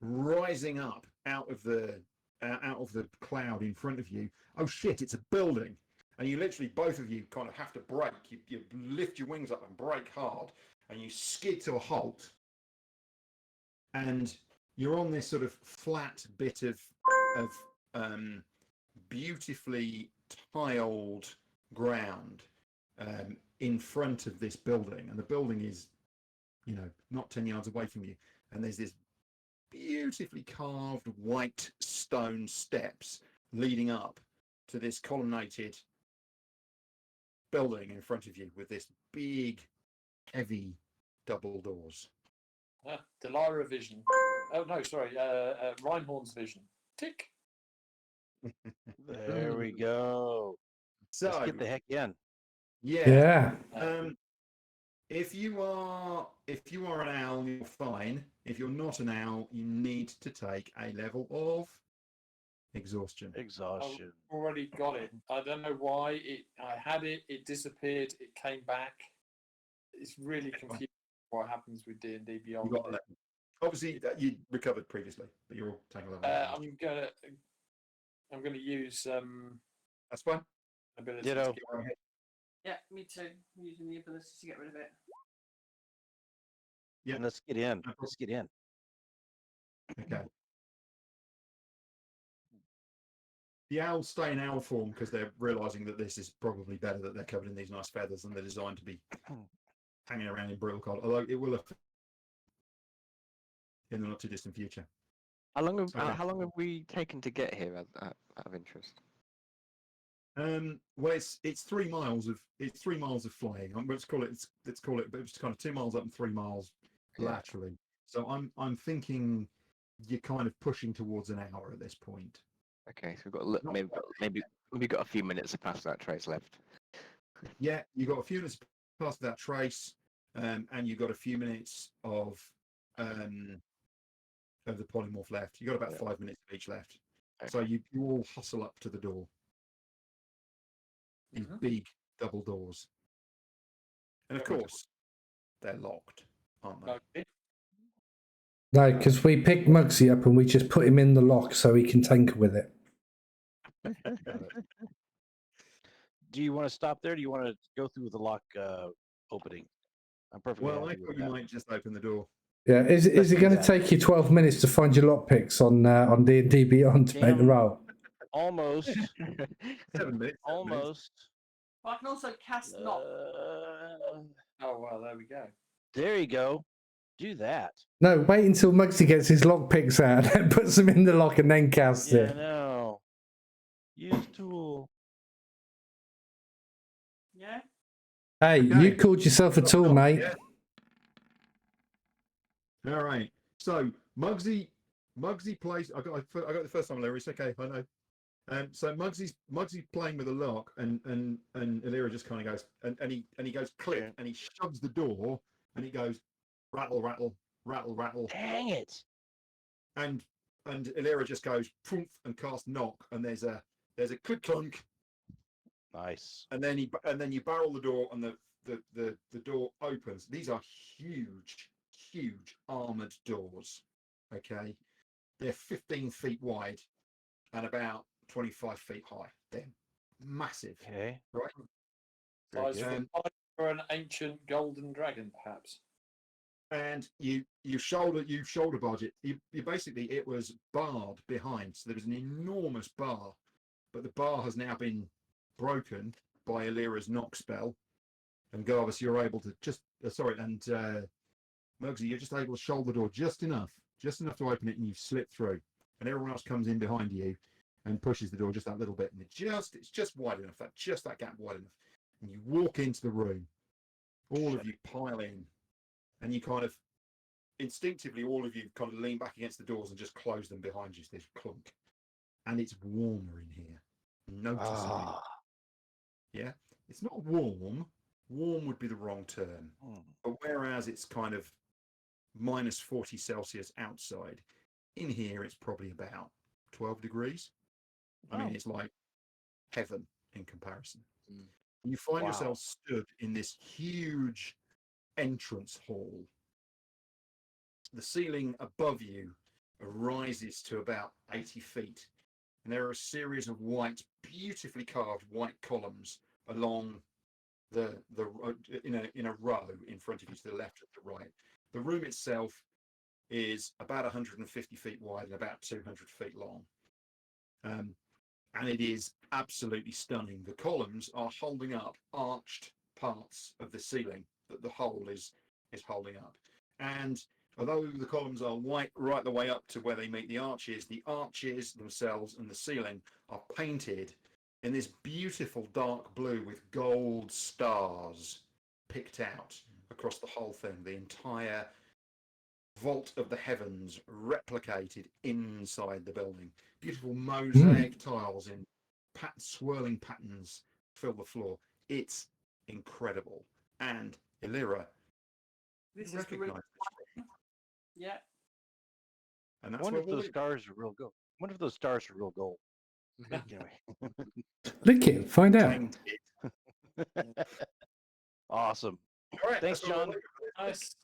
rising up out of the cloud in front of you, oh shit, it's a building. And you literally, both of you kind of have to brake. You lift your wings up and brake hard, and you skid to a halt. And you're on this sort of flat bit of beautifully tiled ground in front of this building, and the building is, you know, not 10 yards away from you, and there's this beautifully carved white stone steps leading up to this colonnaded building in front of you with this big heavy double doors. Delara vision. Oh no, sorry, Reinhorn's vision. Tick. There we go. So Let's get the heck in. yeah. If you are an owl, you're fine. If you're not an owl, you need to take a level of exhaustion. Exhaustion. I've already got it. I don't know why. I had it. It disappeared. It came back. It's really confusing what happens with D&D Beyond. You got 11. Obviously, you recovered previously, but you're all taking a level. I'm gonna use That's fine. ability. Ditto. Yeah, me too. I'm using the ability to get rid of it. Yeah. And let's get in. Let's get in. Okay. The owls stay in owl form because they're realizing that this is probably better, that they're covered in these nice feathers and they're designed to be hanging around in brutal cold. Although it will affect in the not too distant future. How long have we taken to get here? Out of interest. Well, it's 3 miles of flying. Let's call it. But it's kind of 2 miles up and 3 miles laterally. So I'm thinking you're kind of pushing towards an hour at this point. Okay, so we've got maybe we've got a few minutes to pass that trace left. Yeah, you got a few minutes past that trace, and you got a few minutes of the polymorph left. You got about 5 minutes of each left. Okay. So you all hustle up to the door. These big double doors, and of course they're locked, aren't they? No, because we pick Mugsy up and we just put him in the lock so he can tinker with it. Do you want to stop there? Or do you want to go through the lock opening? I'm perfectly Well, I happy thought with you that. might just open the door. Yeah, is it going to take you 12 minutes to find your lockpicks on D&D Beyond to make the roll? Almost. 7 minutes. Almost. Well, I can also cast knock. Oh well, there we go. There you go. Do that. No, wait until Mugsy gets his lockpicks out and puts them in the lock and then casts it. Yeah, no. Use tool. Hey, Okay. you called yourself a tool, mate. Yeah. All right. So Mugsy plays. I got the first time, Larry. It's okay. I know. So Mugsy playing with a lock, and Illyria just kind of goes, and he goes click, Okay. and he shoves the door, and it goes rattle, rattle, rattle, rattle, Dang it! and Illyria just goes poof and casts knock, and there's a click clunk, Nice. and then you barrel the door, and the door opens. These are huge armored doors. Okay, they're 15 feet wide and about 25 feet high. They're massive, Okay. right? Very Size good. for an ancient golden dragon, perhaps. And you shoulder barge it. You basically, it was barred behind, so there was an enormous bar, but the bar has now been broken by Illyria's knock spell. And Garvis, you're able to Mugsy, you're just able to shoulder the door just enough to open it, and you slip through. And everyone else comes in behind you and pushes the door just that little bit, and it's just wide enough, that gap wide enough. And you walk into the room, all of you pile in, and you kind of instinctively, all of you kind of lean back against the doors and just close them behind you. So there's clunk, and it's warmer in here, noticeably. Yeah, it's not warm. Warm would be the wrong term. But whereas it's kind of minus 40 Celsius outside, in here it's probably about 12 degrees. I mean, it's like heaven in comparison. You find yourself stood in this huge entrance hall. The ceiling above you rises to about 80 feet, and there are a series of beautifully carved white columns along in a row in front of you, to the left and the right. The room itself is about 150 feet wide and about 200 feet long. And it is absolutely stunning. The columns are holding up arched parts of the ceiling that the whole is holding up. And although the columns are white right the way up to where they meet the arches themselves and the ceiling are painted in this beautiful dark blue with gold stars picked out across the whole thing. The entire vault of the heavens replicated inside the building. Beautiful mosaic tiles in swirling patterns fill the floor. It's incredible. And Illyria, This is recognize really, yeah. and I that's wonder where if those stars are real gold. I wonder if those stars are real gold. Anyway. Lick it, find out. Awesome. All right, Thanks, John. Nice.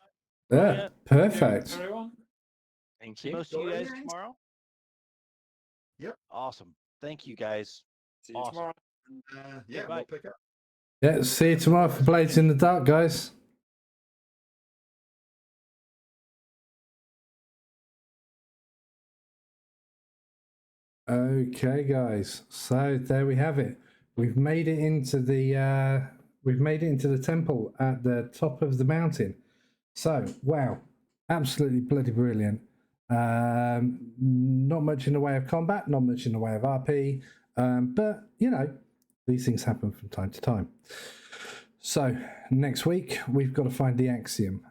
Yeah, perfect. Everyone. And Thank you. most of you guys tomorrow. Yep. Awesome. Thank you guys. See you tomorrow. Yeah, Bye. we'll pick up. Yeah, see you tomorrow for Blades in the Dark, guys. Okay, guys. So there we have it. We've made it into the temple at the top of the mountain. So wow, absolutely bloody brilliant. Not much in the way of combat, not much in the way of RP, but you know, these things happen from time to time. So next week we've got to find the axiom,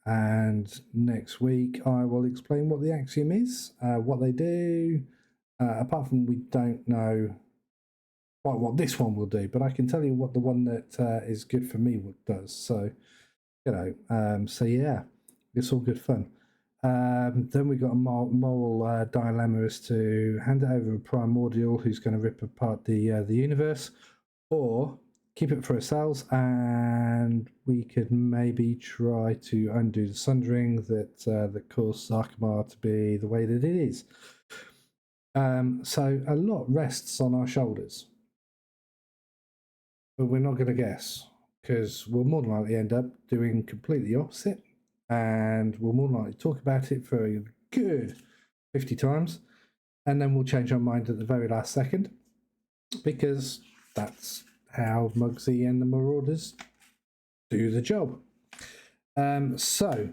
and next week I will explain what the axiom is, what they do. Apart from we don't know quite what this one will do, but I can tell you what the one that is good for me does. So you know, so yeah, it's all good fun. Then we got a moral dilemma as to hand it over to Primordial, who's going to rip apart the universe, or keep it for ourselves, and we could maybe try to undo the sundering that caused Zarkamar to be the way that it is. So a lot rests on our shoulders, but we're not going to guess, because we'll more than likely end up doing completely the opposite, and we'll more than likely talk about it for a good 50 times, and then we'll change our mind at the very last second, because that's how Mugsy and the Marauders do the job. So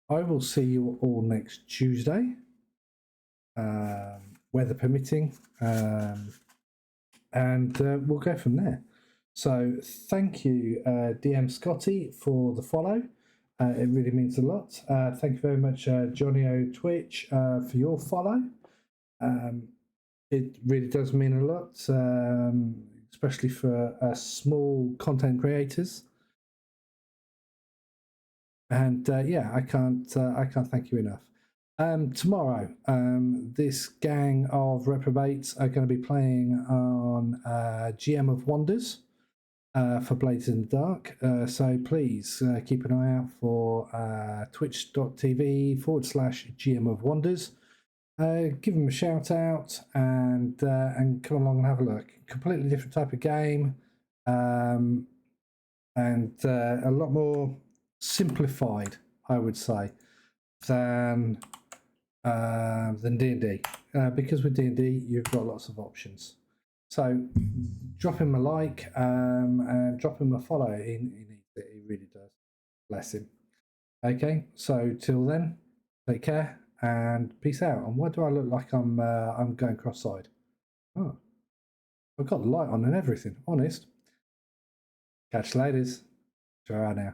I will see you all next Tuesday, weather permitting, and we'll go from there. So thank you, DM Scotty, for the follow. It really means a lot. Thank you very much, Johnny O Twitch, for your follow. It really does mean a lot, especially for small content creators. And I can't thank you enough. Tomorrow, this gang of reprobates are going to be playing on GM of Wonders for Blades in the Dark. So please keep an eye out for twitch.tv/GM of Wonders. Give them a shout out and come along and have a look. Completely different type of game, and a lot more simplified, I would say, than D&D. Because with D&D, you've got lots of options. So drop him a like and drop him a follow. He needs it. He really does. Bless him. Okay, so till then, take care and peace out. And why do I look like I'm going cross-eyed? Oh, I've got the light on and everything. Honest. Catch you later. Ciao now.